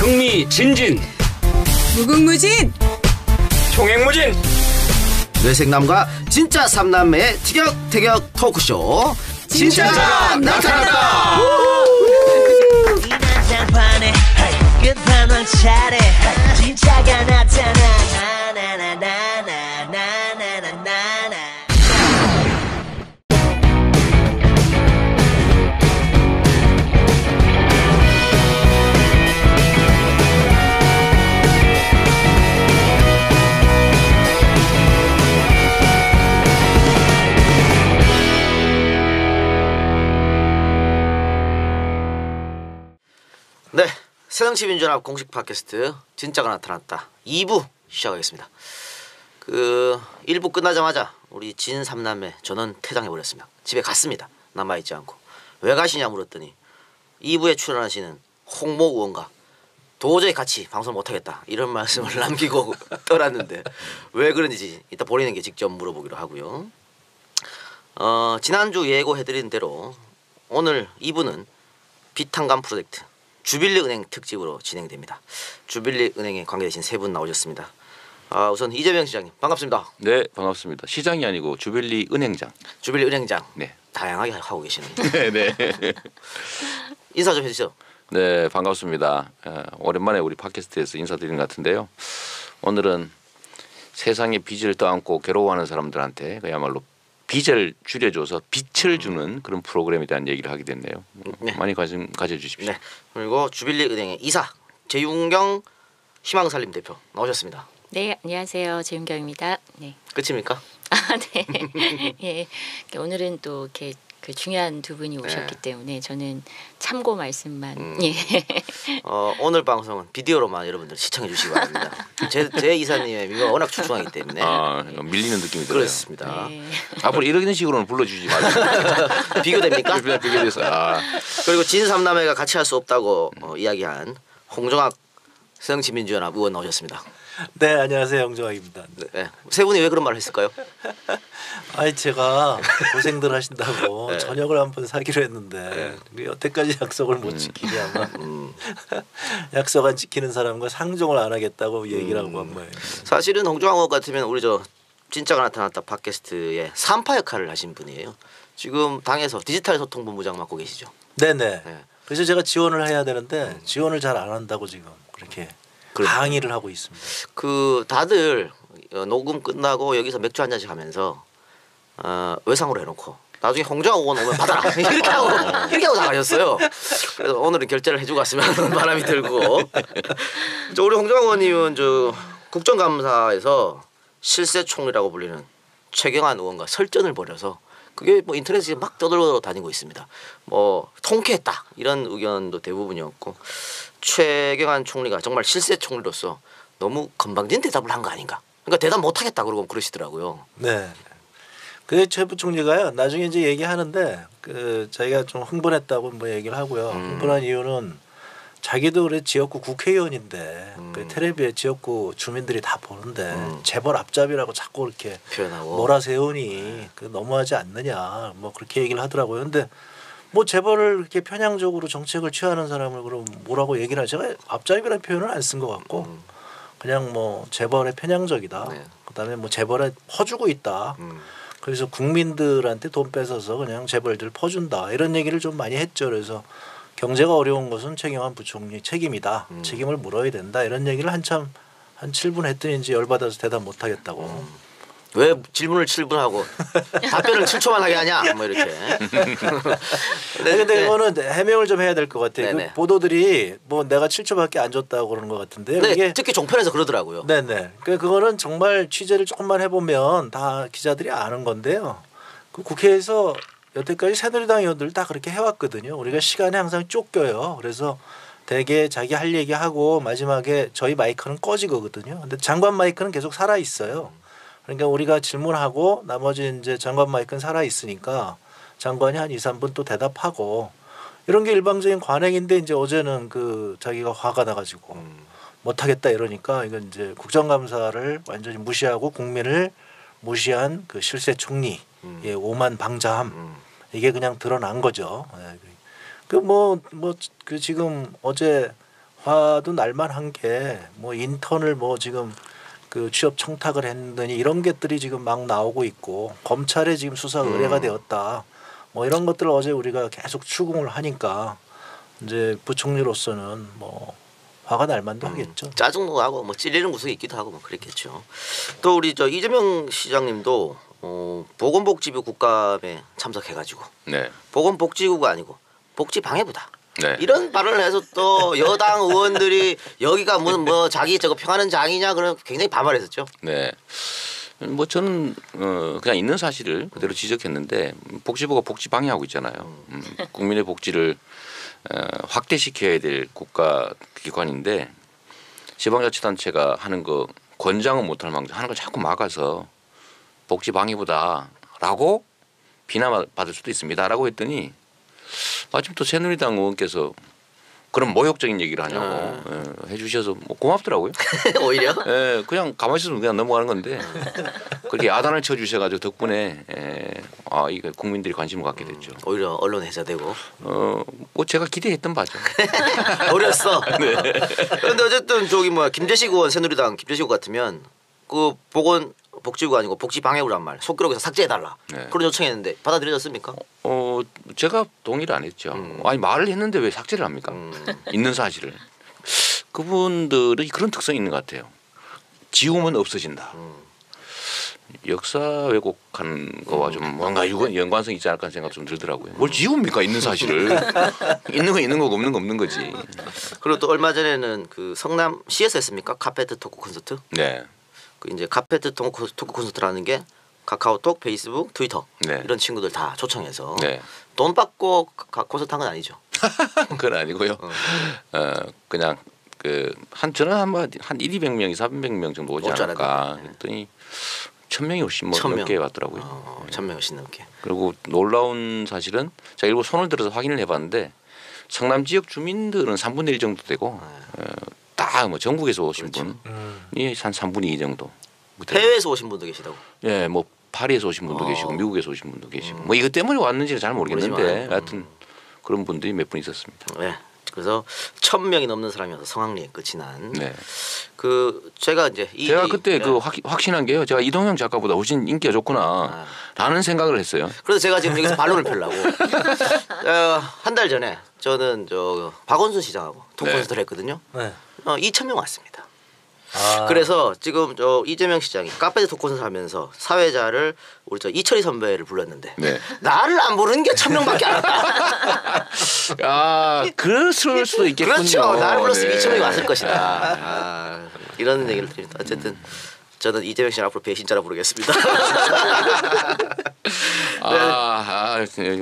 흥미진진, 무궁무진, 총행무진. 뇌생남과 진짜 삼남매의 티격태격 토크쇼 진짜가 나타났다. 이 난장판에 끝판왕 차례 진짜가 나타나 나나나나나나나나나. 네, 새정치민주연합 공식 팟캐스트 진짜가 나타났다 2부 시작하겠습니다. 1부 끝나자마자 우리 진 삼남매 저는 퇴장해버렸습니다. 집에 갔습니다. 남아있지 않고. 왜 가시냐 물었더니 2부에 출연하시는 홍모 의원과 도저히 같이 방송 못하겠다 이런 말씀을 남기고 떠났는데 왜 그런지 이따 본인에게 직접 물어보기로 하고요. 지난주 예고해드린 대로 오늘 2부는 비탄감 프로젝트 주빌리은행 특집으로 진행됩니다. 주빌리은행에 관계되신 세 분 나오셨습니다. 우선 이재명 시장님 반갑습니다. 네, 반갑습니다. 시장이 아니고 주빌리은행장. 주빌리은행장. 네. 다양하게 하고 계시는데. 네. 인사 좀 해주시죠. 네, 반갑습니다. 오랜만에 우리 팟캐스트에서 인사드리는 것 같은데요. 오늘은 세상에 빚을 떠안고 괴로워하는 사람들한테 그야말로 빚을 줄여줘서 빛을 주는 그런 프로그램에 대한 얘기를 하게 됐네요. 네. 많이 관심 가져주십시오. 네. 그리고 주빌리은행의 이사 재윤경 희망살림 대표 나오셨습니다. 네, 안녕하세요. 재윤경입니다. 네. 끝입니까? 네. 예. 오늘은 또 이렇게 그 중요한 두 분이 오셨기 때문에 저는 참고 말씀만. 예. 오늘 방송은 비디오로만 여러분들 시청해 주시기 바랍니다. 제 이사님의 미모가 워낙 출중하기 때문에 밀리는 느낌이 들어요. 그렇습니다. 네. 앞으로 이런 식으로는 불러주지 마세요. 비교됩니까? 비교돼서. 그리고 진 삼남매가 같이 할 수 없다고 이야기한 홍종학 새정치민주연합 의원 나오셨습니다. 네, 안녕하세요. 홍종학입니다. 네. 세 분이 왜 그런 말을 했을까요? 아니 제가 고생들 하신다고 네. 저녁을 한번 사기로 했는데 여태까지 약속을 못 지키니 아마 약속 안 지키는 사람과 상종을 안 하겠다고 얘기를 하고 한 거예요. 사실은 홍종학 의원 같으면 우리 진짜가 나타났다 팟캐스트의 3파 역할을 하신 분이에요. 지금 당에서 디지털 소통본부장 맡고 계시죠. 네네. 네. 그래서 제가 지원을 해야 되는데 지원을 잘 안 한다고 지금 그렇게 항의를 하고 있습니다. 다들 녹음 끝나고 여기서 맥주 한 잔씩 하면서 외상으로 해놓고 나중에 홍종학 의원 오면 받아라 이렇게 하고 나가셨어요. 그래서 오늘은 결제를 해주고 갔으면 하는 바람이 들고 우리 홍종학 의원님은 국정감사에서 실세총리라고 불리는 최경환 의원과 설전을 벌여서 그게 뭐 인터넷에 막 떠돌아 다니고 있습니다. 뭐 통쾌했다 이런 의견도 대부분이었고 최경환 총리가 정말 실세 총리로서 너무 건방진 대답을 한 거 아닌가. 그러니까 대답 못하겠다 그러고 그러시더라고요. 네. 그 최 부총리가요. 나중에 이제 얘기하는데 자기가 좀 흥분했다고 뭐 얘기를 하고요. 흥분한 이유는 자기도 그래 지역구 국회의원인데 그 텔레비에 지역구 주민들이 다 보는데 재벌 앞잡이라고 자꾸 이렇게 표현하고 몰아세우니 너무하지 않느냐 뭐 그렇게 얘기를 하더라고요. 근데 뭐 재벌을 이렇게 편향적으로 정책을 취하는 사람을 그럼 뭐라고 얘기를 하죠? 제가 앞잡이라는 표현을 안 쓴 것 같고 그냥 뭐 재벌의 편향적이다. 네. 그다음에 뭐 재벌에 퍼주고 있다. 그래서 국민들한테 돈 뺏어서 그냥 재벌들 퍼준다 이런 얘기를 좀 많이 했죠. 그래서 경제가 어려운 것은 최경환 부총리 책임이다. 책임을 물어야 된다. 이런 얘기를 한참 한 7분 했더니 이제 열받아서 대답 못하겠다고. 왜 질문을 7분 하고 답변을 7초만 하게 하냐 뭐 이렇게. 근데 이거는 해명을 좀 해야 될 것 같아요. 그 보도들이 뭐 내가 7초밖에 안 줬다고 그러는 것 같은데. 네, 이게 특히 종편에서 그러더라고요. 네네. 그거는 정말 취재를 조금만 해보면 다 기자들이 아는 건데요. 그 국회에서 여태까지 새누리당 의원들 다 그렇게 해왔거든요. 우리가 시간에 항상 쫓겨요. 그래서 대개 자기 할 얘기하고 마지막에 저희 마이크는 꺼지거든요. 근데 장관 마이크는 계속 살아 있어요. 그러니까 우리가 질문하고 나머지 이제 장관 마이크는 살아 있으니까 장관이 한 2, 3분 또 대답하고 이런 게 일방적인 관행인데 이제 어제는 자기가 화가 나가지고 못하겠다 이러니까 이건 이제 국정감사를 완전히 무시하고 국민을 무시한 그 실세 총리의 오만 방자함 이게 그냥 드러난 거죠. 그 지금 어제 화도 날만한 게 뭐 인턴을 뭐 지금 그 취업 청탁을 했느니 이런 것들이 지금 막 나오고 있고 검찰에 지금 수사 의뢰가 되었다. 뭐 이런 것들을 어제 우리가 계속 추궁을 하니까 이제 부총리로서는 뭐 화가 날만도 하겠죠. 짜증도 나고 뭐 찔리는 구석이 있기도 하고 뭐 그랬겠죠. 또 우리 저 이재명 시장님도 보건복지부 국감에 참석해가지고 네. 보건복지부가 아니고 복지방해부다. 네. 이런 발언을 해서 또 여당 의원들이 여기가 무슨 뭐 자기 저거 평하는 장이냐 그런 굉장히 반발했었죠. 네. 뭐 저는 그냥 있는 사실을 그대로 지적했는데 복지부가 복지 방해하고 있잖아요. 국민의 복지를 확대시켜야 될 국가 기관인데 지방자치단체가 하는 거 권장은 못할 망정 하는 걸 자꾸 막아서 복지 방해부다라고 비난받을 수도 있습니다라고 했더니 마침 또 새누리당 의원께서 그런 모욕적인 얘기를 하냐고 해주셔서 뭐 고맙더라고요. 오히려 예, 그냥 가만히 있으면 그냥 넘어가는 건데 그렇게 야단을 쳐주셔가지고 덕분에 이거 국민들이 관심을 갖게 됐죠. 오히려 언론 해자되고 뭐 제가 기대했던 바죠. 어렸어. 네. 그런데 어쨌든 저기 뭐 김재식 의원 새누리당 김재식 의원 같으면 그 보건복지부가 아니고 복지방해부란 말 속기록에서 삭제해달라. 네. 그런 요청했는데 받아들여졌습니까? 제가 동의를 안 했죠. 아니 말을 했는데 왜 삭제를 합니까? 있는 사실을. 그분들이 그런 특성이 있는 것 같아요. 지우면 없어진다. 역사 왜곡한 거와 좀 뭔가 연관성이 있지 않을까 생각 좀 들더라고요. 뭘 지웁니까 있는 사실을. 있는 거 있는 거고 없는 거 없는 거지. 그리고 또 얼마 전에는 그 성남 시에서 했습니까? 카페트 토크 콘서트. 네. 그 이제 카페트 토크 콘서트라는 게 카카오톡, 페이스북, 트위터 네. 이런 친구들 다 초청해서 네. 돈 받고 콘서트 한 건 아니죠. 그건 아니고요. 그냥 저는 한 1,200명이 300명 정도 오지 않을까 했더니 1,000명이 훨씬 뭐 넘게 왔더라고요. 1,000명 훨씬 넘게. 그리고 놀라운 사실은 제가 일부 손을 들어서 확인을 해봤는데 성남 지역 주민들은 3분의 1 정도 되고 다 뭐 전국에서 오신 그렇죠. 분이 한 3분의 2 정도. 해외에서 오신 분도 계시다고. 예, 뭐 파리에서 오신 분도 계시고 미국에서 오신 분도 계시고 뭐 이것 때문에 왔는지는 잘 모르겠는데 하여튼 그런 분들이 몇 분 있었습니다. 네. 그래서 1,000명이 넘는 사람이 와서 성황리에 끝이 난. 네. 그 제가 이제 제가 그때 그 확신한 게요. 제가 이동형 작가보다 훨씬 인기가 좋구나라는 생각을 했어요. 그래서 제가 지금 여기서 반론을 펴려고. 한 달 전에 저는 저 박원순 시장하고 토크콘서트를 했거든요. 네. 2,000명 왔습니다. 그래서 지금 저 이재명 시장이 카페 토크콘서트 하면서 사회자를 우리 저 이철희 선배를 불렀는데 네. 나를 안 부르는 게 1,000명밖에 안 왔다. 그럴 수도 있겠군요. 그렇죠. 나를 불렀으면 네. 2,000명이 왔을 것이다. 이런 얘기를 드립니다. 어쨌든 저는 이재명 씨를 앞으로 배신자라 부르겠습니다.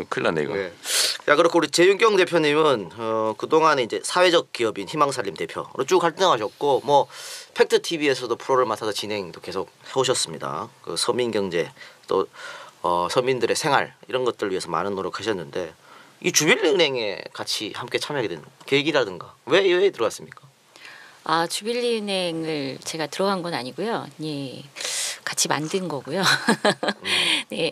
큰일 났네 이거. 네. 자, 그렇고 우리 재윤경 대표님은 그동안에 이제 사회적 기업인 희망살림 대표로 쭉 활동하셨고 뭐 팩트 TV에서도 프로를 맡아서 진행도 계속 해오셨습니다. 그 서민 경제 또 서민들의 생활 이런 것들을 위해서 많은 노력하셨는데 이 주빌리은행에 같이 함께 참여하게 된 계기라든가 왜 들어갔습니까? 주빌리은행을 제가 들어간 건 아니고요. 예. 같이 만든 거고요. 네,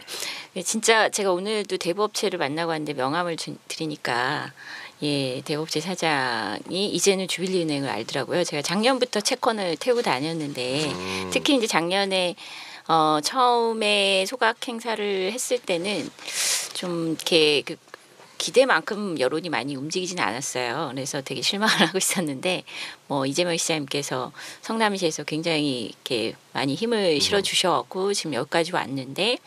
진짜 제가 오늘도 대부업체를 만나고 왔는데 명함을 드리니까 대부업체 사장이 이제는 주빌리은행을 알더라고요. 제가 작년부터 채권을 태우고 다녔는데 특히 이제 작년에 처음에 소각 행사를 했을 때는 좀 이렇게 기대만큼 여론이 많이 움직이지는 않았어요. 그래서 되게 실망을 하고 있었는데 뭐 이재명 시장님께서 성남시에서 굉장히 이렇게 많이 힘을 실어 주셔갖고 지금 여기까지 왔는데,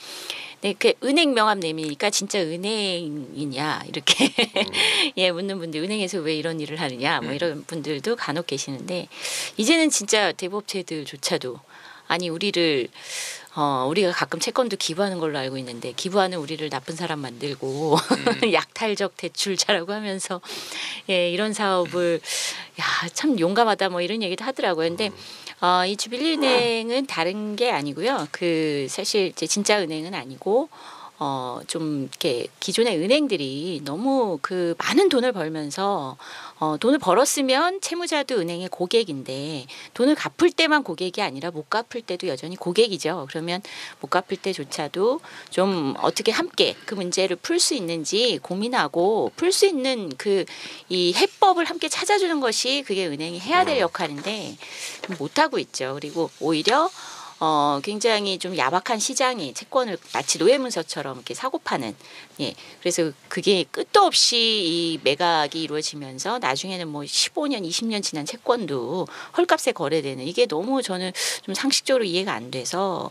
네, 그 은행 명함 내미니까 진짜 은행이냐 이렇게 묻는 분들, 은행에서 왜 이런 일을 하느냐 뭐 이런 분들도 간혹 계시는데 이제는 진짜 대부업체들조차도 아니 우리가 가끔 채권도 기부하는 걸로 알고 있는데 기부하는 우리를 나쁜 사람 만들고 약탈적 대출자라고 하면서 이런 사업을 참 용감하다 뭐 이런 얘기도 하더라고요. 근데 이 주빌리은행은 다른 게 아니고요. 사실 이제 진짜 은행은 아니고 좀 이렇게 기존의 은행들이 너무 그 많은 돈을 벌면서 돈을 벌었으면 채무자도 은행의 고객인데 돈을 갚을 때만 고객이 아니라 못 갚을 때도 여전히 고객이죠. 그러면 못 갚을 때조차도 좀 어떻게 함께 그 문제를 풀 수 있는지 고민하고 풀 수 있는 그 이 해법을 함께 찾아주는 것이 그게 은행이 해야 될 역할인데 못 하고 있죠. 그리고 오히려 굉장히 좀 야박한 시장이 채권을 마치 노예문서처럼 이렇게 사고 파는, 예. 그래서 그게 끝도 없이 이 매각이 이루어지면서 나중에는 뭐 15년, 20년 지난 채권도 헐값에 거래되는 이게 너무 저는 좀 상식적으로 이해가 안 돼서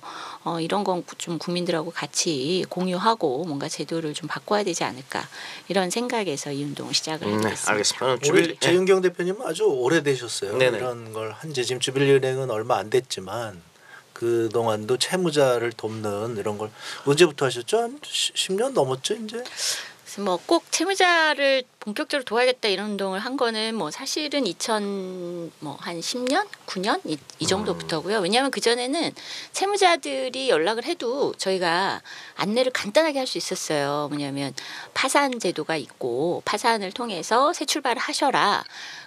이런 건 좀 국민들하고 같이 공유하고 뭔가 제도를 좀 바꿔야 되지 않을까 이런 생각에서 이 운동을 시작을 하게 됐습니다. 알겠습니다. 우리 재윤경 대표님은 아주 오래되셨어요. 네네. 이런 걸 한지 지금 주빌리은행은 얼마 안 됐지만 그 동안도 채무자를 돕는 이런 걸 언제부터 하셨죠? 한 10년 넘었죠, 이제? 뭐 꼭 채무자를 본격적으로 도와야겠다 이런 운동을 한 거는 뭐 사실은 2000한 10년, 9년 이 정도부터고요. 왜냐하면 그 전에는 채무자들이 연락을 해도 저희가 안내를 간단하게 할 수 있었어요. 뭐냐면 파산 제도가 있고 파산을 통해서 새 출발을 하셔라.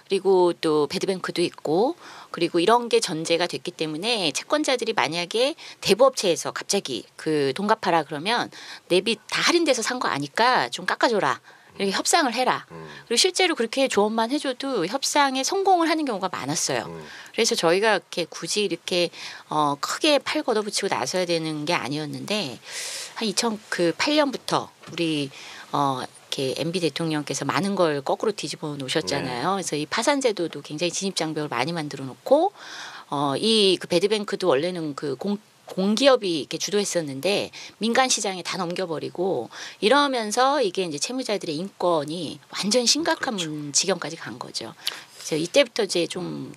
그리고 또 배드뱅크도 있고 그리고 이런 게 전제가 됐기 때문에 채권자들이 만약에 대부업체에서 갑자기 그 돈 갚아라 그러면 내비 다 할인돼서 산 거 아니까 좀 깎아줘라. 이렇게 협상을 해라. 그리고 실제로 그렇게 조언만 해줘도 협상에 성공을 하는 경우가 많았어요. 그래서 저희가 이렇게 굳이 이렇게 크게 팔 걷어붙이고 나서야 되는 게 아니었는데 한 2008년부터 우리 이렇게 MB 대통령께서 많은 걸 거꾸로 뒤집어 놓으셨잖아요. 그래서 이 파산 제도도 굉장히 진입장벽을 많이 만들어 놓고 이 그 배드뱅크도 원래는 그 공기업이 이렇게 주도했었는데 민간 시장에 다 넘겨버리고 이러면서 이게 이제 채무자들의 인권이 완전 심각한 지경까지 간 거죠. 그래서 이때부터 이제 좀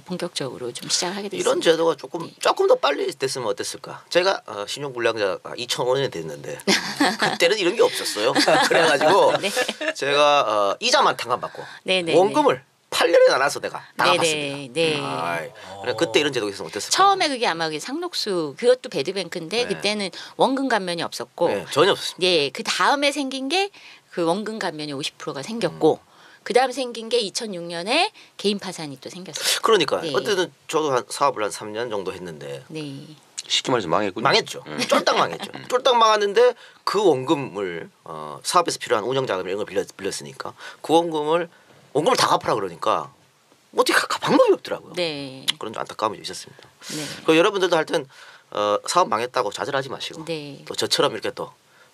본격적으로 좀 시작하게 됐습니다. 이런 제도가 조금 더 빨리 됐으면 어땠을까? 제가 신용불량자가 2005년에 됐는데 그때는 이런 게 없었어요. 그래가지고 네. 제가 이자만 탕감받고 네네. 원금을 8년에 나눠서 내가 다 네네. 갚았습니다. 네. 그래, 그때 이런 제도가 있으면 어땠을까? 처음에 그게 아마 그게 상록수 그것도 배드뱅크인데 그때는 원금 감면이 없었고 네, 전혀 없었습니다. 예, 그 다음에 생긴 게 그 원금 감면이 50%가 생겼고 그 다음 생긴 게 2006년에 개인 파산이 또 생겼어요. 그러니까 네. 어쨌든 저도 한 사업을 한 3년 정도 했는데 네. 쉽게 말해서 망했군요. 망했죠. 쫄딱 망했죠. 쫄딱 망했는데 그 원금을 사업에서 필요한 운영 자금을 이런 걸 빌렸으니까 그 원금을 다 갚아라 그러니까 어떻게 갚을 방법이 없더라고요. 네. 그런 좀 안타까움이 있었습니다. 네. 그 여러분들도 하여튼 사업 망했다고 좌절하지 마시고 네. 또 저처럼 이렇게 또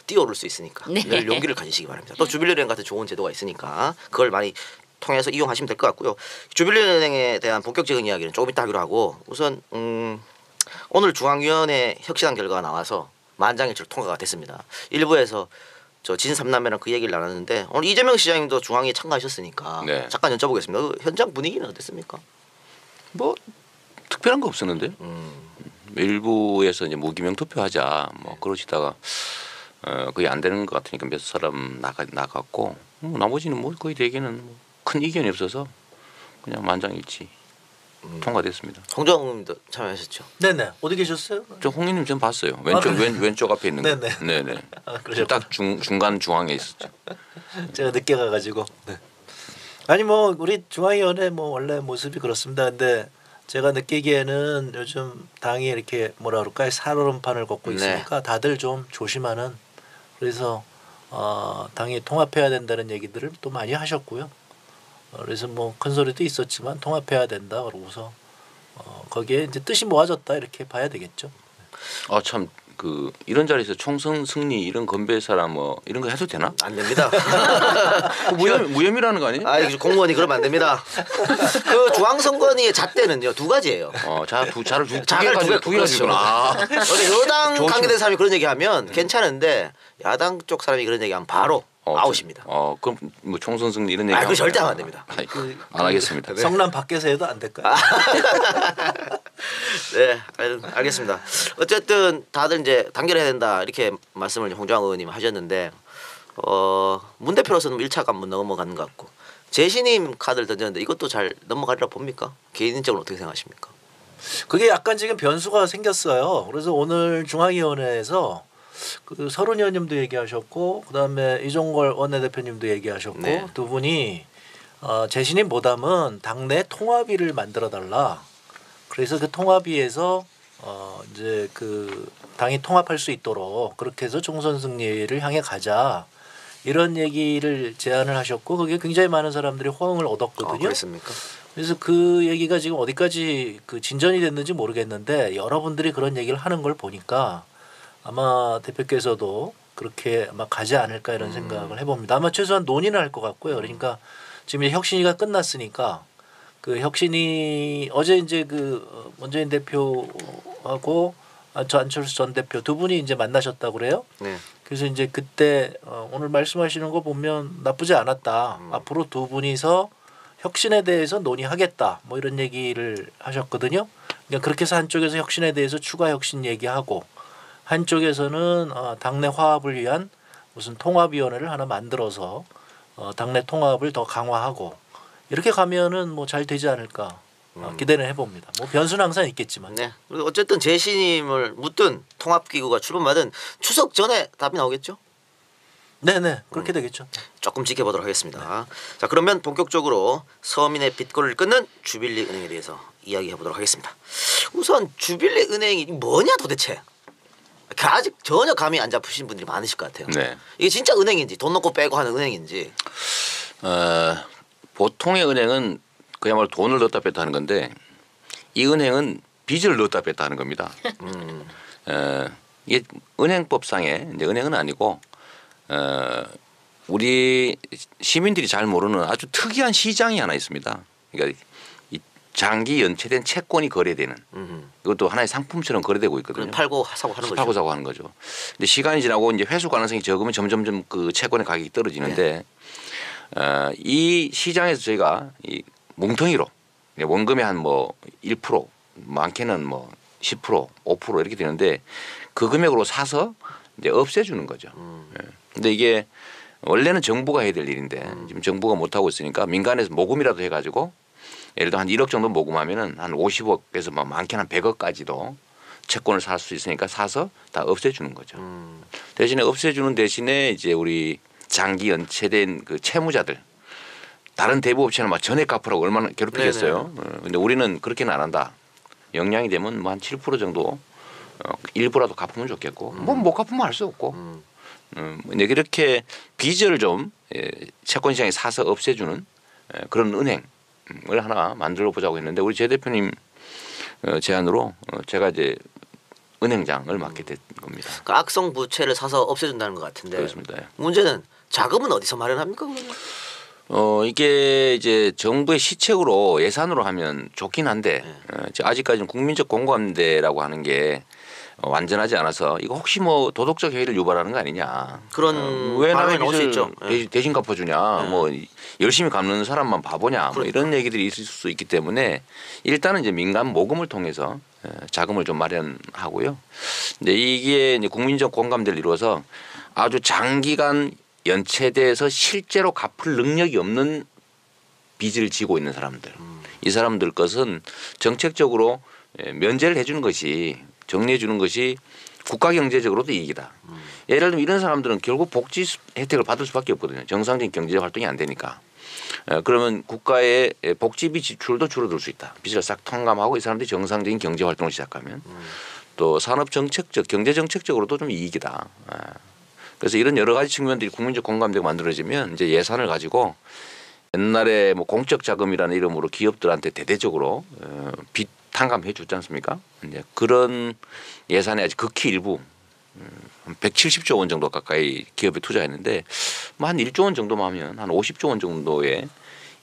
뛰어오를 수 있으니까 네. 늘 용기를 가지시기 바랍니다. 또 주빌리은행 같은 좋은 제도가 있으니까 그걸 많이 통해서 이용하시면 될 것 같고요. 주빌리은행에 대한 본격적인 이야기는 조금 이따 하기로 하고 우선 오늘 중앙위원회 혁신안 결과가 나와서 만장일치로 통과가 됐습니다. 일부에서 저 진삼남매랑 그 얘기를 나눴는데 오늘 이재명 시장님도 중앙위에 참가하셨으니까 네. 잠깐 여쭤보겠습니다. 그 현장 분위기는 어땠습니까? 뭐 특별한 거 없었는데 일부에서 이제 무기명 투표하자 뭐 그러시다가 그게 안 되는 것 같으니까 몇 사람 나갔고 나머지는 뭐 거의 대개는 큰 이견이 없어서 그냥 만장일치 통과됐습니다. 홍정욱 의원님도 참여하셨죠? 네네. 어디 계셨어요? 저 홍희님 좀 봤어요. 왼쪽 앞에 있는 거. 네네. 그러셨구나. 딱 중간 중앙에 있었죠. 제가 늦게 가가지고. 네. 아니 뭐 우리 중앙위원회 뭐 원래 모습이 그렇습니다. 근데 제가 느끼기에는 요즘 당이 이렇게 뭐라 그럴까요? 살얼음판을 걷고 있으니까 다들 좀 조심하는. 그래서 당이 통합해야 된다는 얘기들을 또 많이 하셨고요. 그래서 뭐 큰 소리도 있었지만 통합해야 된다 그러고서 거기에 이제 뜻이 모아졌다 이렇게 봐야 되겠죠. 참 그 이런 자리에서 총선 승리 이런 건배사람 뭐 이런 거 해도 되나? 안 됩니다. 무혐의라는 거 아니에요? 아, 공무원이 그러면 안 됩니다. 그 중앙선관위의 잣대는요 2가지예요. 자를 두 개 그렇죠. 가지구나. 여당 관계된 사람이 그런 얘기하면 괜찮은데 야당 쪽 사람이 그런 얘기하면 바로 아웃입니다. 그럼 뭐 총선 승리 이런 얘기. 그거 절대 하면 안 됩니다. 안 하겠습니다. 네. 성남 밖에서 해도 안 될까요? 네, 알겠습니다. 어쨌든 다들 이제 단결해야 된다 이렇게 말씀을 홍정욱 의원님 하셨는데 문 대표로서는 1차 관문 넘어가는 것 같고 재신임 카드를 던졌는데 이것도 잘 넘어가리라 봅니까? 개인적으로 어떻게 생각하십니까? 그게 약간 지금 변수가 생겼어요. 그래서 오늘 중앙위원회에서 그 서른 의원님도 얘기하셨고 그다음에 이종걸 원내대표님도 얘기하셨고 네. 두 분이 재신임 보담은 당내 통합위를 만들어 달라. 그래서 그 통합위에서 이제 그 당이 통합할 수 있도록 그렇게 해서 총선 승리를 향해 가자. 이런 얘기를 제안을 하셨고 그게 굉장히 많은 사람들이 호응을 얻었거든요. 그렇습니까? 그래서 그 얘기가 지금 어디까지 그 진전이 됐는지 모르겠는데 여러분들이 그런 얘기를 하는 걸 보니까 아마 대표께서도 그렇게 아마 가지 않을까 이런 생각을 해봅니다. 아마 최소한 논의는 할 것 같고요. 그러니까 지금 이제 혁신위가 끝났으니까 그 혁신위 어제 이제 그 문재인 대표하고 안철수 전 대표 두 분이 이제 만나셨다고 그래요. 네. 그래서 이제 그때 오늘 말씀하시는 거 보면 나쁘지 않았다. 앞으로 두 분이서 혁신에 대해서 논의하겠다. 뭐 이런 얘기를 하셨거든요. 그러니까 그렇게 해서 한쪽에서 혁신에 대해서 추가 혁신 얘기하고 한쪽에서는 당내 화합을 위한 무슨 통합위원회를 하나 만들어서 당내 통합을 더 강화하고 이렇게 가면은 뭐 잘 되지 않을까 기대는 해봅니다. 뭐 변수는 항상 있겠지만. 네. 그리고 어쨌든 재신임을 묻든 통합기구가 출범하든 추석 전에 답이 나오겠죠? 네네 그렇게 되겠죠. 조금 지켜보도록 하겠습니다. 자 그러면 본격적으로 서민의 빚골을 끊는 주빌리 은행에 대해서 이야기해 보도록 하겠습니다. 우선 주빌리 은행이 뭐냐 도대체? 아직 전혀 감이 안 잡히신 분들이 많으실 것 같아요. 네. 이게 진짜 은행인지 돈 넣고 빼고 하는 은행인지. 보통의 은행은 그야말로 돈을 넣었다 뺐다 하는 건데 이 은행은 빚을 넣었다 뺐다 하는 겁니다. 이게 은행법상에 이제 은행은 아니고 우리 시민들이 잘 모르는 아주 특이한 시장이 하나 있습니다. 그러니까 이 장기 연체된 채권이 거래되는 이것도 하나의 상품처럼 거래되고 있거든요. 팔고 사고 하는 거죠. 팔고 사고 하는 거죠. 근데 시간이 지나고 이제 회수 가능성이 적으면 점점점 그 채권의 가격이 떨어지는데 이 시장에서 저희가 이 뭉텅이로 원금의 한 뭐 1% 많게는 뭐 10% 5% 이렇게 되는데 그 금액으로 사서 이제 없애주는 거죠. 근데 이게 원래는 정부가 해야 될 일인데 지금 정부가 못 하고 있으니까 민간에서 모금이라도 해가지고 예를 들어 한 1억 정도 모금하면은 한 50억에서 뭐 많게는 한 100억까지도 채권을 살 수 있으니까 사서 다 없애주는 거죠. 대신에 없애주는 대신에 이제 우리 장기 연체된 그 채무자들 다른 대부업체는 막 전액 갚으라고 얼마나 괴롭히겠어요. 근데 우리는 그렇게는 안 한다. 역량이 되면 뭐 한 7% 정도 일부라도 갚으면 좋겠고 뭐 못 갚으면 할 수 없고. 근데 그렇게 빚을 좀 채권 시장에 사서 없애주는 그런 은행을 하나 만들어 보자고 했는데 우리 제 대표님 제안으로 제가 이제 은행장을 맡게 된 겁니다. 그 악성 부채를 사서 없애준다는 것 같은데. 그렇습니다. 문제는 자금은 어디서 마련합니까? 그러면? 이게 이제 정부의 시책으로 예산으로 하면 좋긴 한데 아직까지는 국민적 공감대라고 하는 게 완전하지 않아서 이거 혹시 뭐 도덕적 해이를 유발하는 거 아니냐. 그런 왜 남의 나올 수 빚을 있죠. 대신 갚아주냐. 뭐 열심히 갚는 사람만 바보냐. 뭐 이런 얘기들이 있을 수 있기 때문에 일단은 이제 민간 모금을 통해서 자금을 좀 마련하고요. 근데 이게 이제 국민적 공감대를 이루어서 아주 장기간 연체돼서 실제로 갚을 능력이 없는 빚을 지고 있는 사람들. 이 사람들 것은 정책적으로 면제를 해주는 것이 정리해 주는 것이 국가 경제적으로도 이익이다. 예를 들면 이런 사람들은 결국 복지 혜택을 받을 수밖에 없거든요. 정상적인 경제 활동이 안 되니까. 그러면 국가의 복지비 지출도 줄어들 수 있다. 빚을 싹 통감하고 이 사람들이 정상적인 경제 활동을 시작하면 또 산업 정책적, 경제 정책적으로도 좀 이익이다. 그래서 이런 여러 가지 측면들이 국민적 공감대가 만들어지면 이제 예산을 가지고 옛날에 뭐 공적 자금이라는 이름으로 기업들한테 대대적으로 빚 탕감해 줬지 않습니까? 이제 그런 예산의 아주 극히 일부 170조 원 정도 가까이 기업에 투자했는데 뭐 한 1조 원 정도만 하면 한 50조 원 정도의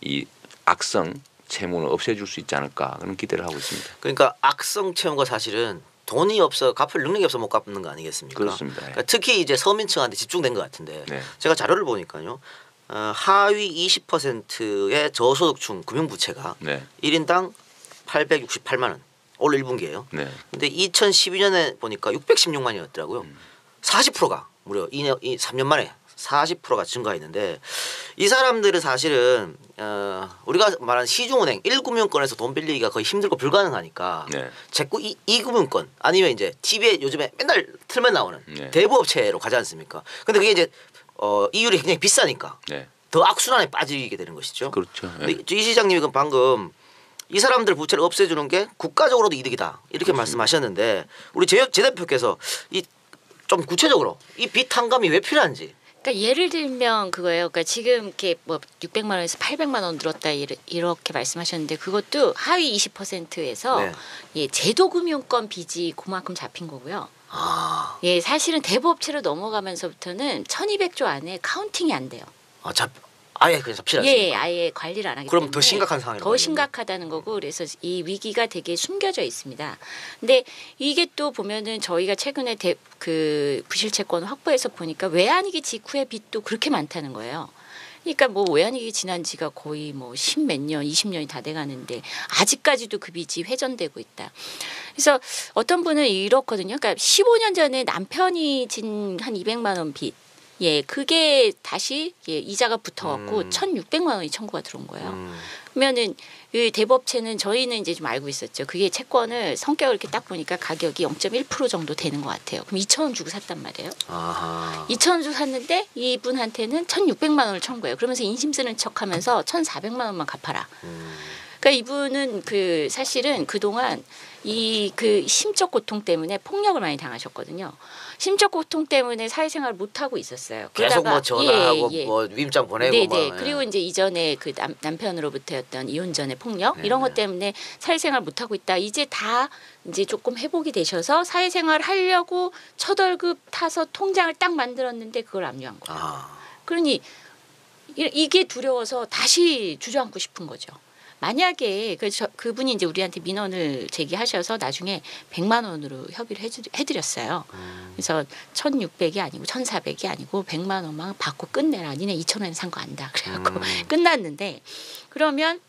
이 악성 채무를 없애줄 수 있지 않을까 그런 기대를 하고 있습니다. 그러니까 악성 채무가 사실은 돈이 없어 갚을 능력이 없어 못 갚는 거 아니겠습니까? 그렇습니다. 그러니까 특히 이제 서민층한테 집중된 것 같은데 네. 제가 자료를 보니까요. 하위 20%의 저소득층 금융부채가 네. 1인당 868만 원. 올 1분기예요. 네. 근데 2012년에 보니까 616만이었더라고요. 40%가 무려 3년 만에 40%가 증가했는데 이 사람들은 사실은 우리가 말하는 시중은행 1금융권에서 돈 빌리기가 거의 힘들고 불가능하니까 네. 자꾸 2금융권 아니면 이제 TV에 요즘에 맨날 틀면 나오는 네. 대부업체로 가지 않습니까? 근데 그게 이제 이율이 굉장히 비싸니까 네. 더 악순환에 빠지게 되는 것이죠. 그렇죠. 예. 근데 이 시장님이 그 방금 이 사람들 부채를 없애주는 게 국가적으로도 이득이다 이렇게 말씀하셨는데 우리 제 대표께서 이 좀 구체적으로 이 빚 탕감이 왜 필요한지. 그러니까 예를 들면 그거예요. 그러니까 지금 이렇게 뭐 600만 원에서 800만 원 늘었다 이렇게 말씀하셨는데 그것도 하위 20%에서 네. 예, 제도금융권 빚이 그만큼 잡힌 거고요. 아, 예, 사실은 대부업체로 넘어가면서부터는 1,200조 안에 카운팅이 안 돼요. 아예 그냥 잡히지 않습니까? 예, 아예 관리를 안 하기 그럼 때문에 더 심각한 상황이라고 더 봐야겠네요. 심각하다는 거고 그래서 이 위기가 되게 숨겨져 있습니다. 근데 이게 또 보면은 저희가 최근에 그 부실채권 확보해서 보니까 외환위기 직후의 빚도 그렇게 많다는 거예요. 그러니까 뭐 외환위기 지난 지가 거의 뭐 10몇 년, 20년이 다 돼가는데 아직까지도 그 빚이 회전되고 있다. 그래서 어떤 분은 이렇거든요. 그러니까 15년 전에 남편이 진 한 200만 원 빚. 예, 그게 다시 이자가 붙어갖고 1,600만 원이 청구가 들어온 거예요. 그러면은 이 대부업체는 저희는 이제 좀 알고 있었죠. 그게 채권을 성격을 이렇게 딱 보니까 가격이 0.1% 정도 되는 것 같아요. 그럼 2,000원 주고 샀단 말이에요. 아하. 2,000원 주고 샀는데 이분한테는 1,600만 원을 청구해요. 그러면서 인심 쓰는 척하면서 1,400만 원만 갚아라. 그러니까 이분은 그 사실은 그동안 이 그 심적 고통 때문에 폭력을 많이 당하셨거든요. 심적 고통 때문에 사회생활을 못 하고 있었어요. 계속 뭐 전화하고 예. 뭐 위임장 보내고 네네. 막. 그리고 이제 이전에 그 남편으로부터였던 이혼 전의 폭력 이런 것 때문에 사회생활 못 하고 있다. 이제 다 이제 조금 회복이 되셔서 사회생활 하려고 첫 월급 타서 통장을 딱 만들었는데 그걸 압류한 거예요. 그러니 이게 두려워서 다시 주저앉고 싶은 거죠. 만약에 그분이 이제 우리한테 민원을 제기하셔서 나중에 100만 원으로 협의를 해드렸어요. 그래서 1,600이 아니고 1,400이 아니고 100만 원만 받고 끝내라. 니네 2,000원에 산 거 안다. 그래갖고 끝났는데 그러면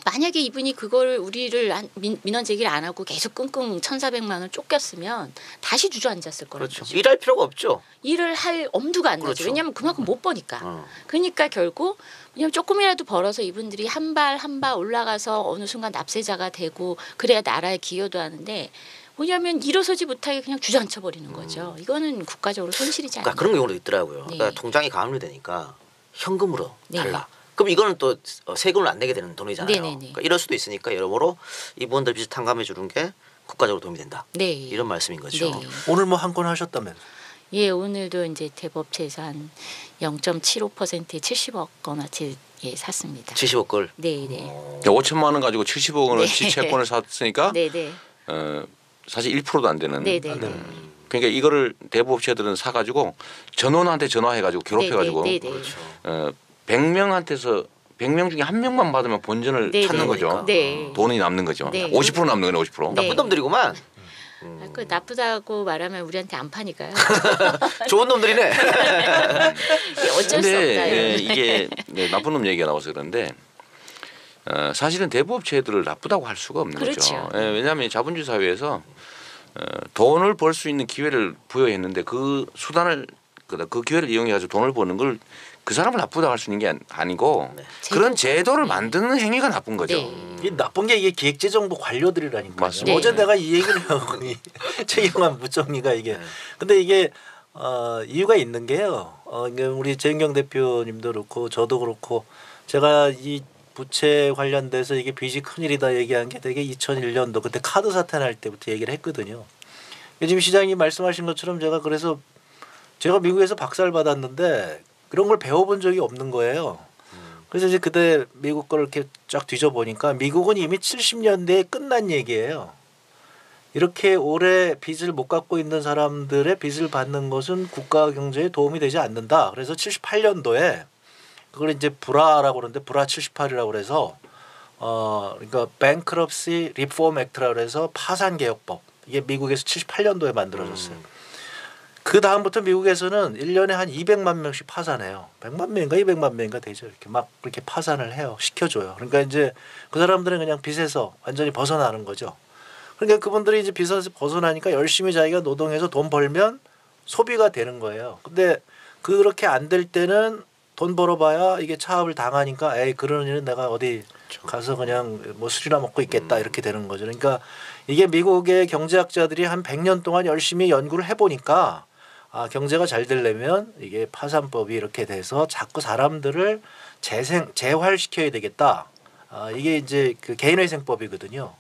만약에 이분이 그걸 우리를 민원 제기를 안 하고 계속 끙끙 1,400만 원 쫓겼으면 다시 주저앉았을 거라는 그렇죠. 거죠. 일할 필요가 없죠. 일을 할 엄두가 안 나죠. 그렇죠. 왜냐하면 그만큼 못 버니까. 그러니까 결국 왜냐하면 조금이라도 벌어서 이분들이 한 발 한 발 올라가서 어느 순간 납세자가 되고 그래야 나라에 기여도 하는데 뭐냐면 일어서지 못하게 그냥 주저앉혀 버리는 거죠. 이거는 국가적으로 손실이지 않나요? 그러니까 그런 경우도 있더라고요. 네. 그러니까 통장이 가압류되니까 현금으로 네. 달라. 그럼 이거는 또 세금을 안 내게 되는 돈이잖아요. 네네네. 그러니까 이럴 수도 있으니까 여러모로 이분들 빚을 탕감해 주는 게 국가적으로 도움이 된다. 네. 이런 말씀인 거죠. 네. 오늘 뭐 한 건 하셨다면서? 예, 오늘도 이제 대부업체에서 한 0.75%에 70억 원어치 샀습니다. 70억 걸. 네, 네. 5천만 원 가지고 70억 원어치 네. 채권을 샀으니까 네, 네. 사실 1%도 안 되는. 네, 네. 그러니까 이거를 대부업체들은 사가지고 전원한테 전화해가지고 괴롭혀가지고 네, 네, 네. 100명한테서 100명 중에 한 명만 받으면 본전을 네, 찾는 네. 거죠. 네. 돈이 남는 거죠. 네. 50% 남는 거네 50%. 네. 나쁜 놈들이구만. 그 나쁘다고 말하면 우리한테 안 파니까요. 좋은 놈들이네. 어쩔 수 없다. 이게 나쁜 놈 얘기가 나와서 그런데 사실은 대부업체들을 나쁘다고 할 수가 없는 그렇죠. 거죠. 왜냐하면 자본주의 사회에서 돈을 벌 수 있는 기회를 부여했는데 그 수단을 그 기회를 이용해 가지고 돈을 버는 걸 그 사람을 나쁘다고 할 수 있는 게 아니고 그런 제도를 만드는 행위가 나쁜 거죠. 네. 이 나쁜 게 이게 기획재정부 관료들이라니까요. 맞습니다. 어제 네. 내가 이 얘기를 하고 최경환 부총리가 이게 근데 이게 이유가 있는 게요. 우리 재윤경 대표님도 그렇고 저도 그렇고 제가 이 부채 관련돼서 이게 빚이 큰일이다 얘기한 게 되게 2001년도 그때 카드 사태 날 때부터 얘기를 했거든요. 지금 시장님 말씀하신 것처럼 제가 그래서 제가 미국에서 박사를 받았는데 그런 걸 배워본 적이 없는 거예요. 그래서 이제 그때 미국 걸 이렇게 쫙 뒤져보니까 미국은 이미 70년대에 끝난 얘기예요. 이렇게 오래 빚을 못 갚고 있는 사람들의 빚을 받는 것은 국가 경제에 도움이 되지 않는다. 그래서 78년도에 그걸 이제 브라라고 그러는데 브라 78이라고 그래서 그러니까 Bankruptcy Reform Act라고 그래서 파산 개혁법. 이게 미국에서 78년도에 만들어졌어요. 그 다음부터 미국에서는 1년에 한 200만 명씩 파산해요. 100만 명인가 200만 명인가 되죠. 이렇게 막 그렇게 파산을 해요. 시켜줘요. 그러니까 이제 그 사람들은 그냥 빚에서 완전히 벗어나는 거죠. 그러니까 그분들이 이제 빚에서 벗어나니까 열심히 자기가 노동해서 돈 벌면 소비가 되는 거예요. 근데 그렇게 안 될 때는 돈 벌어봐야 이게 차압을 당하니까 에이 그런 일은 내가 어디 가서 그냥 뭐 술이나 먹고 있겠다 이렇게 되는 거죠. 그러니까 이게 미국의 경제학자들이 한 100년 동안 열심히 연구를 해보니까 경제가 잘 되려면 이게 파산법이 이렇게 돼서 자꾸 사람들을 재활시켜야 되겠다. 이게 이제 그 개인회생법이거든요.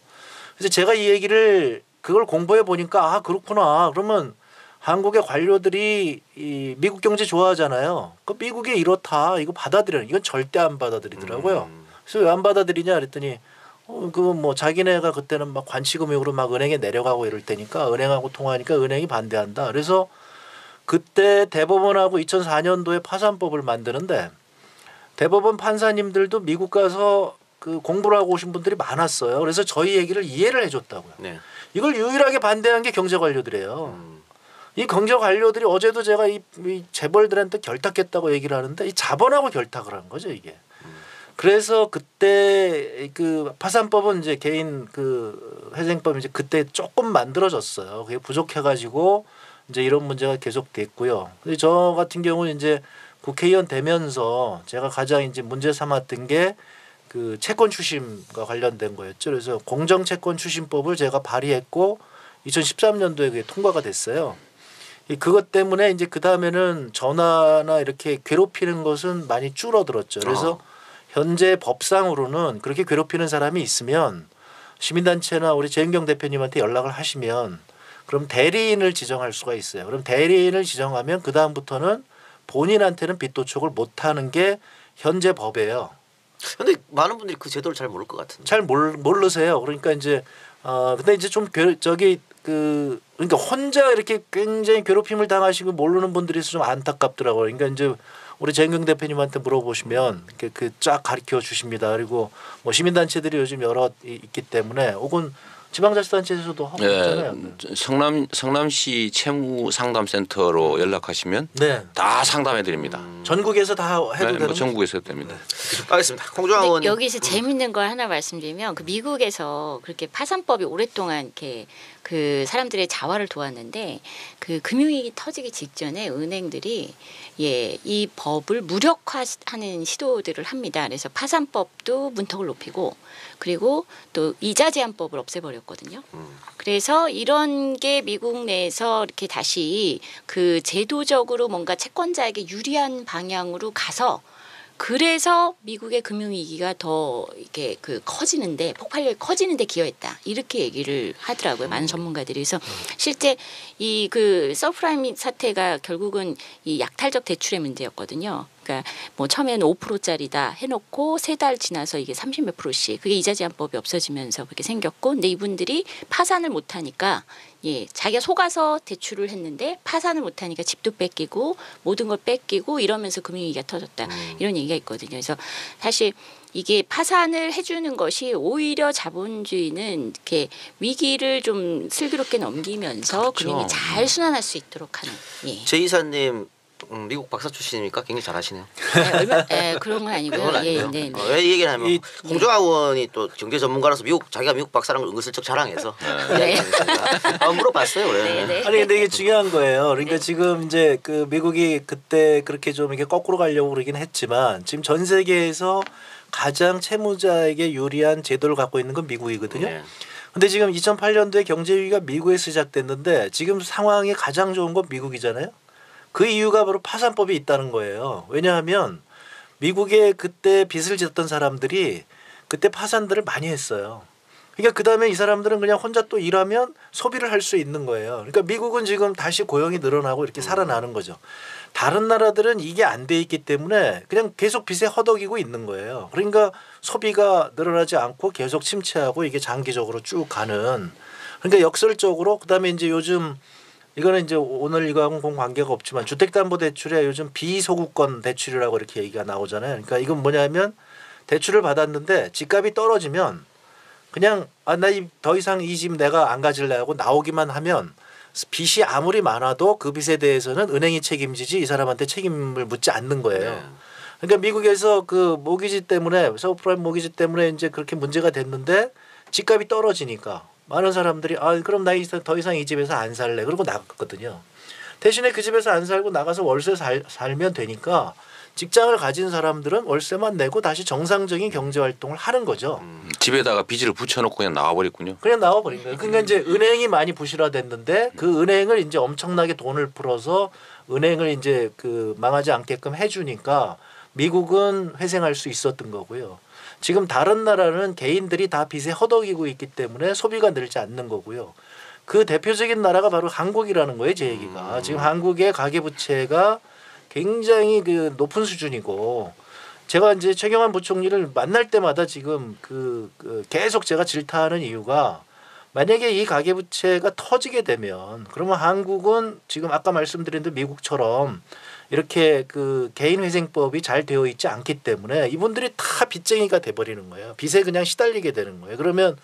그래서 제가 이 얘기를 그걸 공부해 보니까 그렇구나. 그러면 한국의 관료들이 이 미국 경제 좋아하잖아요. 그 미국이 이렇다. 이거 받아들여요. 이건 절대 안 받아들이더라고요. 그래서 왜 안 받아들이냐 그랬더니 그 뭐 자기네가 그때는 막 관치금융으로 막 은행에 내려가고 이럴 때니까 은행하고 통화하니까 은행이 반대한다. 그래서 그때 대법원하고 2004년도에 파산법을 만드는데 대법원 판사님들도 미국 가서 그 공부를 하고 오신 분들이 많았어요. 그래서 저희 얘기를 이해를 해줬다고요. 네. 이걸 유일하게 반대한 게 경제 관료들이에요. 이 경제 관료들이 어제도 제가 이 재벌들한테 결탁했다고 얘기를 하는데 이 자본하고 결탁을 한 거죠 이게. 그래서 그때 그 파산법은 이제 개인 그 회생법이 이제 그때 조금 만들어졌어요. 그게 부족해가지고 이제 이런 문제가 계속 됐고요. 근데 저 같은 경우는 이제 국회의원 되면서 제가 가장 이제 문제 삼았던 게 그 채권 추심과 관련된 거였죠. 그래서 공정 채권 추심법을 제가 발의했고 2013년도에 그게 통과가 됐어요. 그것 때문에 이제 그 다음에는 전화나 이렇게 괴롭히는 것은 많이 줄어들었죠. 그래서 현재 법상으로는 그렇게 괴롭히는 사람이 있으면 시민단체나 우리 재윤경 대표님한테 연락을 하시면 그럼 대리인을 지정할 수가 있어요. 그럼 대리인을 지정하면 그 다음부터는 본인한테는 빚 도촉을 못하는 게 현재 법이에요. 근데 많은 분들이 그 제도를 잘 모를 것 같은데. 잘 모르세요. 그러니까 이제 근데 이제 좀 그러니까 혼자 이렇게 굉장히 괴롭힘을 당하시고 모르는 분들이 있어서 좀 안타깝더라고요. 그러니까 이제 우리 재윤경 대표님한테 물어보시면 그 쫙 가르쳐 주십니다. 그리고 뭐 시민단체들이 요즘 여러 있기 때문에 혹은 지방자치단체에서도 하고 있잖아요. 성남시 채무상담센터로 연락하시면 네. 다 상담해 드립니다. 전국에서 다 해도 되는 뭐 전국에서 해도 됩니다. 알겠습니다. 홍종학 의원 여기서 재밌는 걸 하나 말씀드리면 그 미국에서 그렇게 파산법이 오랫동안 이렇게 그 사람들의 자활을 도왔는데 그 금융위기 터지기 직전에 은행들이 이 법을 무력화하는 시도들을 합니다. 그래서 파산법도 문턱을 높이고 그리고 또 이자 제한법을 없애버렸거든요. 그래서 이런 게 미국 내에서 이렇게 다시 그 제도적으로 뭔가 채권자에게 유리한 방향으로 가서 그래서 미국의 금융위기가 더 이렇게 그 커지는데 폭발력이 커지는데 기여했다 이렇게 얘기를 하더라고요. 많은 전문가들이. 그래서 실제 이 그 서프라임 사태가 결국은 이 약탈적 대출의 문제였거든요. 그러니까 뭐 처음에는 5%짜리다 해놓고 3달 지나서 이게 30몇 %씩 그게 이자 제한법이 없어지면서 그렇게 생겼고, 근데 이분들이 파산을 못하니까 자기가 속아서 대출을 했는데 파산을 못하니까 집도 뺏기고 모든 걸 뺏기고 이러면서 금융위기가 터졌다 이런 얘기가 있거든요. 그래서 사실 이게 파산을 해주는 것이 오히려 자본주의는 이렇게 위기를 좀 슬기롭게 넘기면서 그렇죠. 금융이 잘 순환할 수 있도록 하는. 제 이사님 미국 박사 출신이니까 굉장히 잘하시네요. 그런 건 아니고요. 그건 아니에요. 네. 왜 이 얘기를 하면 홍종학 의원이 또 경제 전문가로서 자기가 미국 박사라는 걸 은근슬쩍 자랑해서 물어봤어요. 그래. 네. 아니 근데 이게 중요한 거예요. 그러니까 지금 이제 그 미국이 그때 그렇게 좀 이렇게 거꾸로 가려고 그러긴 했지만 지금 전 세계에서 가장 채무자에게 유리한 제도를 갖고 있는 건 미국이거든요. 네. 근데 지금 2008년도에 경제 위기가 미국에서 시작됐는데 지금 상황이 가장 좋은 건 미국이잖아요. 그 이유가 바로 파산법이 있다는 거예요. 왜냐하면 미국에 그때 빚을 졌던 사람들이 그때 파산들을 많이 했어요. 그러니까 그다음에 이 사람들은 그냥 혼자 또 일하면 소비를 할 수 있는 거예요. 그러니까 미국은 지금 다시 고용이 늘어나고 이렇게 살아나는 거죠. 다른 나라들은 이게 안 돼 있기 때문에 그냥 계속 빚에 허덕이고 있는 거예요. 그러니까 소비가 늘어나지 않고 계속 침체하고 이게 장기적으로 쭉 가는. 그러니까 역설적으로 그다음에 이제 요즘 이거는 이제 오늘 이거하고는 관계가 없지만 주택담보대출에 요즘 비소구권 대출이라고 이렇게 얘기가 나오잖아요. 그러니까 이건 뭐냐면 대출을 받았는데 집값이 떨어지면 그냥 나 더 이상 이 집 내가 안 가질래 하고 나오기만 하면 빚이 아무리 많아도 그 빚에 대해서는 은행이 책임지지 이 사람한테 책임을 묻지 않는 거예요. 네. 그러니까 미국에서 그 모기지 때문에 서브프라임 모기지 때문에 이제 그렇게 문제가 됐는데 집값이 떨어지니까 많은 사람들이 그럼 나 더 이상 이 집에서 안 살래 그러고 나갔거든요. 대신에 그 집에서 안 살고 나가서 월세 살면 되니까 직장을 가진 사람들은 월세만 내고 다시 정상적인 경제 활동을 하는 거죠. 집에다가 빚을 붙여놓고 그냥 나와버렸군요. 그냥 나와버린 거예요. 그러니까 이제 은행이 많이 부실화됐는데 그 은행을 이제 엄청나게 돈을 풀어서 은행을 이제 그 망하지 않게끔 해주니까 미국은 회생할 수 있었던 거고요. 지금 다른 나라는 개인들이 다 빚에 허덕이고 있기 때문에 소비가 늘지 않는 거고요. 그 대표적인 나라가 바로 한국이라는 거예요. 제 얘기가. 지금 한국의 가계부채가 굉장히 그 높은 수준이고 제가 이제 최경환 부총리를 만날 때마다 지금 그 계속 제가 질타하는 이유가 만약에 이 가계부채가 터지게 되면 그러면 한국은 지금 아까 말씀드린 대로 미국처럼 이렇게 그 개인회생법이 잘 되어 있지 않기 때문에 이분들이 다 빚쟁이가 돼버리는 거예요. 빚에 그냥 시달리게 되는 거예요. 그러면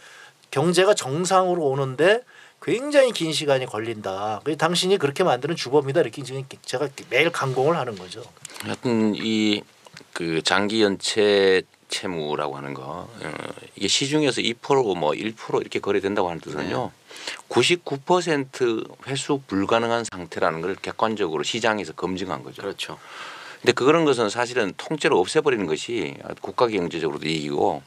경제가 정상으로 오는데 굉장히 긴 시간이 걸린다. 당신이 그렇게 만드는 주범이다. 이렇게 지금 제가 매일 강공을 하는 거죠. 하여튼 이 그 장기 연체 채무라고 하는 거 이게 시중에서 2% 뭐 1% 이렇게 거래된다고 하는 뜻은요. 99% 회수 불가능한 상태라는 걸 객관적으로 시장에서 검증한 거죠. 그렇죠. 근데 그런 것은 사실은 통째로 없애버리는 것이 국가 경제적으로도 이익이고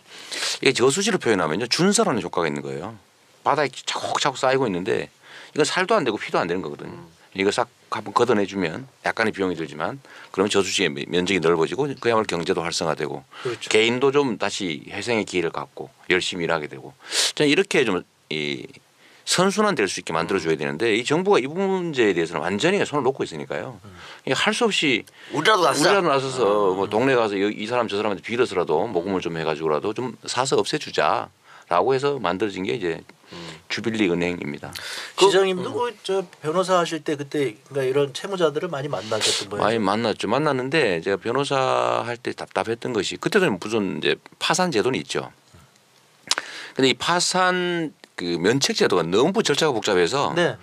이게 저수지로 표현하면요 준서라는 효과가 있는 거예요. 바닥에 차곡차곡 쌓이고 있는데 이건 살도 안 되고 피도 안 되는 거거든요. 이거 싹 한번 걷어내주면 약간의 비용이 들지만 그러면 저수지의 면적이 넓어지고 그야말로 경제도 활성화되고 그렇죠. 개인도 좀 다시 회생의 기회를 갖고 열심히 일하게 되고 저는 이렇게 좀 이 선순환 될 수 있게 만들어줘야 되는데 이 정부가 이 문제에 대해서는 완전히 손을 놓고 있으니까요. 할 수 없이 우리라도 나서서 뭐 동네 가서 이 사람 저 사람한테 빌어서라도 모금을 좀 해가지고라도 좀 사서 없애주자라고 해서 만들어진 게 이제 주빌리 은행입니다. 시장님도 저 변호사 하실 때 그때 그러니까 이런 채무자들을 많이 만나셨던 거예요? 많이 만났죠. 만났는데 제가 변호사 할 때 답답했던 것이 그때도 무슨 이제 파산 제도는 있죠. 근데 이 파산 그 면책 제도가 너무 절차가 복잡해서 네.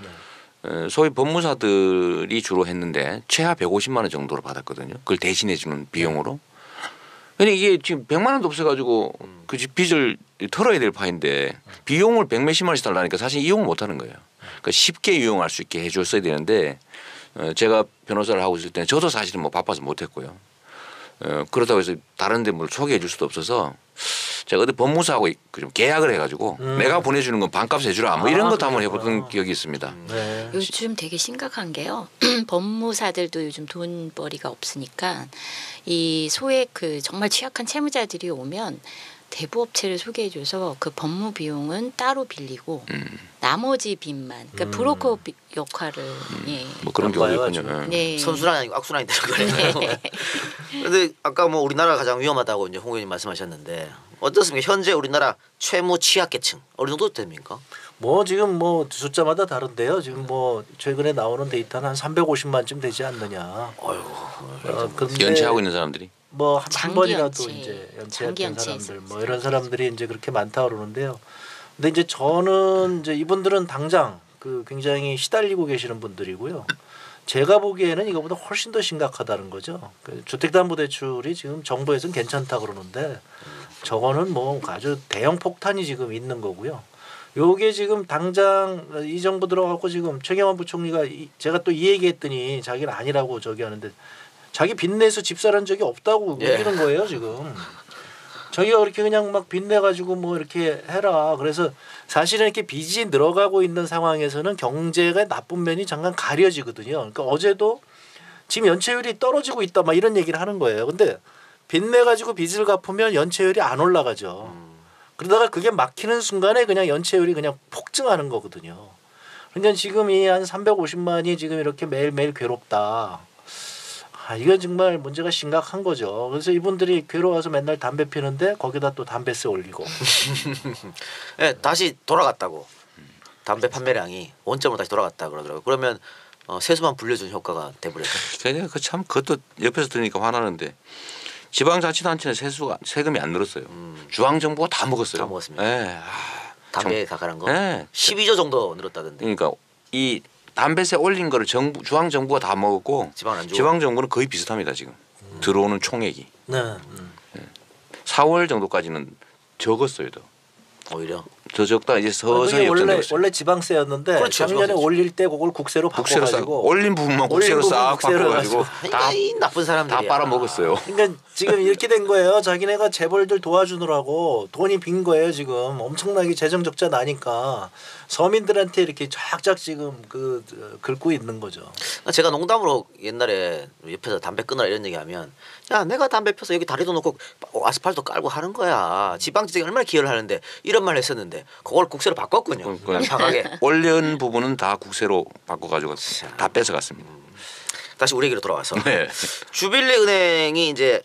소위 법무사들이 주로 했는데 최하 150만 원 정도로 받았거든요. 그걸 대신해 주는 비용으로. 근데 이게 지금 100만 원도 없어가지고 그 빚을 털어야 될 파인데 비용을 100몇십만 원씩 달라니까 사실 이용을 못 하는 거예요. 그러니까 쉽게 이용할 수 있게 해줬어야 되는데 제가 변호사를 하고 있을 때는 저도 사실은 뭐 바빠서 못했고요. 그렇다고 해서 다른 데 뭘 소개해 줄 수도 없어서 제가 어디 법무사하고 좀 계약을 해가지고 내가 보내주는 건 반값 해주라 뭐 이런 것도 한번 해보던 기억이 있습니다. 네. 요즘 되게 심각한 게요. 법무사들도 요즘 돈벌이가 없으니까 이 소액 그 정말 취약한 채무자들이 오면 대부업체를 소개해줘서 그 법무 비용은 따로 빌리고 나머지 빚만 그러니까 브로커 역할을 예. 뭐 그런 경우가 있군요. 네. 선순환이 아니고 악순환이 되는 거예요. 그런데 아까 뭐 우리나라가 가장 위험하다고 이제 홍 의원님 말씀하셨는데 어떻습니까? 현재 우리나라 채무 취약계층 어느 정도 됩니까? 뭐 지금 뭐 숫자마다 다른데요. 지금 뭐 최근에 나오는 데이터는 한 350만쯤 되지 않느냐. 근데 연체하고 있는 사람들이 뭐 한 장기 번이라도 연체. 이제 장기 연체했던 연체 사람들 뭐 이런 사람들이 이제 그렇게 많다 그러는데요. 근데 이제 저는 이제 이분들은 당장 그 굉장히 시달리고 계시는 분들이고요. 제가 보기에는 이거보다 훨씬 더 심각하다는 거죠. 그 주택담보대출이 지금 정부에서는 괜찮다 그러는데 저거는 뭐 아주 대형 폭탄이 지금 있는 거고요. 요게 지금 당장 이 정부 들어가고 지금 최경환 부총리가 제가 또 이 얘기했더니 자기는 아니라고 저기 하는데 자기 빚내서 집 사는 적이 없다고 우기는 거예요 지금. 자기가 그렇게 그냥 막 빚내가지고 뭐 이렇게 해라. 그래서 사실은 이렇게 빚이 늘어가고 있는 상황에서는 경제가 나쁜 면이 잠깐 가려지거든요. 그러니까 어제도 지금 연체율이 떨어지고 있다 막 이런 얘기를 하는 거예요. 근데 빚내가지고 빚을 갚으면 연체율이 안 올라가죠. 그러다가 그게 막히는 순간에 그냥 연체율이 그냥 폭증하는 거거든요. 그러니까 지금 이 한 350만이 지금 이렇게 매일매일 괴롭다. 이건 정말 문제가 심각한 거죠. 그래서 이분들이 괴로워서 맨날 담배 피는데 거기다 또 담배세 올리고. 네, 다시 돌아갔다고. 담배 판매량이 원점으로 다시 돌아갔다 그러더라고요. 그러면 세수만 불려주는 효과가 돼버렸어요. 그 참 그것도 옆에서 들으니까 화나는데 지방자치단체는 세금이 안 늘었어요. 중앙정부가 다 먹었어요. 다 먹었습니다. 네. 담배에 가까운 거. 네. 12조 정도 늘었다던데. 그러니까 이 담배세 올린 거를 중앙정부가 다 먹었고 지방은 안 주고. 지방정부는 거의 비슷합니다 지금. 들어오는 총액이. 네. 4월 정도까지는 적었어요. 더. 오히려 더 적다 이제 서서히 그게 역전되고 있어요. 원래 지방세였는데 그렇죠, 작년에 지방세죠. 올릴 때 그걸 국세로 국세로 싹 바꿔가지고 올린 부분만 국세로 싹 국세로 바꿔가지고 이 나쁜 사람들이야. 다 빨아먹었어요. 그러니까 지금 이렇게 된 거예요. 자기네가 재벌들 도와주느라고 돈이 빈 거예요. 지금 엄청나게 재정 적자 나니까 서민들한테 이렇게 쫙쫙 지금 긁고 있는 거죠. 제가 농담으로 옛날에 옆에서 담배 끊으라 이런 얘기하면 야 내가 담배 펴서 여기 다리도 놓고 아스팔트 깔고 하는 거야. 지방지정이 얼마나 기여를 하는데 이런 말 했었는데 그걸 국세로 바꿨군요. 강하게. 올린 부분은 다 국세로 바꿔가지고 다 뺏어갔습니다. 다시 우리 얘기로 돌아와서 네. 주빌리 은행이 이제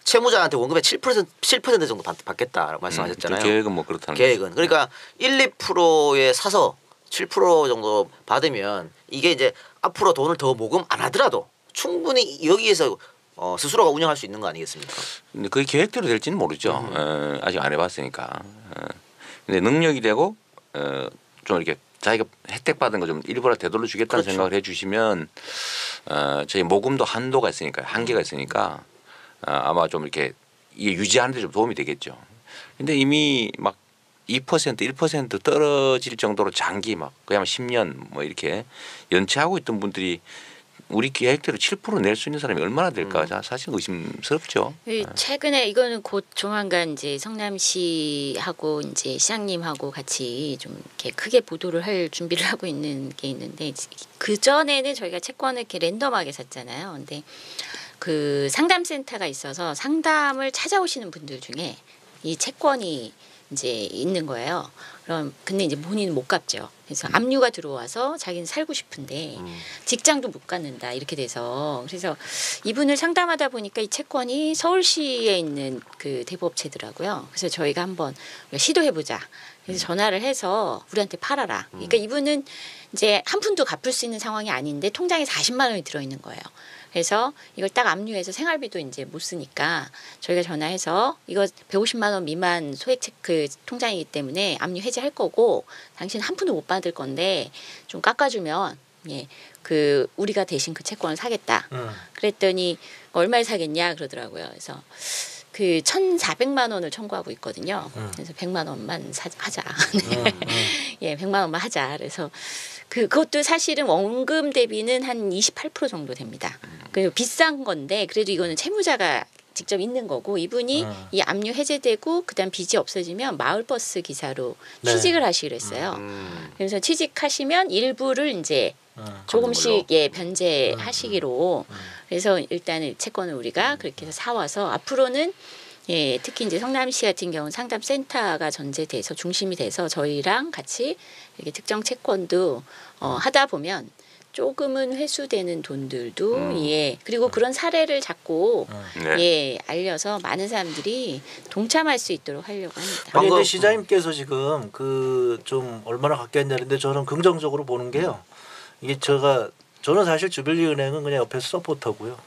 채무자한테 원금의 7% 정도 받겠다라고 말씀하셨잖아요. 계획은 뭐 그렇다는 계획은 그러니까 1~2%에 사서 7% 정도 받으면 이게 이제 앞으로 돈을 더 모금 안 하더라도 충분히 여기에서 스스로가 운영할 수 있는 거 아니겠습니까? 근데 그게 계획대로 될지는 모르죠. 아직 안 해봤으니까. 근데 능력이 되고 좀 이렇게 자기가 혜택 받은 거 좀 일부러 되돌려 주겠다는 그렇죠. 생각을 해주시면 저희 모금도 한도가 있으니까 한계가 있으니까 아마 좀 이렇게 이게 유지하는 데 좀 도움이 되겠죠. 근데 이미 막 2% 1% 떨어질 정도로 장기 막 그야말로 10년 뭐 이렇게 연체하고 있던 분들이 우리 계획대로 7% 낼 수 있는 사람이 얼마나 될까 사실 의심스럽죠. 최근에 이거는 곧 조만간 이제 성남시하고 이제 시장님하고 같이 좀 이렇게 크게 보도를 할 준비를 하고 있는 게 있는데 그 전에는 저희가 채권을 이렇게 랜덤하게 샀잖아요. 근데 그 상담센터가 있어서 상담을 찾아오시는 분들 중에 이 채권이 이제 있는 거예요. 그럼 근데 이제 본인은 못 갚죠. 그래서 압류가 들어와서 자기는 살고 싶은데 직장도 못 갖는다 이렇게 돼서 그래서 이분을 상담하다 보니까 이 채권이 서울시에 있는 그 대부업체더라고요. 그래서 저희가 한번 시도해보자. 그래서 전화를 해서 우리한테 팔아라. 그러니까 이분은 이제 한 푼도 갚을 수 있는 상황이 아닌데 통장에 40만 원이 들어있는 거예요. 그래서 이걸 딱 압류해서 생활비도 이제 못 쓰니까 저희가 전화해서 이거 150만 원 미만 소액 체크 통장이기 때문에 압류 해지할 거고 당신 한 푼도 못 받을 건데 좀 깎아주면 그 우리가 대신 그 채권을 사겠다. 그랬더니 얼마에 사겠냐 그러더라고요. 그래서 그 1,400만 원을 청구하고 있거든요. 그래서 100만 원만 하자. 예, 100만 원만 하자. 그래서 그것도 사실은 원금 대비는 한 28% 정도 됩니다. 그리고 비싼 건데 그래도 이거는 채무자가 직접 있는 거고 이분이 이 압류 해제되고 그다음 빚이 없어지면 마을버스 기사로 취직을 하시기로 했어요. 그래서 취직하시면 일부를 이제 조금씩 변제하시기로 그래서 일단은 채권을 우리가 그렇게 해서 사와서 앞으로는 특히 이제 성남시 같은 경우는 상담센터가 전제돼서 중심이 돼서 저희랑 같이 이렇게 특정 채권도 하다 보면 조금은 회수되는 돈들도 그리고 그런 사례를 자꾸 알려서 많은 사람들이 동참할 수 있도록 하려고 합니다. 아니 근데 시장님께서 지금 좀 얼마나 갖겠냐는데 저는 긍정적으로 보는 게요. 이게 저는 사실 주빌리 은행은 그냥 옆에서 서포터고요.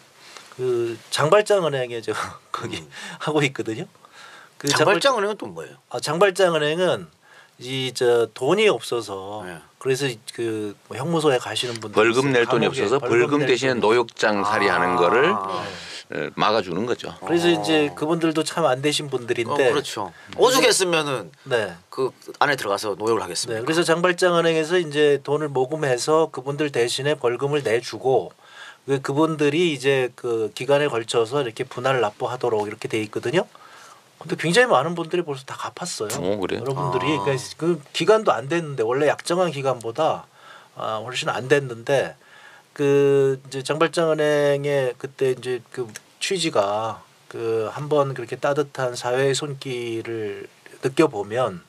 그 장발장 은행에 제가 거기 하고 있거든요. 그 장발장 은행은 또 뭐예요? 장발장 은행은 돈이 없어서 그래서 뭐 형무소에 가시는 분들 벌금 낼 돈이 없어서 벌금 대신에 노역장 살이하는 거를 막아주는 거죠. 그래서 이제 그분들도 참 안 되신 분들인데 그렇죠. 오죽했으면은 네. 그 안에 들어가서 노역을 하겠습니다. 네. 그래서 장발장 은행에서 이제 돈을 모금해서 그분들 대신에 벌금을 내주고 그분들이 이제 그 기간에 걸쳐서 이렇게 분할을 납부하도록 이렇게 돼 있거든요. 근데 굉장히 많은 분들이 벌써 다 갚았어요. 그래요? 여러분들이 그러니까 그 기간도 안 됐는데 원래 약정한 기간보다 훨씬 안 됐는데 그 이제 장발장은행의 그때 이제 그 취지가 그 한번 그렇게 따뜻한 사회의 손길을 느껴보면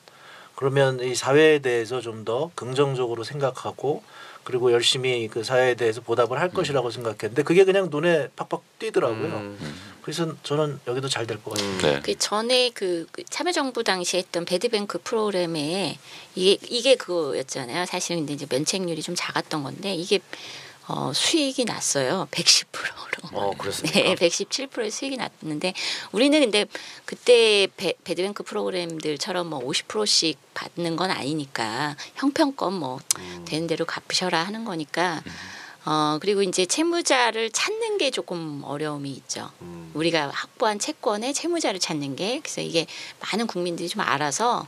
그러면 이 사회에 대해서 좀 더 긍정적으로 생각하고 그리고 열심히 그 사회에 대해서 보답을 할 것이라고 생각했는데 그게 그냥 눈에 팍팍 띄더라고요. 그래서 저는 여기도 잘 될 것 같습니다. 네. 그 전에 그 참여정부 당시에 했던 배드뱅크 프로그램에 이게 그거였잖아요. 사실은 근데 이제 면책률이 좀 작았던 건데 이게 수익이 났어요. 110%로. 그렇습니까? 네, 117%의 수익이 났는데 우리는 근데 그때 배드뱅크 프로그램들처럼 뭐 50%씩 받는 건 아니니까 형평권 뭐 되는 대로 갚으셔라 하는 거니까 그리고 이제 채무자를 찾는 게 조금 어려움이 있죠. 우리가 확보한 채권의 채무자를 찾는 게 그래서 이게 많은 국민들이 좀 알아서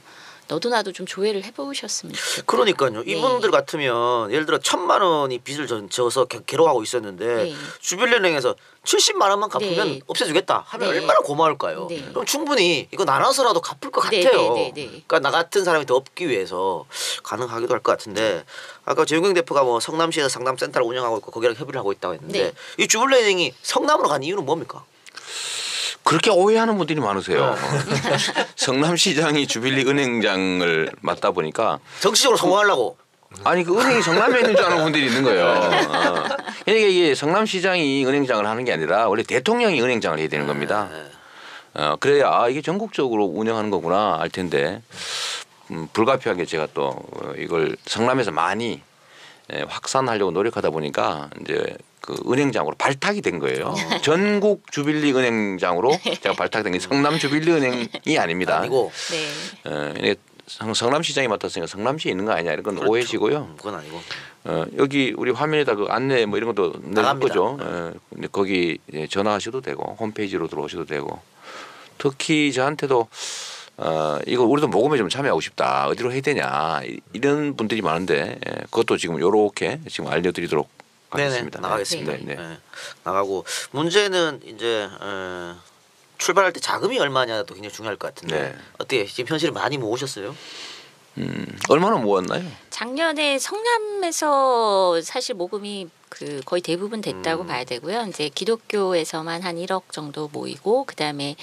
너도 나도 좀 조회를 해보셨으면 좋겠어요. 그러니까요. 네. 이분들 같으면 예를 들어 1,000만 원이 빚을 져서 괴로워하고 있었는데 네. 주빌리은행에서 70만 원만 갚으면 네. 없애주겠다 하면 네. 얼마나 고마울까요? 네. 그럼 충분히 이거 나눠서라도 갚을 것 네, 같아요. 네, 네, 네. 그러니까 나 같은 사람이 더 없기 위해서 가능하기도 할 것 같은데 아까 재용경 대표가 뭐 성남시에서 상담센터를 운영하고 있고 거기랑 협의를 하고 있다고 했는데 네. 이 주빌리은행이 성남으로 간 이유는 뭡니까? 그렇게 오해하는 분들이 많으세요. 성남시장이 주빌리 은행장을 맡다 보니까 정치적으로 성공하려고. 아니 그 은행이 성남에 있는 줄 아는 분들이 있는 거예요. 그러니까 이게 성남시장이 은행장을 하는 게 아니라 원래 대통령이 은행장을 해야 되는 겁니다. 그래야 이게 전국적으로 운영하는 거구나 알 텐데 불가피하게 제가 또 이걸 성남에서 많이 확산하려고 노력하다 보니까 이제 그 은행장으로 발탁이 된 거예요. 전국 주빌리 은행장으로 제가 발탁된 게 성남 주빌리 은행이 아닙니다. 아니고. 네. 성남시장이 맡았으니까 성남시에 있는 거 아니냐 이런 건 그렇죠. 오해시고요. 그건 아니고. 여기 우리 화면에다 그 안내 뭐 이런 것도 낼 나갑니다. 거죠. 근데 거기 전화하셔도 되고 홈페이지로 들어오셔도 되고 특히 저한테도 이거 우리도 모금에 좀 참여하고 싶다. 어디로 해야 되냐 이런 분들이 많은데 그것도 지금 요렇게 지금 알려드리도록 하겠습니다. 네네, 나가겠습니다. 네, 네. 네, 나가고 문제는 이제 출발할 때 자금이 얼마냐도 굉장히 중요할 것 같은데 네. 어떻게 지금 현실에 많이 모으셨어요? 얼마나 모았나요? 작년에 성남에서 사실 모금이 그 거의 대부분 됐다고 봐야 되고요. 이제 기독교에서만 한 1억 정도 모이고 그다음에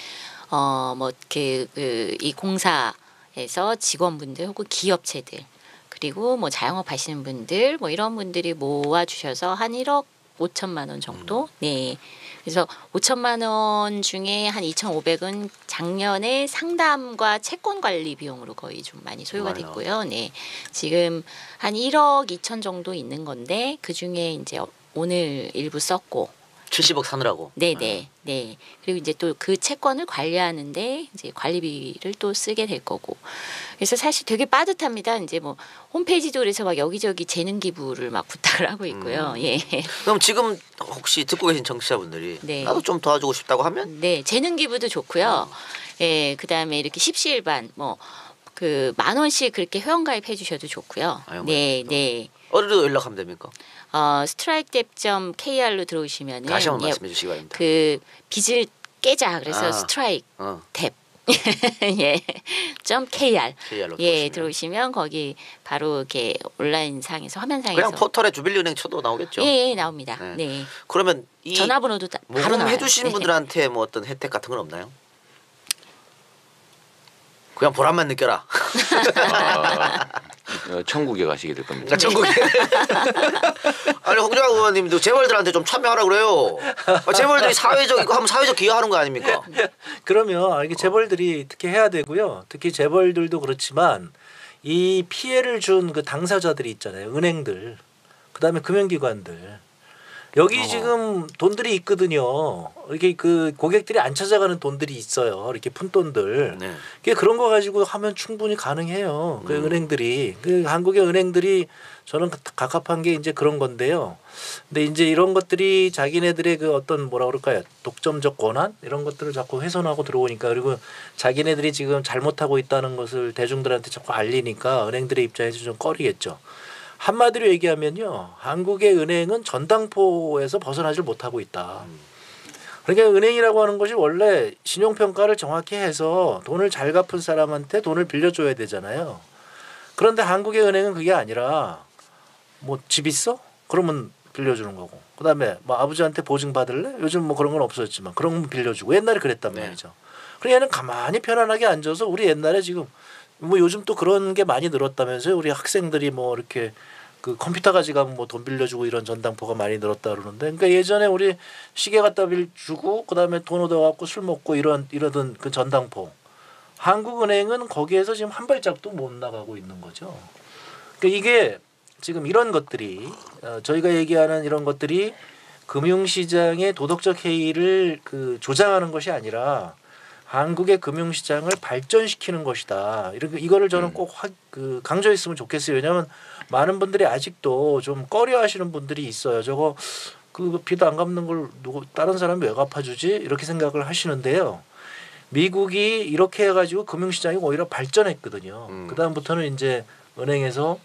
뭐 이 공사에서 직원분들 혹은 기업체들 그리고 뭐 자영업 하시는 분들 뭐 이런 분들이 모아 주셔서 한 1억 5천만 원 정도. 네. 그래서 5천만 원 중에 한 2,500은 작년에 상담과 채권 관리 비용으로 거의 좀 많이 소요가 됐고요. 네. 지금 한 1억 2천 정도 있는 건데 그 중에 이제 오늘 일부 썼고 70억 사느라고. 네네. 네. 그리고 이제 또 그 채권을 관리하는데 이제 관리비를 또 쓰게 될 거고. 그래서 사실 되게 빠듯합니다. 이제 뭐 홈페이지도 그래서 막 여기저기 재능 기부를 막 부탁을 하고 있고요. 예. 그럼 지금 혹시 듣고 계신 청취자분들이 네. 나도 좀 도와주고 싶다고 하면 네. 재능 기부도 좋고요. 예. 그다음에 이렇게 십시일반 뭐 그 10,000원씩 그렇게 회원가입 해 주셔도 좋고요. 네, 네. 어디로 연락하면 됩니까? strikedebt.kr로 들어오시면은 다시 한번 말씀해 주시기 바랍니다. 그 빚을 깨자 그래서 스트라이크 어. 탭 예. .kr KR로 예 들어오시면 거기 바로 이렇게 온라인 상에서 화면상에서 그냥 포털에 주빌리은행 쳐도 나오겠죠. 예, 예 나옵니다. 네. 네. 그러면 이 전화번호도 바로 모금 나와요. 해주시는 네. 분들한테 뭐 어떤 혜택 같은 건 없나요? 그냥 보람만 느껴라. 천국에 가시게 될 겁니다. 전국에. 아니 홍준학 의원님도 재벌들한테 좀 참여하라 그래요. 재벌들이 사회적 하면 사회적 기여하는 거 아닙니까? 그러면 이게 재벌들이 특히 해야 되고요. 특히 재벌들도 그렇지만 이 피해를 준 그 당사자들이 있잖아요. 은행들, 그다음에 금융기관들. 여기 지금 돈들이 있거든요. 이렇게 그 고객들이 안 찾아가는 돈들이 있어요. 이렇게 푼 돈들. 네. 그런 거 가지고 하면 충분히 가능해요. 그 은행들이 그 한국의 은행들이 저는 갑갑한 게 이제 그런 건데요. 근데 이제 이런 것들이 자기네들의 그 어떤 뭐라 그럴까요? 독점적 권한 이런 것들을 자꾸 훼손하고 들어오니까 그리고 자기네들이 지금 잘못하고 있다는 것을 대중들한테 자꾸 알리니까 은행들의 입장에서 좀 꺼리겠죠. 한마디로 얘기하면요, 한국의 은행은 전당포에서 벗어나질 못하고 있다. 그러니까 은행이라고 하는 것이 원래 신용평가를 정확히 해서 돈을 잘 갚은 사람한테 돈을 빌려줘야 되잖아요. 그런데 한국의 은행은 그게 아니라 뭐 집 있어? 그러면 빌려주는 거고. 그다음에 뭐 아버지한테 보증 받을래? 요즘 뭐 그런 건 없어졌지만 그런 건 빌려주고 옛날에 그랬단 말이죠. 그러니까 얘는 가만히 편안하게 앉아서 우리 옛날에 지금 뭐 요즘 또 그런 게 많이 늘었다면서요. 우리 학생들이 뭐 이렇게 그 컴퓨터 가져가면 뭐 돈 빌려주고 이런 전당포가 많이 늘었다 그러는데, 그러니까 예전에 우리 시계 갖다 빌주고 그다음에 돈 얻어갖고 술 먹고 이러던 그 전당포, 한국은행은 거기에서 지금 한 발짝도 못 나가고 있는 거죠. 그러니까 이게 지금 이런 것들이 저희가 얘기하는 이런 것들이 금융시장의 도덕적 해이를 그 조장하는 것이 아니라 한국의 금융시장을 발전시키는 것이다. 이거를 저는 꼭 강조했으면 좋겠어요. 왜냐하면 많은 분들이 아직도 좀 꺼려하시는 분들이 있어요. 저거 그 빚 안 갚는 걸 다른 사람이 왜 갚아주지? 이렇게 생각을 하시는데요. 미국이 이렇게 해가지고 금융시장이 오히려 발전했거든요. 그 다음부터는 이제 은행에서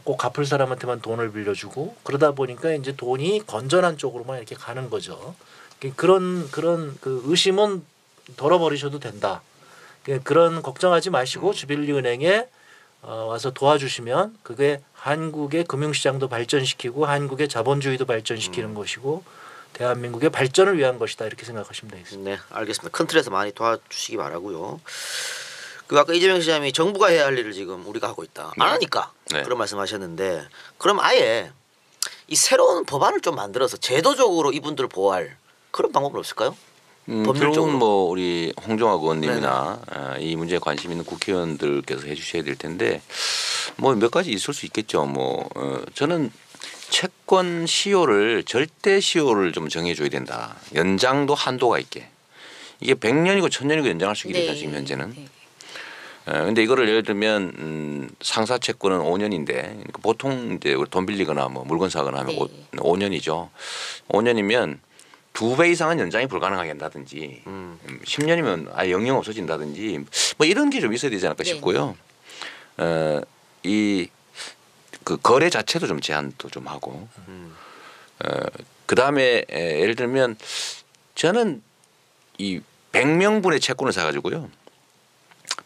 꼭 갚을 사람한테만 돈을 빌려주고 그러다 보니까 이제 돈이 건전한 쪽으로만 이렇게 가는 거죠. 그런 그 의심은 덜어버리셔도 된다. 그런 걱정하지 마시고 주빌리 은행에 와서 도와주시면 그게 한국의 금융시장도 발전시키고 한국의 자본주의도 발전시키는 것이고 대한민국의 발전을 위한 것이다 이렇게 생각하시면 되겠습니다. 네, 알겠습니다. 큰 틀에서 많이 도와주시기 바라고요. 그 아까 이재명 시장이 정부가 해야 할 일을 지금 우리가 하고 있다. 안 하니까 그런 말씀하셨는데 그럼 아예 이 새로운 법안을 좀 만들어서 제도적으로 이분들을 보호할 그런 방법은 없을까요? 결국은 뭐 우리 홍종학 의원님이나 이 문제에 관심 있는 국회의원들께서 해주셔야 될 텐데 뭐 몇 가지 있을 수 있겠죠. 뭐 저는 채권 시효를 절대 시효를 좀 정해줘야 된다. 연장도 한도가 있게. 이게 100년이고 1000년이고 연장할 수 있게 되죠. 지금 현재는. 근데 이거를 예를 들면 상사 채권은 5년인데 보통 이제 돈 빌리거나 뭐 물건 사거나 하면 5년이죠. 5년이면 2배 이상은 연장이 불가능하게 한다든지 10년이면 아예 영영 없어진다든지 뭐 이런 게 좀 있어야 되지 않을까 싶고요. 이 그 거래 자체도 좀 제한도 좀 하고 그 다음에 예를 들면 저는 이 100명분의 채권을 사가지고요.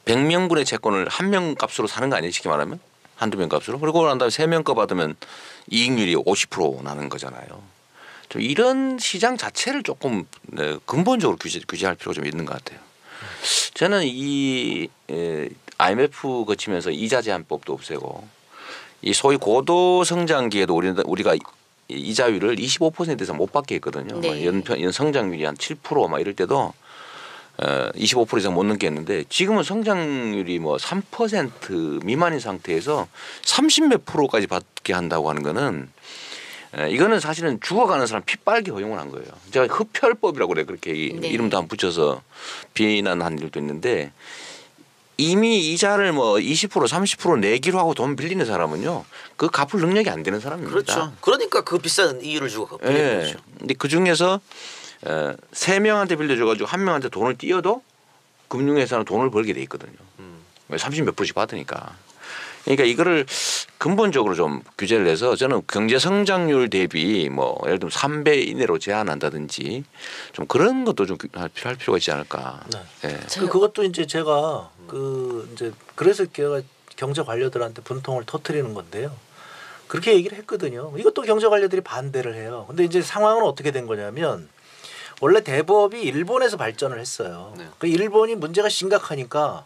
100명분의 채권을 한 명 값으로 사는 거 아니에요? 쉽게 말하면 한두 명 값으로. 그리고 난 다음에 3명 거 받으면 이익률이 50% 나는 거잖아요. 좀 이런 시장 자체를 조금 근본적으로 규제할 필요가 좀 있는 것 같아요. 저는 이 IMF 거치면서 이자 제한법도 없애고 이 소위 고도 성장기에도 우리가 이자율을 25%에서 못 받게 했거든요. 네. 연 성장률이 한 7% 막 이럴 때도 25% 이상 못 넘게 했는데 지금은 성장률이 뭐 3% 미만인 상태에서 30몇 %까지 받게 한다고 하는 거는 이거는 사실은 죽어가는 사람 피 빨게 허용을 한 거예요. 제가 흡혈법이라고 그래 그렇게 이름도 안 붙여서 비난한 일도 있는데 이미 이자를 뭐 20% 30% 내기로 하고 돈 빌리는 사람은요 그 갚을 능력이 안 되는 사람입니다. 그렇죠. 그러니까 그 비싼 이유를 주고 빌리는 거죠. 근데 그 중에서 3명한테 빌려줘가지고 1명한테 돈을 띄어도 금융회사는 돈을 벌게 돼 있거든요. 30몇 %씩 받으니까. 그러니까 이거를 근본적으로 좀 규제를 해서 저는 경제 성장률 대비 뭐 예를 들면 3배 이내로 제한한다든지 좀 그런 것도 좀 필요할 필요가 있지 않을까. 네. 그것도 이제 제가 이제 그래서 경제 관료들한테 분통을 터뜨리는 건데요. 그렇게 얘기를 했거든요. 이것도 경제 관료들이 반대를 해요. 근데 이제 상황은 어떻게 된 거냐면 원래 대법이 일본에서 발전을 했어요. 네. 그 일본이 문제가 심각하니까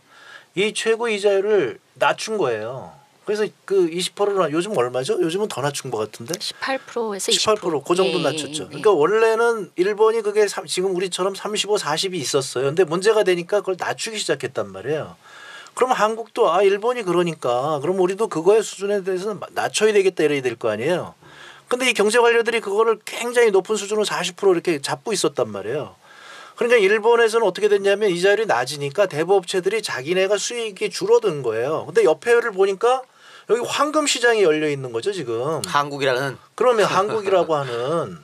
이 최고 이자율을 낮춘 거예요. 그래서 그 20%나 요즘 얼마죠? 요즘은 더 낮춘 것 같은데. 18%에서 18% 그 정도 낮췄죠. 그러니까 원래는 일본이 그게 지금 우리처럼 35, 40이 있었어요. 근데 문제가 되니까 그걸 낮추기 시작했단 말이에요. 그럼 한국도 일본이 그러니까 그럼 우리도 그거의 수준에 대해서는 낮춰야 되겠다 이래야 될 거 아니에요. 근데 이 경제 관료들이 그거를 굉장히 높은 수준으로 40% 이렇게 잡고 있었단 말이에요. 그러니까 일본에서는 어떻게 됐냐면 이자율이 낮으니까 대부업체들이 자기네가 수익이 줄어든 거예요. 근데 옆에를 보니까 여기 황금 시장이 열려 있는 거죠 지금. 한국이라는. 그러면 한국이라고 하는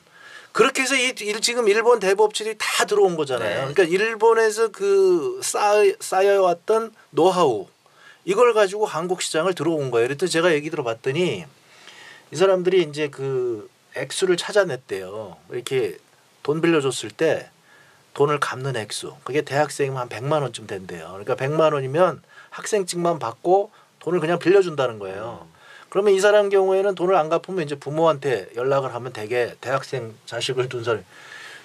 그렇게 해서 지금 일본 대부업체들이 다 들어온 거잖아요. 네. 그러니까 일본에서 그 쌓여왔던 노하우 이걸 가지고 한국 시장을 들어온 거예요. 그래서 제가 얘기 들어봤더니 이 사람들이 이제 그 액수를 찾아냈대요. 이렇게 돈 빌려줬을 때 돈을 갚는 액수. 그게 대학생이면 한 100만 원쯤 된대요. 그러니까 100만 원이면 학생증만 받고 돈을 그냥 빌려준다는 거예요. 그러면 이 사람 경우에는 돈을 안 갚으면 이제 부모한테 연락을 하면 되게 대학생 자식을 둔 사람.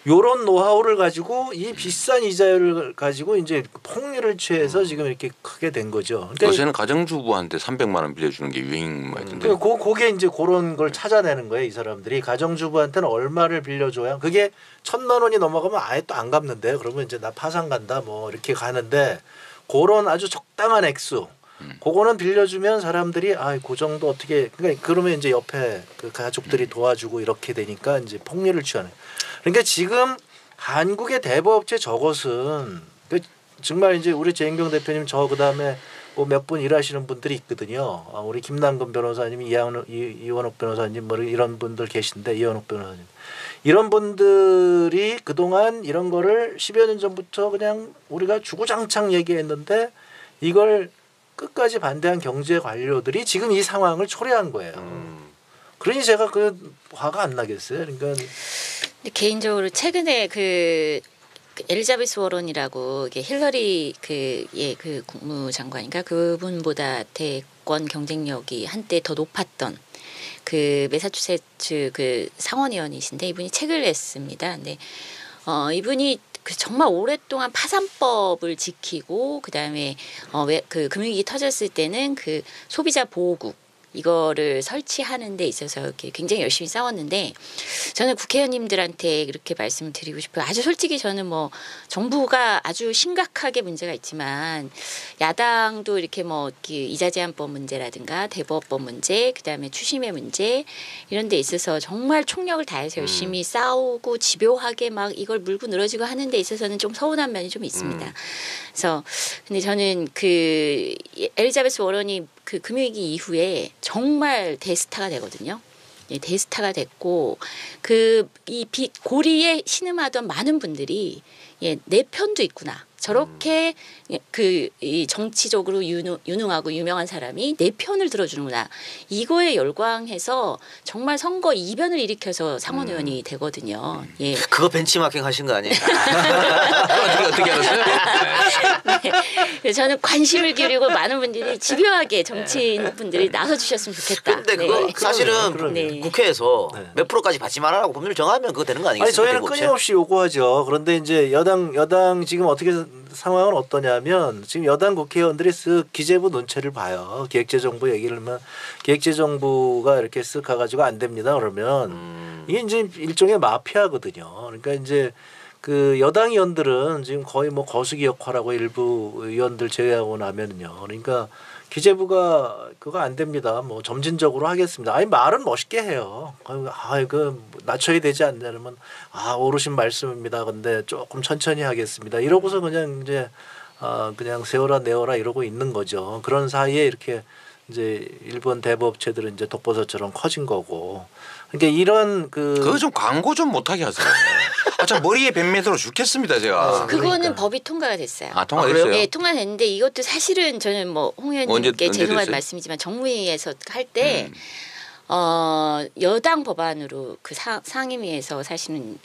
요런 노하우를 가지고 이 비싼 이자율을 가지고 이제 폭리를 취해서 지금 이렇게 크게 된 거죠. 그러니까 요새는 가정주부한테 300만 원 빌려주는 게 유행 말인데. 그게 이제 그런 걸 찾아내는 거예요. 이 사람들이 가정주부한테는 얼마를 빌려줘야 그게 1,000만 원이 넘어가면 아예 또 안 갚는데 그러면 이제 나 파산 간다 뭐 이렇게 가는데 그런 아주 적당한 액수. 그거는 빌려주면 사람들이 그 정도 어떻게 그러면 이제 옆에 그 가족들이 도와주고 이렇게 되니까 이제 폭리를 취하는. 그러니까 지금 한국의 대부업체 저것은 정말 이제 우리 재인경 대표님 저 그다음에 뭐 몇 분 일하시는 분들이 있거든요. 우리 김남근 변호사님, 이원옥 변호사님 뭐 이런 분들 계신데 이원옥 변호사님 이런 분들이 그동안 이런 거를 10여 년 전부터 그냥 우리가 주구장창 얘기했는데 이걸 끝까지 반대한 경제 관료들이 지금 이 상황을 초래한 거예요. 그러니 제가 그 화가 안 나겠어요. 그러니까 근데 개인적으로 최근에 그 엘리자베스 워런이라고 이게 힐러리 그 국무장관인가 그분보다 대권 경쟁력이 한때 더 높았던 그 매사추세츠 그 상원의원이신데 이분이 책을 냈습니다. 근데 이분이 그 정말 오랫동안 파산법을 지키고 그다음에 그 금융위기 터졌을 때는 그 소비자 보호국 이거를 설치하는 데 있어서 이렇게 굉장히 열심히 싸웠는데 저는 국회의원님들한테 이렇게 말씀을 드리고 싶어요. 아주 솔직히 저는 뭐 정부가 아주 심각하게 문제가 있지만 야당도 이렇게 뭐 이자 제한법 문제라든가 대법법 문제 그다음에 추심의 문제 이런 데 있어서 정말 총력을 다해서 열심히 싸우고 집요하게 막 이걸 물고 늘어지고 하는 데 있어서는 좀 서운한 면이 좀 있습니다. 그래서 근데 저는 그 엘리자베스 워런이 그 금융위기 이후에 정말 대스타가 되거든요. 예, 대스타가 됐고 그 이 고리에 신음하던 많은 분들이 예, 내 편도 있구나. 저렇게 그 이 정치적으로 유능하고 유명한 사람이 내 편을 들어주는구나. 이거에 열광해서 정말 선거 이변을 일으켜서 상원의원이 되거든요. 예. 그거 벤치마킹 하신 거 아니에요? 어떻게 알았어요? 네. 그래서 저는 관심을 기울이고 많은 분들이 집요하게 정치인분들이 나서주셨으면 좋겠다. 근데 그거 네. 사실은 네. 국회에서 네. 몇 프로까지 받지 말아라고 법률 정하면 그거 되는 거 아니 아니겠습니까? 저희는 끊임없이 요구하죠. 그런데 이제 여당 지금 어떻게 상황은 어떠냐면 지금 여당 국회의원들이 쓱 기재부 논체를 봐요. 기획재정부 얘기를 하면 기획재정부가 이렇게 쓱 가가지고 안 됩니다. 그러면 이게 이제 일종의 마피아거든요. 그러니까 이제 그 여당 의원들은 지금 거의 뭐 거수기 역할하고 일부 의원들 제외하고 나면은요. 그러니까 기재부가 그거 안 됩니다. 뭐 점진적으로 하겠습니다. 아니 말은 멋있게 해요. 그 낮춰야 되지 않냐면 오르신 말씀입니다. 근데 조금 천천히 하겠습니다. 이러고서 그냥 이제 그냥 세워라 내워라 이러고 있는 거죠. 그런 사이에 이렇게 이제 일본 대부업체들은 이제 독버섯처럼 커진 거고. 그러니까 이런 그거 좀 광고 좀 못하게 하세요. 참 머리에 뱀매들어 죽겠습니다 제가. 그거는 그러니까. 법이 통과가 됐어요. 통과됐어요? 네, 통과됐는데 이것도 사실은 저는 뭐 홍 의원님께 언제 죄송한 됐어요? 말씀이지만 정무위에서 할 때 여당 법안으로 그 상임위에서 사실은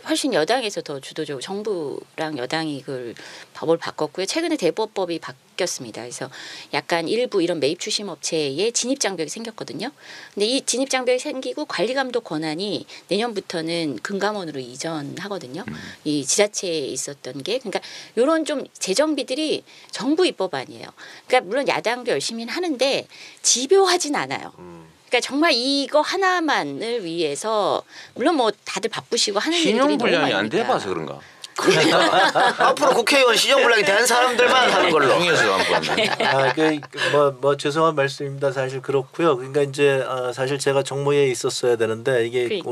훨씬 여당에서 더 주도적으로 정부랑 여당이 그걸 법을 바꿨고요. 최근에 대법법이 바뀌었습니다. 그래서 약간 일부 이런 매입 추심 업체에 진입 장벽이 생겼거든요. 근데 이 진입 장벽이 생기고 관리 감독 권한이 내년부터는 금감원으로 이전하거든요. 이 지자체에 있었던 게 그러니까 이런 좀 재정비들이 정부 입법안이에요. 그러니까 물론 야당도 열심히 하는데 집요하진 않아요. 그러니까 정말 이거 하나만을 위해서 물론 뭐 다들 바쁘시고 하는 일들이 신용 너무 불량이 안 많으니까. 돼봐서 그런가? 앞으로 국회의원 신용불량이 된 사람들만 하는 걸로. 중에서 한번. 뭐 죄송한 말씀입니다. 사실 그렇고요. 그러니까 이제 사실 제가 정무회에 있었어야 되는데 이게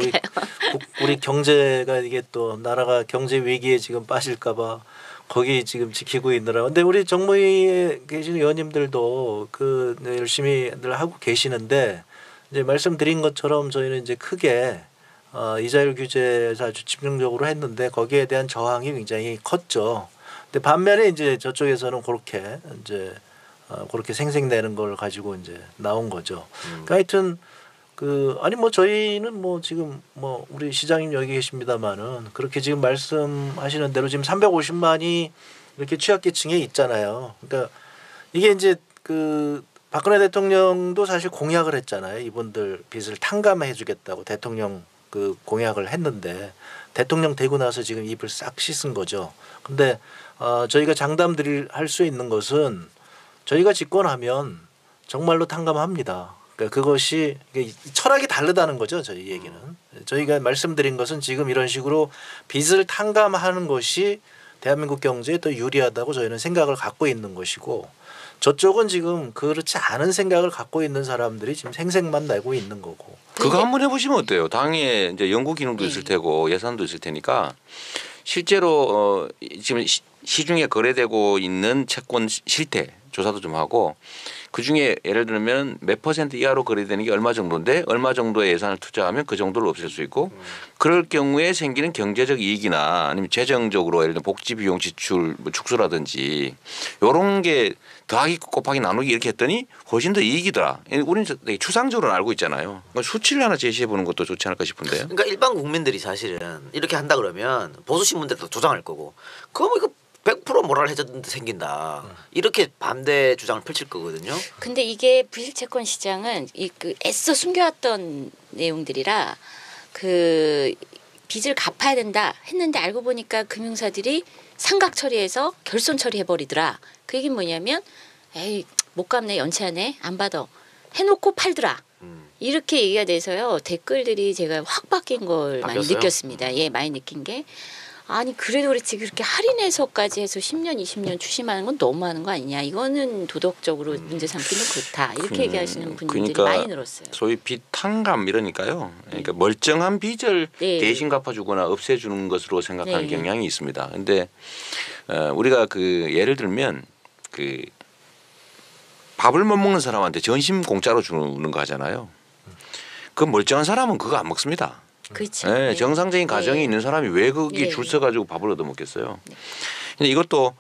우리 경제가 이게 또 나라가 경제 위기에 지금 빠질까봐 거기 지금 지키고 있느라. 근데 우리 정무위에 계신 의원님들도 그 열심히들 하고 계시는데 이제 말씀드린 것처럼 저희는 이제 크게 이자율 규제에서 아주 집중적으로 했는데 거기에 대한 저항이 굉장히 컸죠. 근데 반면에 이제 저쪽에서는 그렇게 이제 그렇게 생색내는 걸 가지고 이제 나온 거죠. 그러니까 하여튼 아니 뭐 저희는 뭐 지금 뭐 우리 시장님 여기 계십니다마는 그렇게 지금 말씀하시는 대로 지금 350만이 이렇게 취약계층에 있잖아요. 그러니까 이게 이제 박근혜 대통령도 사실 공약을 했잖아요. 이분들 빚을 탕감해 주겠다고 대통령 공약을 했는데 대통령 되고 나서 지금 입을 싹 씻은 거죠. 근데 저희가 장담드릴 할 수 있는 것은 저희가 집권하면 정말로 탕감합니다. 그러니까 그것이 철학이 다르다는 거죠. 저희 얘기는. 저희가 말씀드린 것은 지금 이런 식으로 빚을 탕감하는 것이 대한민국 경제에 더 유리하다고 저희는 생각을 갖고 있는 것이고 저쪽은 지금 그렇지 않은 생각을 갖고 있는 사람들이 지금 생색만 내고 있는 거고. 그거 한번 해보시면 어때요? 당에 이제 연구 기능도 있을 테고 예산도 있을 테니까 실제로 지금 시중에 거래되고 있는 채권 실태 조사도 좀 하고 그 중에 예를 들면 몇 % 이하로 거래되는 게 얼마 정도인데 얼마 정도의 예산을 투자하면 그 정도를 없앨 수 있고 그럴 경우에 생기는 경제적 이익이나 아니면 재정적으로 예를 들면 복지 비용 지출 뭐 축소라든지 이런 게 더하기 곱하기 나누기 이렇게 했더니 훨씬 더 이익이더라. 우리는 되게 추상적으로 알고 있잖아요. 수치를 하나 제시해 보는 것도 좋지 않을까 싶은데요. 그러니까 일반 국민들이 사실은 이렇게 한다 그러면 보수 신문들도 조장할 거고 그거 뭐 이거 100% 모랄 해저드 생긴다 이렇게 반대 주장을 펼칠 거거든요. 근데 이게 부실채권 시장은 그 애써 숨겨왔던 내용들이라 그 빚을 갚아야 된다 했는데 알고 보니까 금융사들이 상각 처리해서 결손 처리해버리더라. 그 얘기는 뭐냐면 에이 못 갚네 연체하네 안 받아 해놓고 팔더라. 이렇게 얘기가 돼서요 댓글들이 제가 확 바뀐 걸 많이 바뀌었어요? 느꼈습니다. 예, 많이 느낀 게 아니 그래도 그렇지 그렇게 할인해서까지 해서 10년 20년 추심하는 건 너무 많은 거 아니냐. 이거는 도덕적으로 문제 삼기는 그렇다. 이렇게 얘기하시는 분들이 그러니까 많이 늘었어요. 소위 빚 탕감 이러니까요. 그러니까 멀쩡한 빚을 네. 대신 갚아주거나 없애주는 것으로 생각하는 네. 경향이 있습니다. 근데 우리가 그 예를 들면 그 밥을 못 먹는 사람한테 전심 공짜로 주는 거 하잖아요. 그 멀쩡한 사람은 그거 안 먹습니다. 그렇죠. 네, 네. 정상적인 가정이 네. 있는 사람이 왜 거기 네. 줄 서가지고 밥을 얻어 먹겠어요. 근데 이것도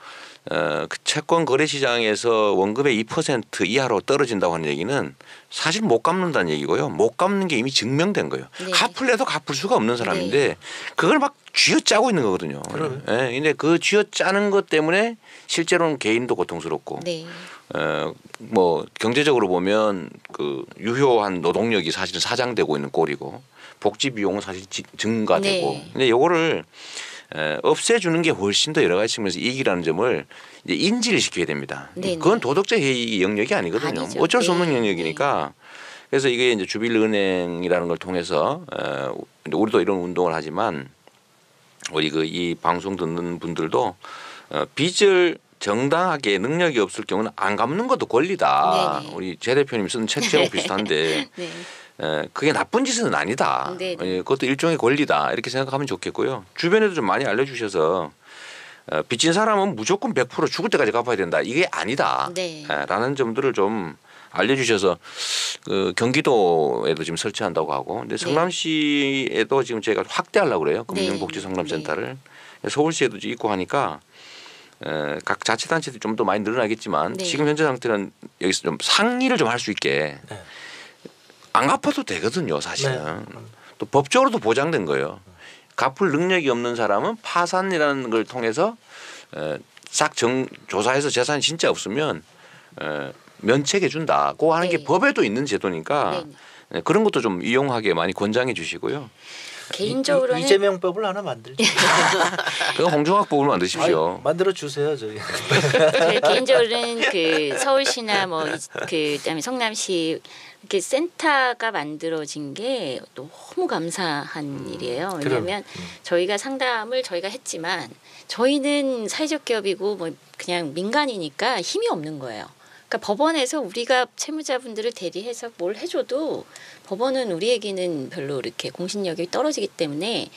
그 채권 거래 시장에서 원금의 2% 이하로 떨어진다고 하는 얘기는 사실 못 갚는다는 얘기고요. 못 갚는 게 이미 증명된 거예요. 네. 갚을래도 갚을 수가 없는 사람인데 그걸 막 쥐어짜고 있는 거거든요. 네, 근데 그 쥐어짜는 것 때문에 실제로는 개인도 고통스럽고 네. 뭐 경제적으로 보면 그 유효한 노동력이 사실은 사장되고 있는 꼴이고 복지 비용은 사실 증가되고 네. 근데 요거를 없애주는 게 훨씬 더 여러 가지 측면에서 이익이라는 점을 이제 인지를 시켜야 됩니다. 네, 그건 네. 도덕적 해이 영역이 아니거든요. 아니죠. 어쩔 수 없는 네. 영역이니까 그래서 이게 이제 주빌은행이라는 걸 통해서 우리도 이런 운동을 하지만 우리 그 이 방송 듣는 분들도 빚을 정당하게 능력이 없을 경우는 안 갚는 것도 권리다. 네네. 우리 제 대표님 쓴 책 제목 비슷한데 네. 그게 나쁜 짓은 아니다. 네네. 그것도 일종의 권리다. 이렇게 생각하면 좋겠고요. 주변에도 좀 많이 알려주셔서 빚진 사람은 무조건 100% 죽을 때까지 갚아야 된다. 이게 아니다. 네. 라는 점들을 좀 알려주셔서 그 경기도에도 지금 설치한다고 하고 근데 성남시에도 지금 제가 확대하려고 그래요. 금융복지상담센터를. 서울시에도 있고 하니까 각 자치단체들이 좀 더 많이 늘어나겠지만 네. 지금 현재 상태는 여기서 좀 상의를 좀 할 수 있게 네. 안 갚아도 되거든요. 사실은. 네. 또 법적으로도 보장된 거예요. 갚을 능력이 없는 사람은 파산이라는 걸 통해서 싹 조사해서 재산이 진짜 없으면 면책해 준다고 하는 게 네. 법에도 있는 제도니까 네. 그런 것도 좀 이용하게 많이 권장해 주시고요. 개인적으로는 이재명법을 하나 만들죠. 그건 홍종학법을 만드십시오. 만들어 주세요, 저기. 제 개인적으로는 그 서울시나 뭐 그다음에 성남시 이렇게 센터가 만들어진 게 너무 감사한 일이에요. 왜냐하면 저희가 상담을 저희가 했지만 저희는 사회적 기업이고 뭐 그냥 민간이니까 힘이 없는 거예요. 그러니까 법원에서 우리가 채무자분들을 대리해서 뭘 해줘도 법원은 우리에게는 별로 이렇게 공신력이 떨어지기 때문에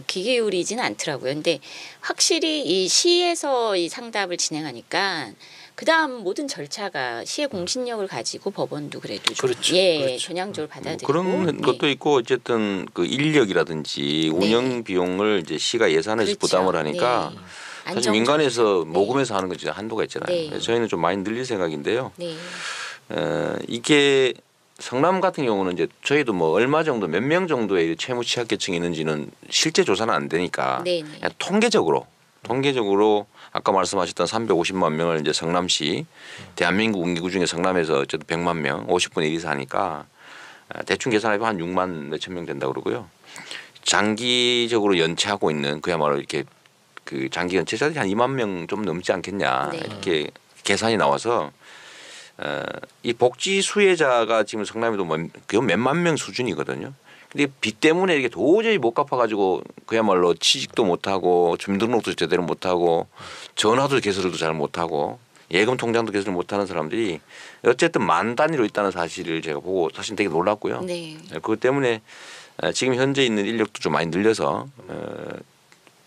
귀 기울이지는 않더라고요. 근데 확실히 이 시에서 이 상담을 진행하니까 그다음 모든 절차가 시의 공신력을 가지고 법원도 그래도 좀 그렇죠. 예 그렇죠. 전향적으로 받아들이고 그런 네. 것도 있고 어쨌든 그 인력이라든지 운영 비용을 이제 시가 예산에서 그렇죠. 부담을 하니까 네. 사실 안정적으로. 민간에서 네. 모금해서 하는 건 진짜 한도가 있잖아요. 네. 그래서 저희는 좀 많이 늘릴 생각인데요. 네. 이게 성남 같은 경우는 이제 저희도 뭐 얼마 정도 몇 명 정도의 채무 취약계층이 있는지는 실제 조사는 안 되니까 네, 네. 그냥 통계적으로 아까 말씀하셨던 350만 명을 이제 성남시 대한민국 인구 중에 성남에서 어쨌든 100만 명 50분의 1 이상 하니까 대충 계산하면 한 6만 몇천 명 된다고 그러고요. 장기적으로 연체하고 있는 그야말로 이렇게 그 장기 연체자들이 한 2만 명 좀 넘지 않겠냐 네. 이렇게 계산이 나와서 이 복지 수혜자가 지금 성남에도 그 몇만 명 수준이거든요. 근데 빚 때문에 이게 도저히 못 갚아가지고 그야말로 취직도 못하고 주민등록도 제대로 못하고 전화도 개설도 잘 못하고 예금 통장도 개설 못하는 사람들이 어쨌든 만 단위로 있다는 사실을 제가 보고 사실 되게 놀랐고요. 네. 그것 때문에 지금 현재 있는 인력도 좀 많이 늘려서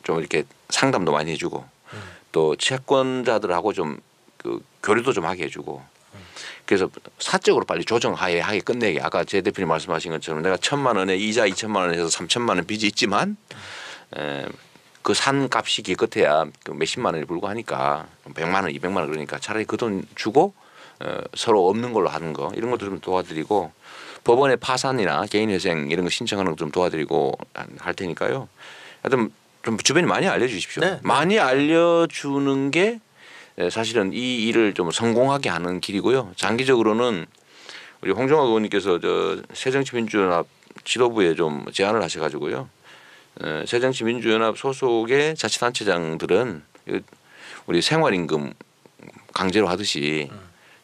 좀 이렇게 상담도 많이 해주고 또 채권자들하고 좀 그 교류도 좀 하게 해주고 그래서 사적으로 빨리 조정하에 하게 끝내게 아까 제 대표님 말씀하신 것처럼 내가 1,000만 원에 이자 2,000만 원에서 3,000만 원 빚이 있지만 그 산 값이 기껏해야 그 몇십만 원이 불과하니까 100만 원, 200만 원 그러니까 차라리 그 돈 주고 서로 없는 걸로 하는 거 이런 것도 좀 도와드리고 법원의 파산이나 개인회생 이런 거 신청하는 거 좀 도와드리고 할 테니까요. 하여튼 좀 주변에 많이 알려주십시오. 네. 많이 알려주는 게 사실은 이 일을 좀 성공하게 하는 길이고요. 장기적으로는 우리 홍정학 의원님께서 저 새정치민주연합 지도부에 좀 제안을 하셔가지고요. 새정치민주연합 소속의 자치단체장들은 우리 생활임금 강제로 하듯이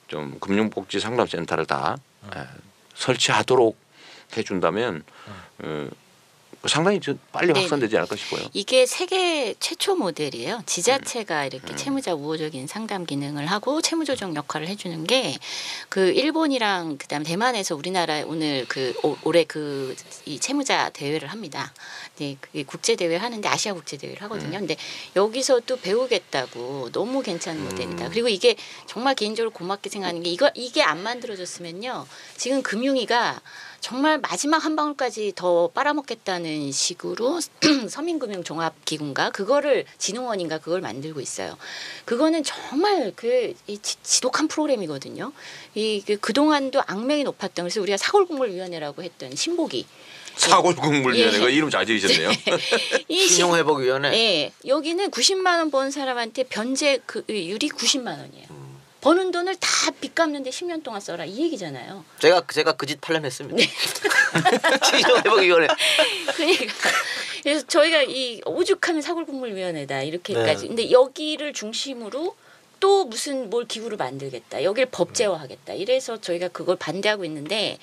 좀 금융복지상담센터를 다 설치하도록 해준다면 상당히 빨리 확산되지 않을까 싶어요. 이게 세계 최초 모델이에요. 지자체가 이렇게 채무자 우호적인 상담 기능을 하고 채무 조정 역할을 해주는 게 그 일본이랑 그다음 대만에서 우리나라 오늘 그 올해 그 이 채무자 대회를 합니다. 네, 그게 국제 대회 하는데 아시아 국제 대회를 하거든요. 근데 여기서 또 배우겠다고 너무 괜찮은 모델이다. 그리고 이게 정말 개인적으로 고맙게 생각하는 게 이게 안 만들어졌으면요. 지금 금융위가 정말 마지막 한 방울까지 더 빨아먹겠다는 식으로 서민금융종합기금가 그거를 진흥원인가 그걸 만들고 있어요. 그거는 정말 이 지독한 프로그램이거든요. 그동안도 악명이 높았던 그래서 우리가 사골국물위원회라고 했던 신보기 사골국물위원회가 이름 잘 지으셨네요. 신용회복위원회. 네, 여기는 90만 원 번 사람한테 변제 유리 90만 원이에요. 버는 돈을 다 빚 갚는데 10년 동안 써라 이 얘기잖아요. 제가 그 짓 8년 했습니다. 네. 신용회복위원회. 그러니까 그래서 저희가 이 오죽하면 사골국물위원회다 이렇게까지. 근데 여기를 중심으로 또 무슨 뭘 기구를 만들겠다. 여기를 법제화하겠다. 이래서 저희가 그걸 반대하고 있는데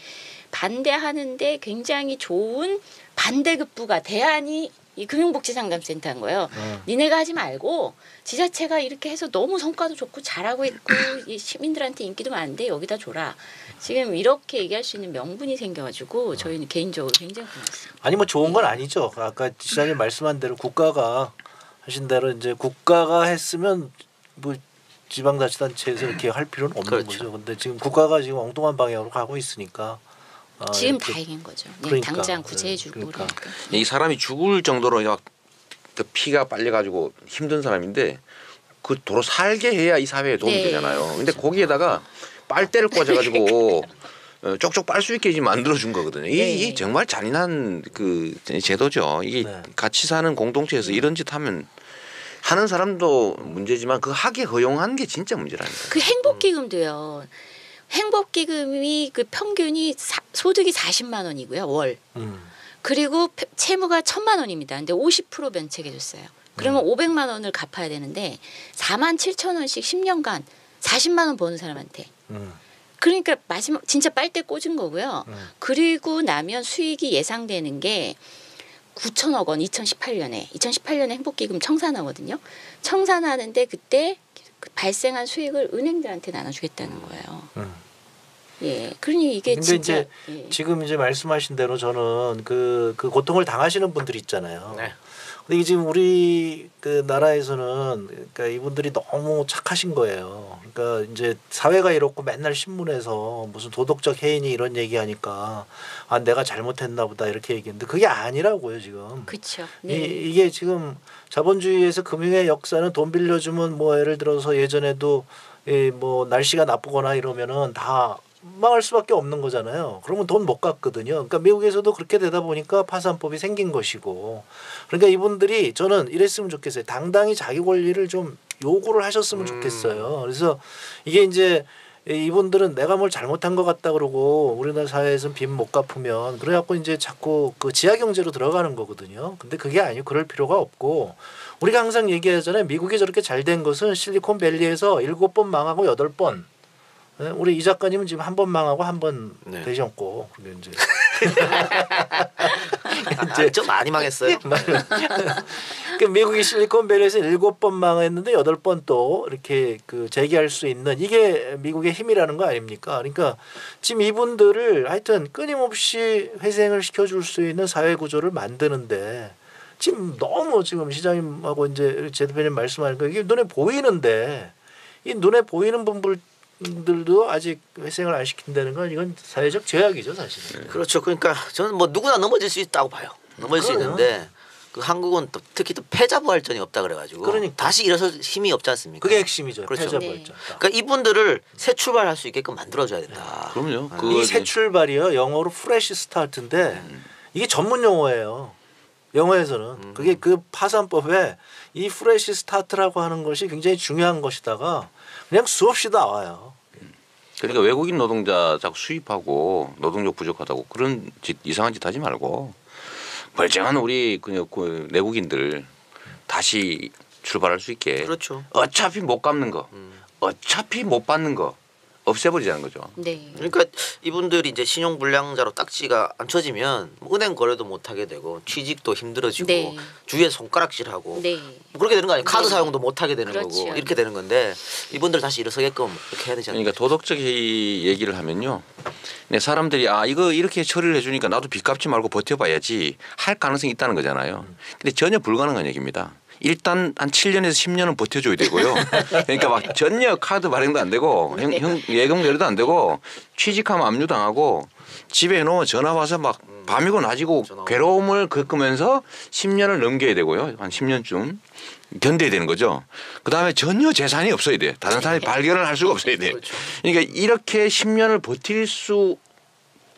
반대하는데 굉장히 좋은 반대급부가 대안이 이 금융복지상담센터인 거예요. 니네가 하지 말고 지자체가 이렇게 해서 너무 성과도 좋고 잘하고 있고 이 시민들한테 인기도 많은데 여기다 줘라. 지금 이렇게 얘기할 수 있는 명분이 생겨가지고 저희는 개인적으로 굉장히 고맙습니다. 아니 뭐 좋은 건 아니죠. 아까 지사님 말씀한 대로 국가가 하신 대로 이제 국가가 했으면 뭐 지방자치단체에서 이렇게 할 필요는 없는 그렇죠. 거죠. 근데 지금 국가가 지금 엉뚱한 방향으로 가고 있으니까. 지금 이렇게. 다행인 거죠. 그러니까. 당장 구제해주고 그러니까. 그러니까. 이 사람이 죽을 정도로 막 피가 빨려가지고 힘든 사람인데 그 도로 살게 해야 이 사회에 도움이 되잖아요. 근데 거기에다가 빨대를 꽂아가지고 쪽쪽 빨 수 있게 만들어준 거거든요. 이게 정말 잔인한 그 제도죠. 이게 같이 사는 공동체에서 이런 짓 하면 하는 사람도 문제지만 그 하게 허용한 게 진짜 문제라니까. 그 행복기금도요. 행복기금이 그 평균이 소득이 40만 원이고요 월. 그리고 채무가 1,000만 원입니다. 근데 50% 면책해 줬어요. 그러면 500만 원을 갚아야 되는데 4만 7천 원씩 10년간 40만 원 버는 사람한테. 그러니까 마지막 진짜 빨대 꽂은 거고요. 그리고 나면 수익이 예상되는 게 9천억 원 2018년에 행복기금 청산하거든요. 청산하는데 그때 발생한 수익을 은행들한테 나눠주겠다는 거예요. 예, 그러니 이게 근데 진짜 이제 지금 이제 말씀하신 대로 저는 그 고통을 당하시는 분들 있잖아요. 네. 근데 지금 우리 그 나라에서는 그러니까 이분들이 너무 착하신 거예요. 그러니까 이제 사회가 이렇고 맨날 신문에서 무슨 도덕적 해인이 이런 얘기하니까 아 내가 잘못했나 보다 이렇게 얘기했는데 그게 아니라고요 지금. 그렇죠. 이게 지금 자본주의에서 금융의 역사는 돈 빌려주면 뭐 예를 들어서 예전에도 뭐 날씨가 나쁘거나 이러면은 다 망할 수밖에 없는 거잖아요. 그러면 돈 못 갚거든요. 그러니까 미국에서도 그렇게 되다 보니까 파산법이 생긴 것이고. 그러니까 이분들이 저는 이랬으면 좋겠어요. 당당히 자기 권리를 좀 요구를 하셨으면 좋겠어요. 그래서 이게 이제 이분들은 내가 뭘 잘못한 것 같다 그러고 우리나라 사회에서는 빚 못 갚으면 그래갖고 이제 자꾸 그 지하 경제로 들어가는 거거든요. 근데 그게 아니고 그럴 필요가 없고 우리가 항상 얘기하잖아요. 미국이 저렇게 잘 된 것은 실리콘밸리에서 7번 망하고 8번. 우리 이 작가님은 지금 한 번 망하고 한 번 되셨고 그게 이제 이제 좀 많이 망했어요. 그 미국이 실리콘밸리에서 7번 망했는데 8번 또 이렇게 그 재기할 수 있는 이게 미국의 힘이라는 거 아닙니까? 그러니까 지금 이분들을 하여튼 끊임없이 회생을 시켜줄 수 있는 사회 구조를 만드는데 지금 너무 지금 시장님하고 이제 제 대표님 말씀하니까 이게 눈에 보이는데 이 눈에 보이는 분들도 아직 회생을 안 시킨다는 건 이건 사회적 제약이죠 사실은. 그렇죠. 그러니까 저는 뭐 누구나 넘어질 수 있다고 봐요. 넘어질 수 있는데 그 한국은 또 특히 또 패자부활전이 없다 그래가지고 그러니까. 다시 일어설 힘이 없지 않습니까? 그게 핵심이죠. 그렇죠. 패자부활전. 그러니까 이분들을 새 출발할 수 있게끔 만들어줘야 된다. 그럼요. 이 새 출발이요 영어로 프레시 스타트인데 이게 전문 용어예요. 영어에서는 그게 그 파산법에 이 프레시 스타트라고 하는 것이 굉장히 중요한 것이다가 그냥 수없이 나와요. 그러니까 외국인 노동자 자꾸 수입하고 노동력 부족하다고 그런 이상한 짓 하지 말고 멀쩡한 우리 그 내국인들 다시 출발할 수 있게. 그렇죠. 어차피 못 갚는 거, 어차피 못 받는 거 없애버리자는 거죠. 네. 그러니까 이분들이 이제 신용 불량자로 딱지가 안 쳐지면 은행 거래도 못 하게 되고 취직도 힘들어지고 네. 주위에 손가락질하고 네. 뭐 그렇게 되는 거 아니에요? 카드 네. 사용도 못 하게 되는 그렇죠. 거고 이렇게 되는 건데 이분들 다시 일어서게끔 이렇게 해야 되지 않나요? 그러니까 도덕적 해이 얘기를 하면요. 네, 사람들이 아 이거 이렇게 처리를 해주니까 나도 빚 갚지 말고 버텨봐야지 할 가능성이 있다는 거잖아요. 근데 전혀 불가능한 얘기입니다. 일단 한 7년에서 10년은 버텨줘야 되고요. 그러니까 막 전혀 카드 발행도 안 되고 예금 거래도 안 되고 취직하면 압류당하고 집에 해놓으면 전화 와서 막 밤이고 낮이고 괴로움을 겪으면서 10년을 넘겨야 되고요. 한 10년쯤 견뎌야 되는 거죠. 그다음에 전혀 재산이 없어야 돼. 다른 사람이 발견을 할 수가 없어야 돼. 그렇죠. 그러니까 이렇게 10년을 버틸 수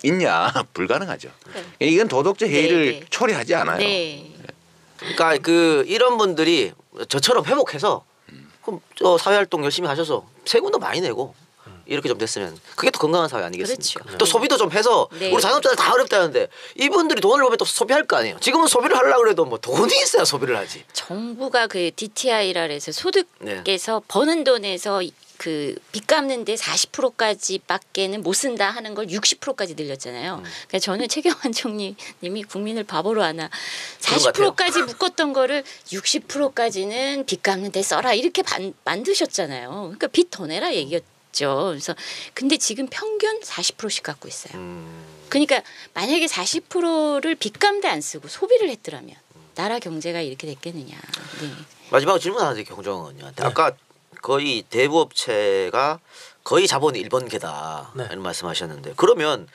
있냐 불가능하죠. 이건 도덕적 해이를 네, 네. 초래하지 않아요. 네. 그러니까 그 이런 분들이 저처럼 회복해서 그럼 저 사회활동 열심히 하셔서 세금도 많이 내고 이렇게 좀 됐으면 그게 또 건강한 사회 아니겠습니까? 그렇죠. 또 소비도 좀 해서 네. 우리 자영업자들 다 어렵다는데 이분들이 돈을 벌면 또 소비할 거 아니에요. 지금은 소비를 하려고 해도 뭐 돈이 있어야 소비를 하지. 정부가 그 DTI라 해서 소득에서 버는 돈에서 그 빚 갚는데 40%까지밖에는 못 쓴다 하는 걸 60%까지 늘렸잖아요. 그러니까 저는 최경환 총리님이 국민을 바보로 하나 그런 것 40%까지 묶었던 거를 60%까지는 빚 갚는데 써라 이렇게 만드셨잖아요. 그러니까 빚 더 내라 얘기였죠. 그래서 근데 지금 평균 40%씩 갖고 있어요. 그러니까 만약에 40%를 빚 갚는데 안 쓰고 소비를 했더라면 나라 경제가 이렇게 됐겠느냐. 네. 마지막으로 질문 하나 드릴게요. 경정 의원님한테. 아까 거의 대부업체가 거의 자본이 1번계다 네. 이런 말씀하셨는데 그러면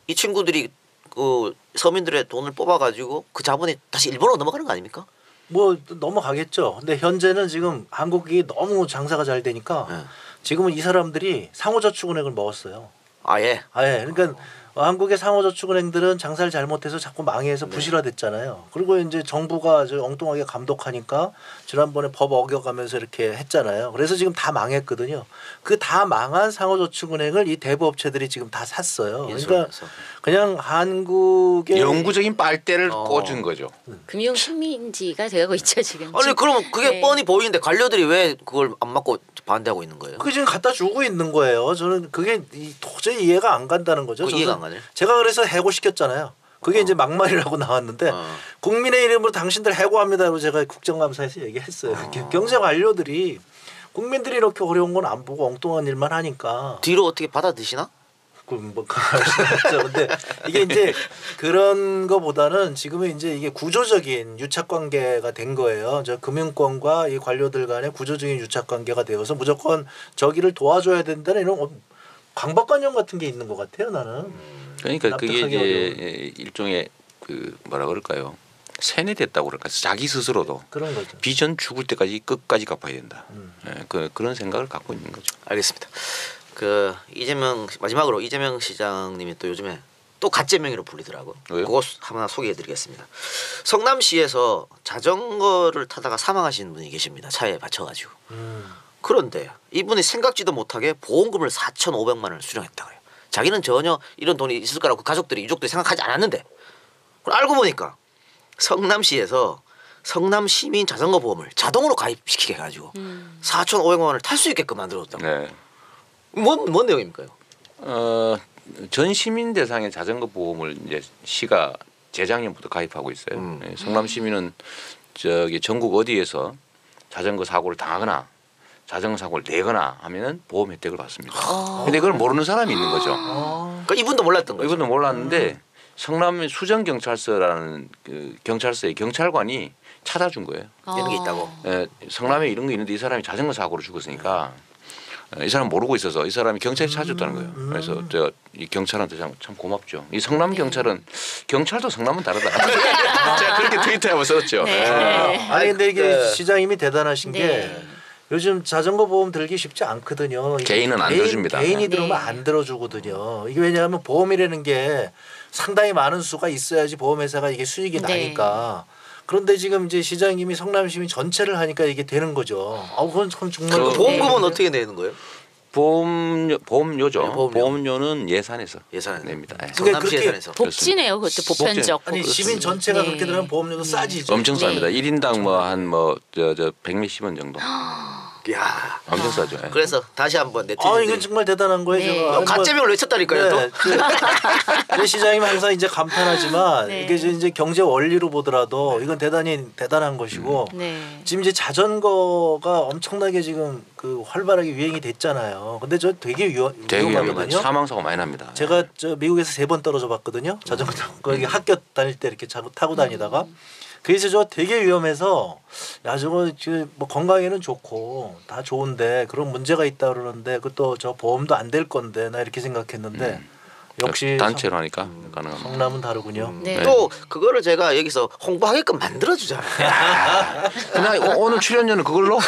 이 친구들이 그 서민들의 돈을 뽑아가지고 그 자본이 다시 일본으로 넘어가는 거 아닙니까? 뭐 넘어가겠죠. 근데 현재는 지금 한국이 너무 장사가 잘 되니까 네. 지금은 이 사람들이 상호저축은행을 먹었어요. 아예. 아예. 그러니까 한국의 상호저축은행들은 장사를 잘못해서 자꾸 망해서 부실화됐잖아요. 그리고 이제 정부가 저 엉뚱하게 감독하니까 지난번에 법 어겨가면서 이렇게 했잖아요. 그래서 지금 다 망했거든요. 그 다 망한 상호저축은행을 이 대부업체들이 지금 다 샀어요. 그러니까 인수하면서. 그냥 한국의 영구적인 빨대를 꽂은 거죠. 금융 식민지가 되고 있죠 지금. 아니 그럼 그게 네. 뻔히 보이는데 관료들이 왜 그걸 안 맞고 반대하고 있는 거예요? 그게 지금 갖다 주고 있는 거예요. 저는 그게 도저히 이해가 안 간다는 거죠. 그 이해가 안 가네. 제가 그래서 해고시켰잖아요. 그게 이제 막말이라고 나왔는데 국민의 이름으로 당신들 해고합니다라고 제가 국정감사에서 얘기했어요. 경제 관료들이 국민들이 이렇게 어려운 건 안 보고 엉뚱한 일만 하니까 뒤로 어떻게 받아 드시나? 뭐 근데 이게 이제 그런 거보다는 지금은 이제 이게 구조적인 유착 관계가 된 거예요. 저 금융권과 이 관료들 간의 구조적인 유착 관계가 되어서 무조건 저기를 도와줘야 된다는 이런 강박관념 같은 게 있는 것 같아요. 나는. 그러니까 그게 납득하기 이제 일종의 그 뭐라 그럴까요? 세뇌됐다고 그럴까? 자기 스스로도 그런 거죠. 비전 죽을 때까지 끝까지 갚아야 된다. 예, 그런 생각을 갖고 있는 거죠. 알겠습니다. 그 이재명 마지막으로 이재명 시장님이 또 요즘에 또 가짜명의로 불리더라고요. 왜요? 그거 하나 소개해드리겠습니다. 성남시에서 자전거를 타다가 사망하신 분이 계십니다. 차에 받쳐가지고. 그런데 이분이 생각지도 못하게 보험금을 4,500만 원을 수령했다 그래요. 자기는 전혀 이런 돈이 있을 거라고 가족들이 유족들이 생각하지 않았는데 그걸 알고 보니까 성남시에서 성남 시민 자전거 보험을 자동으로 가입시키게 해가지고 4,500만 원을 탈 수 있게끔 만들었다고. 네. 뭔 내용입니까요? 전 시민 대상의 자전거 보험을 이제 시가 재작년부터 가입하고 있어요. 예, 성남 시민은 저기 전국 어디에서 자전거 사고를 당하거나 자전거 사고를 내거나 하면은 보험 혜택을 받습니다. 근데 그걸 모르는 사람이 있는 거죠. 그러니까 이분도 몰랐던 거죠. 이분도 몰랐는데 성남 수정 경찰서라는 그 경찰서의 경찰관이 찾아준 거예요. 이런 게 있다고. 예, 성남에 이런 거 있는데 이 사람이 자전거 사고로 죽었으니까 이 사람 모르고 있어서 이 사람이 경찰이 찾아줬다는 거예요. 그래서 제가 이 경찰한테 참 고맙죠. 이 성남 경찰은 경찰도 성남은 다르다. 제가 그렇게 트위터에 한번 썼죠. 아니 근데 이게 시장님이 대단하신 네. 게 요즘 자전거 보험 들기 쉽지 않거든요. 이게 개인은 안 들어줍니다. 개인이 네. 들어오면 안 들어주거든요. 이게 왜냐하면 보험이라는 게 상당히 많은 수가 있어야지 보험회사가 이게 수익이 네. 나니까. 그런데 지금 이제 시장님이 성남시민 전체를 하니까 이게 되는 거죠. 그건 참 정말 그 보험금은 어떻게 내는 거예요? 보험료죠. 네, 보험료. 보험료는 예산에서 예산에서. 냅니다. 예. 그러니까 성남시 그렇게 예산에서. 복지네요. 그것도 보편적. 아니 복지. 시민 전체가 네. 그렇게 들으면 보험료도 싸지죠. 엄청 쌉니다. 네. 1인당 뭐 한 뭐 저 100몇십 원 정도. 야. 엄청 싸죠. 예. 그래서 다시 한번 이건 네티즌들이 정말 대단한 거예요. 네. 제가. 가짜명을 외쳤다니까요. 네, 내 시장님 항상 이제 감탄하지만 네. 이게 이제 경제 원리로 보더라도 이건 대단한 것이고 네. 지금 이제 자전거가 엄청나게 지금 그 활발하게 유행이 됐잖아요. 근데 저 되게 되게 위험하거든요. 사망사고 많이 납니다. 제가 저 미국에서 3번 떨어져 봤거든요. 자전거 타고 거기 학교 다닐 때 이렇게 타고 다니다가 그래서 저 되게 위험해서 야 저거 뭐 건강에는 좋고 다 좋은데 그런 문제가 있다 그러는데 그것도 저 보험도 안 될 건데 나 이렇게 생각했는데 역시 단체로 하니까 가능합니다. 성남은 다르군요. 네. 또 그거를 제가 여기서 홍보하게끔 만들어주잖아요. 그냥 오늘 출연료는 그걸로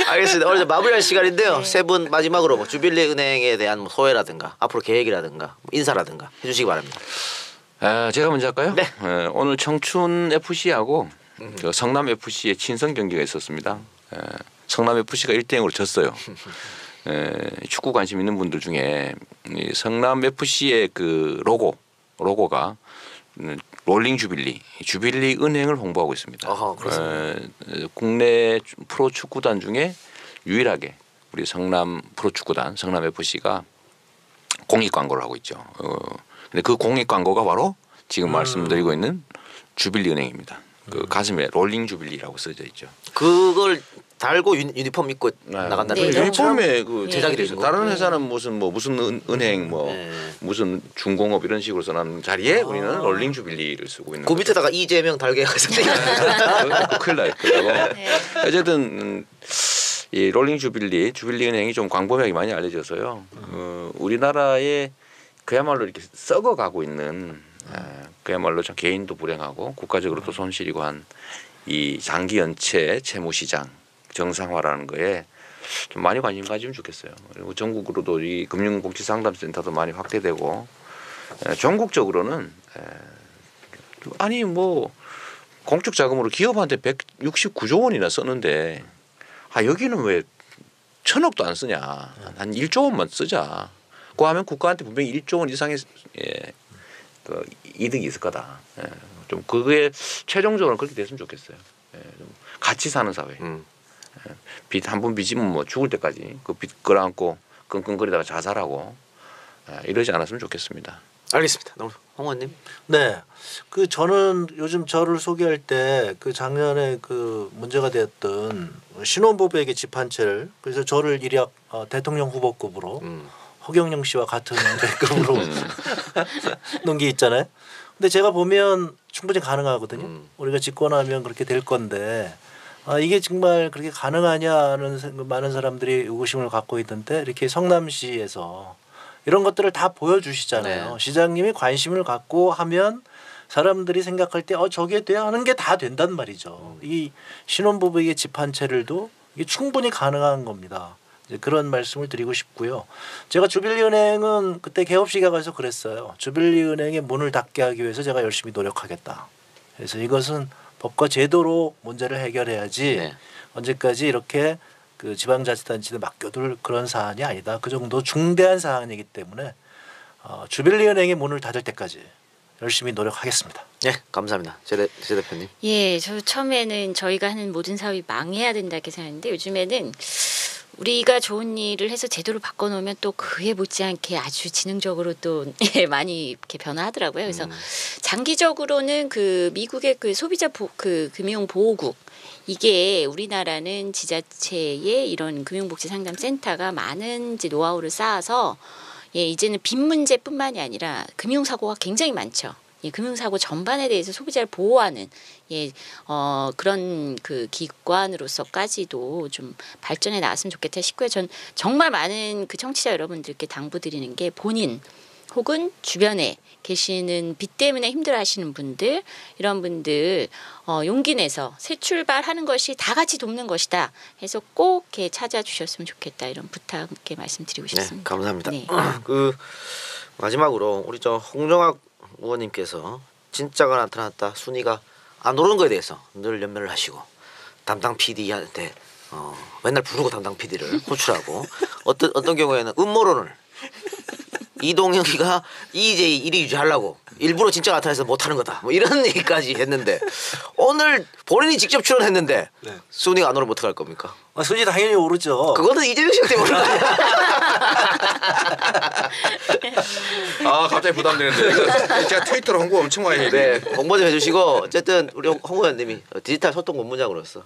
알겠습니다. 오늘 이제 마무리할 시간인데요. 세 분 마지막으로 뭐 주빌리 은행에 대한 뭐 소회라든가 앞으로 계획이라든가 뭐 인사라든가 해주시기 바랍니다. 제가 먼저 할까요? 네. 오늘 청춘 FC하고 그 성남 FC의 친선 경기가 있었습니다. 성남 FC가 1대0으로 졌어요. 축구 관심 있는 분들 중에 이 성남 FC의 그 로고가 롤링 주빌리 은행을 홍보하고 있습니다. 어허, 그렇습니다. 국내 프로 축구단 중에 유일하게 우리 성남 프로 축구단 성남 FC가 공익 광고를 하고 있죠. 근데 그 공익 광고가 바로 지금 말씀드리고 있는 주빌리 은행입니다. 그 가슴에 롤링 주빌리라고 써져 있죠. 그걸 달고 유니폼 입고 나간다는 네. 거죠. 유니폼에 그 제작이 되는 거. 다른 회사는 무슨 은행 네. 무슨 중공업 이런 식으로 써놓은 자리에 우리는 롤링 주빌리를 쓰고 있는 그 거죠. 밑에다가 이재명 달게 해서 큰일 나요. 어쨌든 이 롤링 주빌리 은행이 좀 광범위하게 많이 알려져서요. 우리나라에 그야말로 이렇게 썩어가고 있는 그야말로 참 개인도 불행하고 국가적으로도 손실이고 한 이 장기 연체 채무 시장 정상화라는 거에 좀 많이 관심 가지면 좋겠어요. 그리고 전국으로도 이 금융복지상담센터도 많이 확대되고 전국적으로는 아니 뭐 공적 자금으로 기업한테 169조 원이나 썼는데 여기는 왜 1,000억도 안 쓰냐. 한 1조 원만 쓰자. 그거 하면 국가한테 분명히 1조 원 이상의 그 이득이 있을 거다. 좀 그게 최종적으로 그렇게 됐으면 좋겠어요. 좀 같이 사는 사회. 빚 한 번 빚으면 뭐 죽을 때까지 그 빚 끌어안고 끙끙거리다가 자살하고 이러지 않았으면 좋겠습니다. 알겠습니다. 너무 홍 의원님. 네. 그 저는 요즘 저를 소개할 때 그 작년에 그 문제가 되었던 신혼부부에게 집 한 채를 그래서 저를 일약 대통령 후보급으로 허경영 씨와 같은 급으로 놓은 게 있잖아요. 근데 제가 보면 충분히 가능하거든요. 우리가 집권하면 그렇게 될 건데 이게 정말 그렇게 가능하냐는 많은 사람들이 의구심을 갖고 있던데 이렇게 성남시에서 이런 것들을 다 보여주시잖아요. 네. 시장님이 관심을 갖고 하면 사람들이 생각할 때 저게 돼야 하는 게 다 된단 말이죠. 이 신혼부부에게 집 한 채를도 이게 충분히 가능한 겁니다. 이제 그런 말씀을 드리고 싶고요. 제가 주빌리은행은 그때 개업 시각에서 그랬어요. 주빌리은행의 문을 닫게 하기 위해서 제가 열심히 노력하겠다. 그래서 이것은 법과 제도로 문제를 해결해야지 네. 언제까지 이렇게 그 지방자치단체에 맡겨둘 그런 사안이 아니다. 그 정도 중대한 사안이기 때문에 주빌리은행의 문을 닫을 때까지 열심히 노력하겠습니다. 네, 감사합니다. 제 대표님. 예, 저 처음에는 저희가 하는 모든 사업이 망해야 된다 이렇게 생각했는데 요즘에는 우리가 좋은 일을 해서 제도를 바꿔놓으면 또 그에 못지않게 아주 지능적으로 또 많이 이렇게 변화하더라고요. 그래서 장기적으로는 그 미국의 그 소비자 그 금융 보호국 이게 우리나라는 지자체의 이런 금융복지 상담센터가 많은 이제 노하우를 쌓아서 예, 이제는 빚 문제뿐만이 아니라 금융사고가 굉장히 많죠. 예, 금융사고 전반에 대해서 소비자를 보호하는 그런 그 기관으로서까지도 좀 발전해 나왔으면 좋겠다 싶고요. 전 정말 많은 그 청취자 여러분들께 당부드리는 게 본인 혹은 주변에 계시는 빚 때문에 힘들어하시는 분들 이런 분들 용기 내서 새 출발하는 것이 다 같이 돕는 것이다 해서 꼭 이렇게 찾아주셨으면 좋겠다 이런 부탁께 말씀드리고 싶습니다. 네, 감사합니다. 네. 그 마지막으로 우리 저 홍정학 의원님께서 진짜가 나타났다 순위가 안 오르는 거에 대해서 늘 연멸을 하시고 담당 PD한테 맨날 부르고 담당 PD를 호출하고 어떤 경우에는 음모론을 이동혁이가 EJ 1위 유지하려고 일부러 진짜 나타나서 못하는 거다 뭐 이런 얘기까지 했는데 오늘 본인이 직접 출연했는데 네. 순위가 안 오르면 어떡할 겁니까? 순위 당연히 오르죠. 그거는 이재명 씨 때문에 오르는 거야. 아 갑자기 부담되는데 이거 제가 트위터로 홍보 엄청 많이 해요. 네, 홍보 좀 해주시고 어쨌든 우리 홍 의원님이 디지털 소통 본부장으로서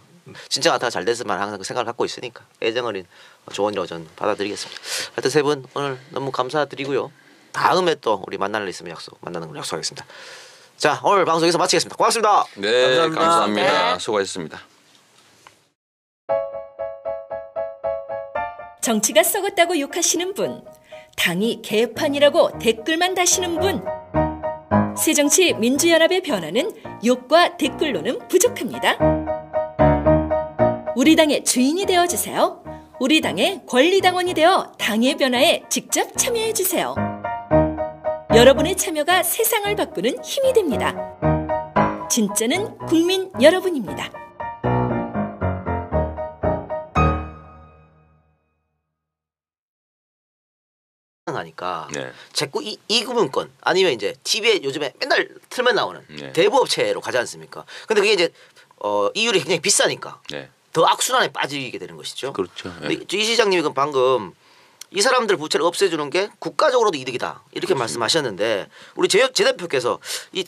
진짜 나타가 잘 됐으면 항상 그 생각을 갖고 있으니까 애정 어린 조언이라고 저는 받아들이겠습니다. 하여튼 세 분 오늘 너무 감사드리고요. 다음에 또 우리 만날 일 있으면 만나는 걸 약속하겠습니다. 자 오늘 방송 여기서 마치겠습니다. 고맙습니다. 네, 감사합니다. 네. 수고하셨습니다. 정치가 썩었다고 욕하시는 분, 당이 개판이라고 댓글만 다시는 분, 새정치민주연합의 변화는 욕과 댓글로는 부족합니다. 우리 당의 주인이 되어주세요. 우리 당의 권리당원이 되어 당의 변화에 직접 참여해주세요. 여러분의 참여가 세상을 바꾸는 힘이 됩니다. 진짜는 국민 여러분입니다. 하니까 네. 자꾸 이구문권 아니면 이제 TV에 요즘에 맨날 틀면 나오는 네. 대부업체로 가지 않습니까? 근데 그게 이제 이율이 굉장히 비싸니까 네. 더 악순환에 빠지게 되는 것이죠. 그렇죠. 네. 근데 이 시장님이 방금 이 사람들 부채를 없애주는 게 국가적으로도 이득이다 이렇게 말씀하셨는데 우리 제 대표께서 이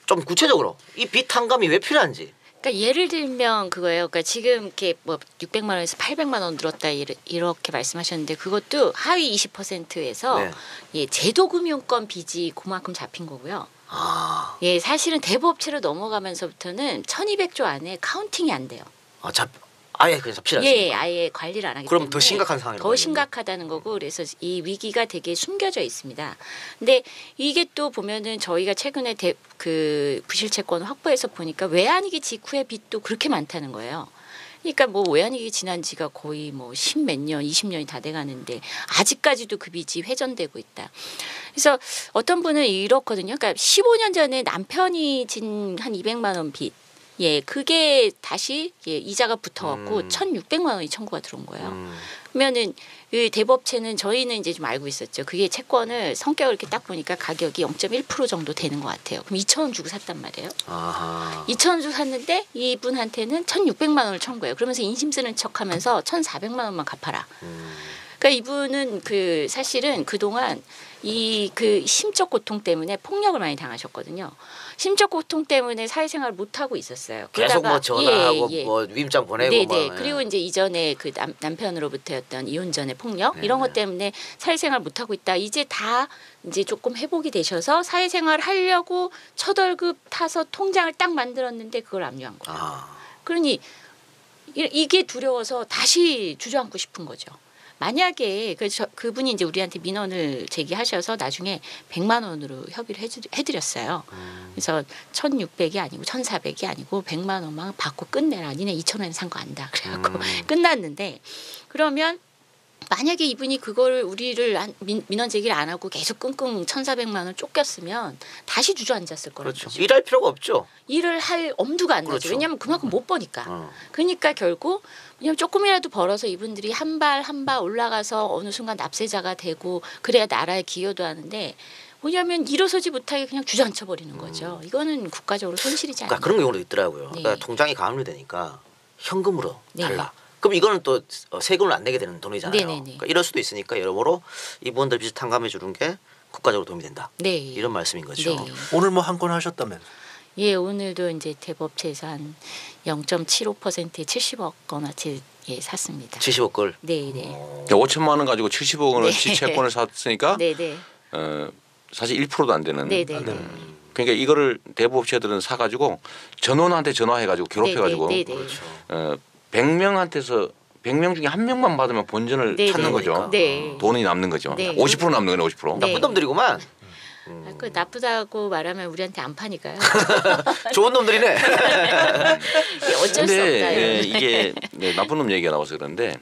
좀 구체적으로 이 빚 탕감이 왜 필요한지. 그러니까 예를 들면 그거예요. 그러니까 지금 이렇게 뭐 600만 원에서 800만 원 늘었다 이렇게 말씀하셨는데 그것도 하위 20%에서 네. 예, 제도금융권 빚이 그만큼 잡힌 거고요. 아, 예, 사실은 대부업체로 넘어가면서부터는 1,200조 안에 카운팅이 안 돼요. 아예 그냥 잡히지 예, 아예 관리를 안 하기 그럼 때문에 더 심각한 상황이라고 더 봐야겠네요. 심각하다는 거고 그래서 이 위기가 되게 숨겨져 있습니다. 근데 이게 또 보면은 저희가 최근에 그 부실채권 확보해서 보니까 외환위기 직후의 빚도 그렇게 많다는 거예요. 그러니까 뭐 외환위기 지난 지가 거의 뭐 10몇 년, 20년이 다 돼가는데 아직까지도 그 빚이 회전되고 있다. 그래서 어떤 분은 이렇거든요. 그러니까 15년 전에 남편이 진 한 200만 원 빚. 예, 그게 다시 이자가 붙어갖고 1,600만 원이 청구가 들어온 거예요. 그러면은 이 대부업체는 저희는 이제 좀 알고 있었죠. 그게 채권을 성격을 이렇게 딱 보니까 가격이 0.1% 정도 되는 것 같아요. 그럼 2,000원 주고 샀단 말이에요. 아하. 2,000원 주고 샀는데 이분한테는 1,600만 원을 청구해요. 그러면서 인심 쓰는 척하면서 1,400만 원만 갚아라. 그러니까 이분은 그 사실은 그동안 이 그 심적 고통 때문에 폭력을 많이 당하셨거든요. 심적 고통 때문에 사회생활을 못 하고 있었어요. 계속 뭐 전화하고 예. 뭐 위임장 보내고 네네. 막. 그리고 이제 이전에 그 남편으로부터였던 이혼 전의 폭력 이런 것 때문에 사회생활 못 하고 있다. 이제 다 이제 조금 회복이 되셔서 사회생활 하려고 첫 월급 타서 통장을 딱 만들었는데 그걸 압류한 거예요. 그러니 이게 두려워서 다시 주저앉고 싶은 거죠. 만약에 그분이 이제 우리한테 민원을 제기하셔서 나중에 100만 원으로 협의를 해드렸어요. 그래서 1,600이 아니고 1,400이 아니고 100만 원만 받고 끝내라. 니네 2,000원에 산 거 안다. 그래갖고 끝났는데 그러면 만약에 이분이 그걸 우리를 민원 제기를 안 하고 계속 끙끙 1,400만 원 쫓겼으면 다시 주저앉았을 거라는 그렇죠. 거죠. 일할 필요가 없죠. 일을 할 엄두가 안 나죠. 그렇죠. 왜냐하면 그만큼 못 버니까. 그러니까 결국 왜냐하면 조금이라도 벌어서 이분들이 한 발 한 발 올라가서 어느 순간 납세자가 되고 그래야 나라에 기여도 하는데 뭐냐면 일어서지 못하게 그냥 주저앉혀 버리는 거죠. 이거는 국가적으로 손실이지 않나요? 그러니까 그런 경우도 있더라고요. 네. 그러니까 통장이 가압류되니까 현금으로 네. 달라. 그럼 이거는 또 세금을 안 내게 되는 돈이잖아요. 네네네. 그러니까 이럴 수도 있으니까 여러모로 이분들 빚을 탕감해 주는 게 국가적으로 도움이 된다. 네. 이런 말씀인 거죠. 네. 오늘 뭐 한 건 하셨다면서. 예, 오늘도 이제 대법체에서 한 0.75%에 70억 원어치 예, 샀습니다. 70억 걸. 네, 네. 5천만 원 가지고 70억 원어치 네. 채권을 샀으니까 네, 네. 사실 1%도 안 되는. 네, 네, 네. 그러니까 이거를 대부업체들은 사가지고 전원한테 전화해가지고 괴롭혀가지고 네, 네, 네, 네. 100명한테서 100명 중에 한 명만 받으면 본전을 네, 찾는 네. 거죠. 네. 돈이 남는 거죠. 네. 50% 남는 거네 50%. 네. 나쁜 놈들이구만. 그 나쁘다고 말하면 우리한테 안 파니까요. 좋은 놈들이네. 예, 어쩔 수 없다. 근데 이게 나쁜 놈 얘기가 나와서 그런데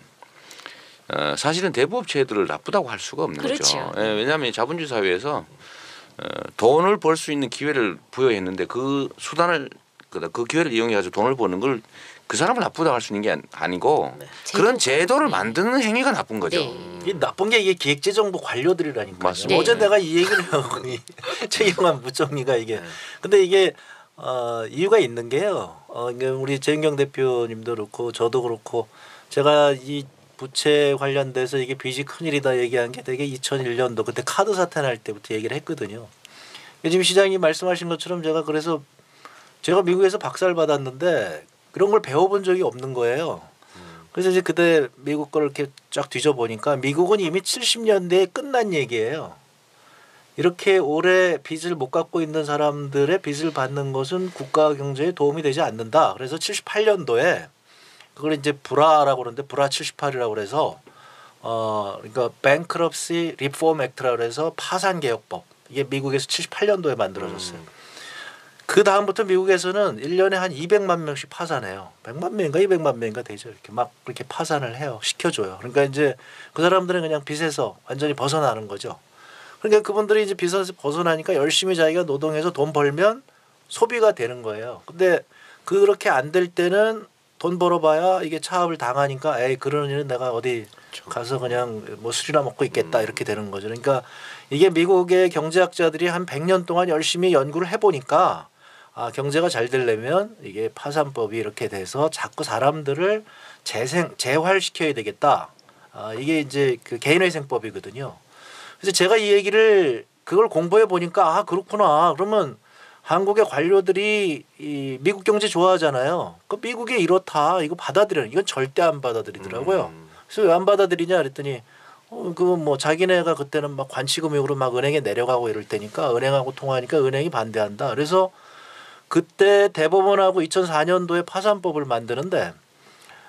사실은 대부업체들을 나쁘다고 할 수가 없는 그렇죠. 거죠. 왜냐하면 자본주의 사회에서 돈을 벌 수 있는 기회를 부여했는데 그 수단을 그 기회를 이용해 가지고 돈을 버는 걸 그 사람을 나쁘다고 할 수 있는 게 아니고 그런 제도를 만드는 행위가 나쁜 거죠. 네. 이 나쁜 게 이게 기획재정부 관료들이라니까요. 맞습니다. 어제 네. 내가 이 얘기를 하고 최경환 부총리가 이게 근데 이게 이유가 있는 게요. 우리 재윤경 대표님도 그렇고 저도 그렇고 제가 이 부채 관련돼서 이게 빚이 큰일이다 얘기한 게 되게 2001년도 그때 카드 사태 날 때부터 얘기를 했거든요. 지금 시장님 말씀하신 것처럼 제가 미국에서 박사를 받았는데 그런 걸 배워본 적이 없는 거예요. 그래서 이제 그때 미국 걸 이렇게 쫙 뒤져보니까 미국은 이미 70년대에 끝난 얘기예요. 이렇게 오래 빚을 못 갚고 있는 사람들의 빚을 받는 것은 국가 경제에 도움이 되지 않는다. 그래서 78년도에 그걸 이제 브라라고 그러는데 브라 78이라고 그래서 그러니까 Bankruptcy Reform Act라고 해서 파산 개혁법. 이게 미국에서 78년도에 만들어졌어요. 그 다음부터 미국에서는 1년에 한 200만 명씩 파산해요. 100만 명인가 200만 명인가 되죠. 이렇게 막 그렇게 파산을 해요. 시켜줘요. 그러니까 이제 그 사람들은 그냥 빚에서 완전히 벗어나는 거죠. 그러니까 그분들이 이제 빚에서 벗어나니까 열심히 자기가 노동해서 돈 벌면 소비가 되는 거예요. 근데 그렇게 안 될 때는 돈 벌어봐야 이게 차압을 당하니까 에이 그러는 일은 내가 어디 가서 그냥 뭐 술이나 먹고 있겠다 이렇게 되는 거죠. 그러니까 이게 미국의 경제학자들이 한 100년 동안 열심히 연구를 해보니까 경제가 잘 되려면 이게 파산법이 이렇게 돼서 자꾸 사람들을 재활시켜야 되겠다. 이게 이제 그 개인회생법이거든요. 그래서 제가 이 얘기를 그걸 공부해 보니까 그렇구나. 그러면 한국의 관료들이 이 미국 경제 좋아하잖아요. 그 미국이 이렇다. 이거 받아들여요. 이건 절대 안 받아들이더라고요. 그래서 왜 안 받아들이냐 그랬더니 그거 뭐 자기네가 그때는 막 관치금융으로 막 은행에 내려가고 이럴 때니까 은행하고 통화하니까 은행이 반대한다. 그래서 그때 대법원하고 2004년도에 파산법을 만드는데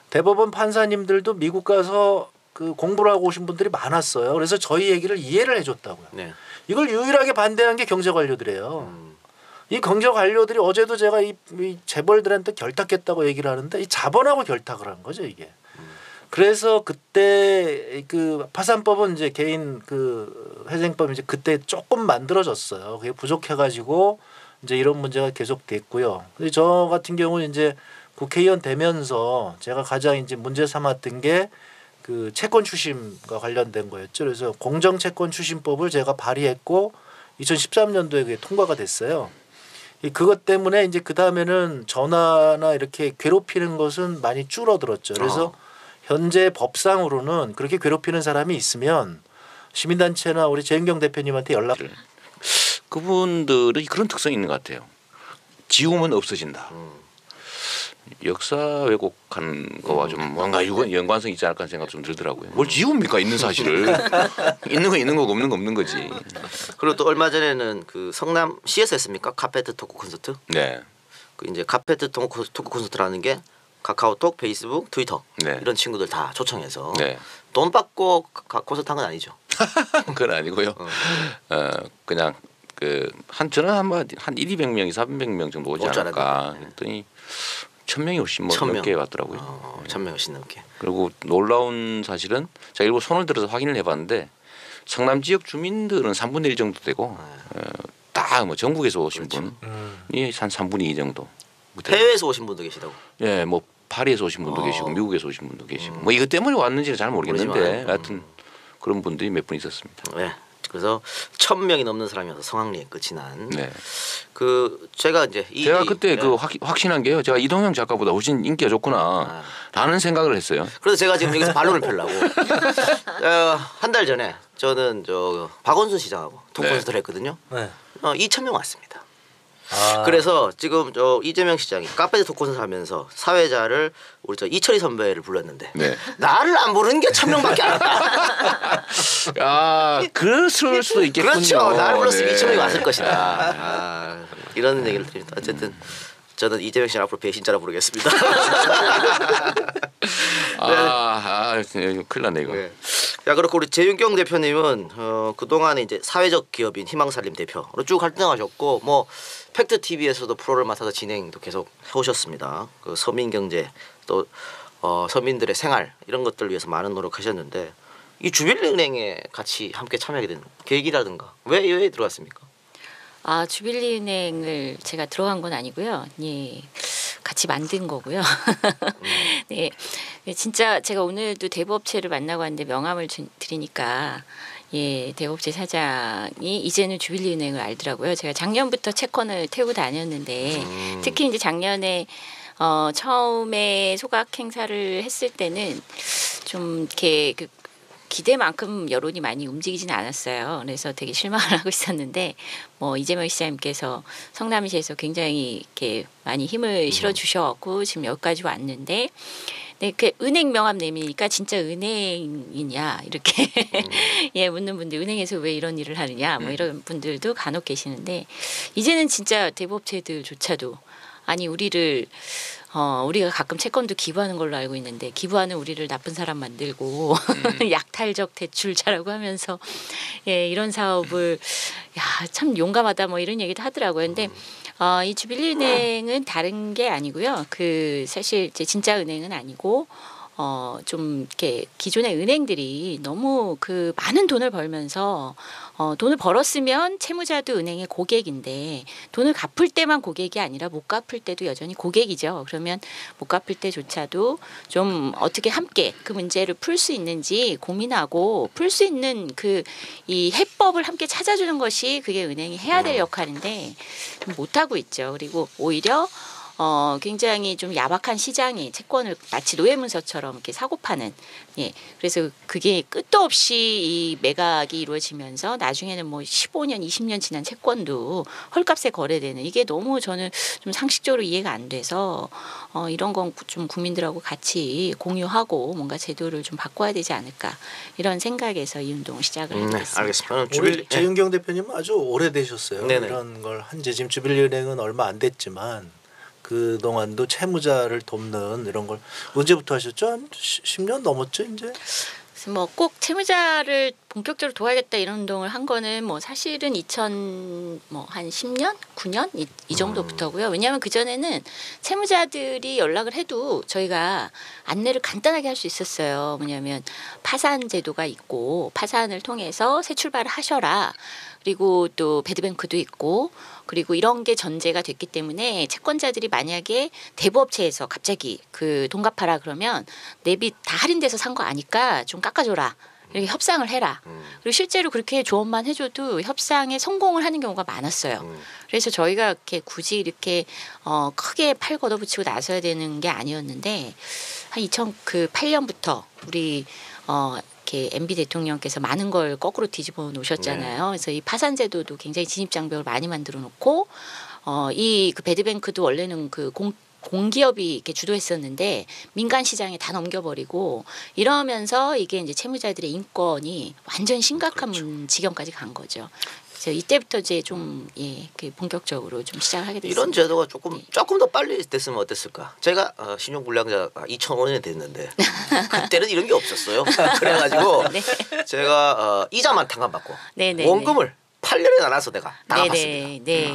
대법원 판사님들도 미국 가서 그 공부를 하고 오신 분들이 많았어요. 그래서 저희 얘기를 이해를 해줬다고요. 네. 이걸 유일하게 반대한 게 경제 관료들이에요. 이 경제 관료들이 어제도 제가 이 재벌들한테 결탁했다고 얘기를 하는데 이 자본하고 결탁을 한 거죠 이게. 그래서 그때 그 파산법은 이제 개인 그 회생법 이제 그때 조금 만들어졌어요. 그게 부족해가지고 이제 이런 문제가 계속 됐고요. 근데 저 같은 경우는 이제 국회의원 되면서 제가 가장 이제 문제 삼았던 게 그 채권 추심과 관련된 거였죠. 그래서 공정 채권 추심법을 제가 발의했고 2013년도에 그게 통과가 됐어요. 그것 때문에 이제 그 다음에는 전화나 이렇게 괴롭히는 것은 많이 줄어들었죠. 그래서 현재 법상으로는 그렇게 괴롭히는 사람이 있으면 시민단체나 우리 재윤경 대표님한테 연락. 그분들이 그런 특성이 있는 것 같아요. 지우면 없어진다. 역사 왜곡한 거와 좀 뭔가 연관성 있지 않을까 생각 좀 들더라고요. 뭘 지웁니까 있는 사실을. 있는 거 있는 거고 없는 거 없는 거지. 그리고 또 얼마 전에는 그 성남 시에서 했습니까? 카페트 토크 콘서트. 네. 그 이제 카페트 토크 콘서트라는 게 카카오톡, 페이스북, 트위터 네. 이런 친구들 다 초청해서 네. 돈 받고 콘서트 한 건 아니죠. 그건 아니고요. 그냥 저는 한 1,200명이 300명 정도 오지 않을까 했더니 1,000명이 훨씬 넘게 왔더라고요. 1,000명 훨씬 넘게. 그리고 놀라운 사실은 제가 일부 손을 들어서 확인을 해봤는데 성남 지역 주민들은 3분의 1 정도 되고 다 뭐 전국에서 오신 분이 한 3분의 2 정도. 해외에서 오신 분도 계시다고. 예, 뭐 파리에서 오신 분도 계시고 미국에서 오신 분도 계시고 뭐 이것 때문에 왔는지는 잘 모르겠는데 하여튼 그런 분들이 몇 분 있었습니다. 네. 그래서 1,000명이 넘는 사람이 와서 성황리에 끝이 난. 네. 그 제가 이제 제가 그때 그 확신한 게요. 제가 이동형 작가보다 훨씬 인기가 좋구나라는 생각을 했어요. 그래서 제가 지금 여기서 반론을 펴려고 한 달 전에 저는 박원순 시장하고 토크 콘서트를 했거든요. 네. 2,000명 왔습니다. 그래서 지금 저 이재명 시장이 카페 토크콘을 하면서 사회자를 우리 저 이철희 선배를 불렀는데 네. 나를 안 부르는 게 1,000명밖에 안 왔다. 아, 그럴 수도 있겠군요. 그렇죠. 나를 불렀으면 네. 2,000명이 왔을 것이다. 이런 얘기를 드립니다. 어쨌든 저는 이재명 씨를 앞으로 배신자라 부르겠습니다. 큰일 났네 이거. 네. 야 그렇고 우리 재윤경 대표님은 그동안에 이제 사회적 기업인 희망살림 대표로 쭉 활동하셨고 뭐 팩트 TV에서도 프로를 맡아서 진행도 계속 해오셨습니다. 그 서민 경제 또 서민들의 생활 이런 것들을 위해서 많은 노력하셨는데 이 주빌리은행에 같이 함께 참여하게 된 계기라든가 왜 들어갔습니까? 아, 주빌리은행을 제가 들어간 건 아니고요. 예. 같이 만든 거고요. 네. 진짜 제가 오늘도 대부업체를 만나고 왔는데 명함을 드리니까 예, 대부업체 사장이 이제는 주빌리은행을 알더라고요. 제가 작년부터 채권을 태우고 다녔는데 특히 이제 작년에 처음에 소각 행사를 했을 때는 좀 이렇게 기대만큼 여론이 많이 움직이지는 않았어요. 그래서 되게 실망을 하고 있었는데 뭐 이재명 시장님께서 성남시에서 굉장히 이렇게 많이 힘을 실어 주셔갖고 지금 여기까지 왔는데 네, 그 은행 명함 내미니까 진짜 은행이냐 이렇게 예 묻는 분들 은행에서 왜 이런 일을 하느냐 뭐 이런 분들도 간혹 계시는데 이제는 진짜 대부업체들조차도 아니 우리가 가끔 채권도 기부하는 걸로 알고 있는데 기부하는 우리를 나쁜 사람 만들고 약탈적 대출자라고 하면서 예 이런 사업을 야 참 용감하다 뭐 이런 얘기도 하더라고요. 근데 이 주빌리은행은 다른 게 아니고요. 사실 이제 진짜 은행은 아니고 좀 이렇게 기존의 은행들이 너무 많은 돈을 벌면서 돈을 벌었으면 채무자도 은행의 고객인데 돈을 갚을 때만 고객이 아니라 못 갚을 때도 여전히 고객이죠. 그러면 못 갚을 때조차도 좀 어떻게 함께 그 문제를 풀 수 있는지 고민하고 풀 수 있는 이 해법을 함께 찾아주는 것이 그게 은행이 해야 될 역할인데 못 하고 있죠. 그리고 오히려 굉장히 좀 야박한 시장이 채권을 마치 노예문서처럼 이렇게 사고 파는 예 그래서 그게 끝도 없이 이 매각이 이루어지면서 나중에는 뭐 15년 20년 지난 채권도 헐값에 거래되는 이게 너무 저는 좀 상식적으로 이해가 안 돼서 이런 건 좀 국민들하고 같이 공유하고 뭔가 제도를 좀 바꿔야 되지 않을까 이런 생각에서 이 운동을 시작을 하게 됐습니다. 알겠습니다. 우리 재윤경 대표님 아주 오래되셨어요. 네네. 이런 걸 한지 지금 주빌리은행은 얼마 안 됐지만 그 동안도 채무자를 돕는 이런 걸 언제부터 하셨죠? 한 10년 넘었죠, 이제? 뭐 꼭 채무자를 본격적으로 도와야겠다 이런 운동을 한 거는 뭐 사실은 한 10년, 9년 이 정도부터고요. 왜냐하면 그 전에는 채무자들이 연락을 해도 저희가 안내를 간단하게 할 수 있었어요. 뭐냐면 파산 제도가 있고 파산을 통해서 새 출발을 하셔라. 그리고 또 배드뱅크도 있고 그리고 이런 게 전제가 됐기 때문에 채권자들이 만약에 대부업체에서 갑자기 돈 갚아라 그러면 내 빚 다 할인돼서 산 거 아니까 좀 깎아줘라. 이렇게 협상을 해라. 그리고 실제로 그렇게 조언만 해줘도 협상에 성공을 하는 경우가 많았어요. 그래서 저희가 이렇게 굳이 이렇게 크게 팔 걷어붙이고 나서야 되는 게 아니었는데 한 2008년부터 우리 이렇게 MB 대통령께서 많은 걸 거꾸로 뒤집어 놓으셨잖아요. 그래서 이 파산 제도도 굉장히 진입장벽을 많이 만들어 놓고 이 배드뱅크도 원래는 공기업이 이렇게 주도했었는데 민간 시장에 다 넘겨버리고 이러면서 이게 이제 채무자들의 인권이 완전 심각한 지경까지 간 거죠. 그래서 이때부터 이제 좀 본격적으로 좀 시작을 하게 됐습니다. 이런 제도가 조금 더 빨리 됐으면 어땠을까? 제가 신용불량자가 2005년에 됐는데 그때는 이런 게 없었어요. 그래가지고 네. 제가 이자만 탕감받고 네네. 원금을 8년에 나눠서 내가 다 갚았습니다. 네.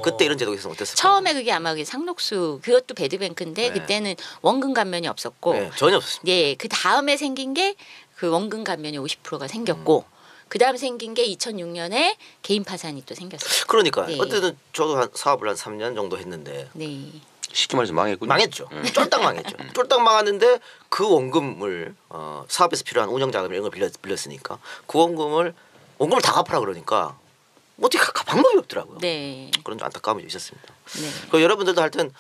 그때 이런 제도가 있으면 어땠을까? 처음에 그게 아마 상록수 그것도 배드뱅크인데 그때는 원금 감면이 없었고 네, 전혀 없었습니다. 네, 그 다음에 생긴 게 그 원금 감면이 50%가 생겼고 그 다음에 생긴 게 2006년에 개인 파산이 또 생겼어요. 그러니까 네. 어쨌든 저도 사업을 한 3년 정도 했는데 네. 쉽게 말해서 망했군요. 망했죠. 쫄딱 망했죠. 쫄딱 망했는데 그 원금을 사업에서 필요한 운영 자금 이런 걸 빌렸으니까 그 원금을 다 갚으라 그러니까 어떻게 갚을 방법이 없더라고요. 네. 그런 좀 안타까움이 좀 있었습니다. 네. 그 여러분들도 하여튼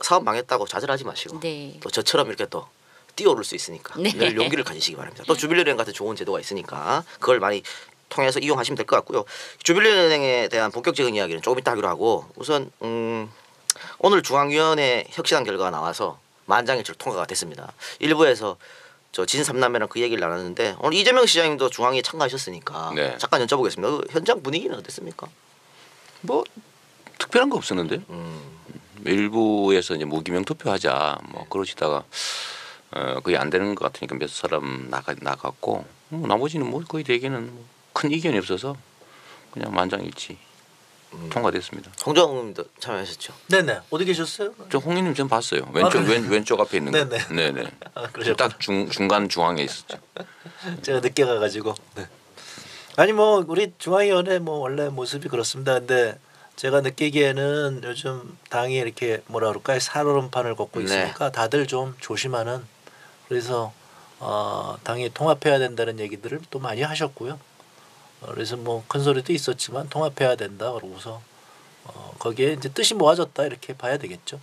사업 망했다고 좌절하지 마시고 네. 또 저처럼 이렇게 또 뛰어오를 수 있으니까 네. 늘 용기를 가지시기 바랍니다. 또 주빌리은행 같은 좋은 제도가 있으니까 그걸 많이 통해서 이용하시면 될 것 같고요. 주빌리은행에 대한 본격적인 이야기는 조금 이따 하기로 하고 우선 오늘 중앙위원회 혁신안 결과가 나와서 만장일치로 통과가 됐습니다. 일부에서 저 진삼남매랑 그 얘기를 나눴는데 오늘 이재명 시장님도 중앙위에 참가하셨으니까 네. 잠깐 여쭤보겠습니다. 그 현장 분위기는 어땠습니까? 뭐 특별한 거 없었는데 일부에서 이제 무기명 투표하자 뭐 그러시다가 그게 안 되는 것 같으니까 몇 사람 나갔고 나머지는 뭐 거의 대개는 뭐 큰 이견이 없어서 그냥 만장일치 통과됐습니다. 홍정님도 참여하셨죠? 네네. 어디 계셨어요? 저 홍희님 전 봤어요. 왼쪽 앞에 있는 거. 네네. 그러셨구나. 딱 중간 중앙에 있었죠. 제가 늦게 가가지고. 네. 아니 뭐 우리 중앙위원회 뭐 원래 모습이 그렇습니다. 근데 제가 느끼기에는 요즘 당이 이렇게 뭐라 그럴까요? 살얼음판을 걷고 있으니까 다들 좀 조심하는. 그래서 당이 통합해야 된다는 얘기들을 또 많이 하셨고요. 그래서 뭐 큰 소리도 있었지만 통합해야 된다 그러고서 거기에 이제 뜻이 모아졌다 이렇게 봐야 되겠죠.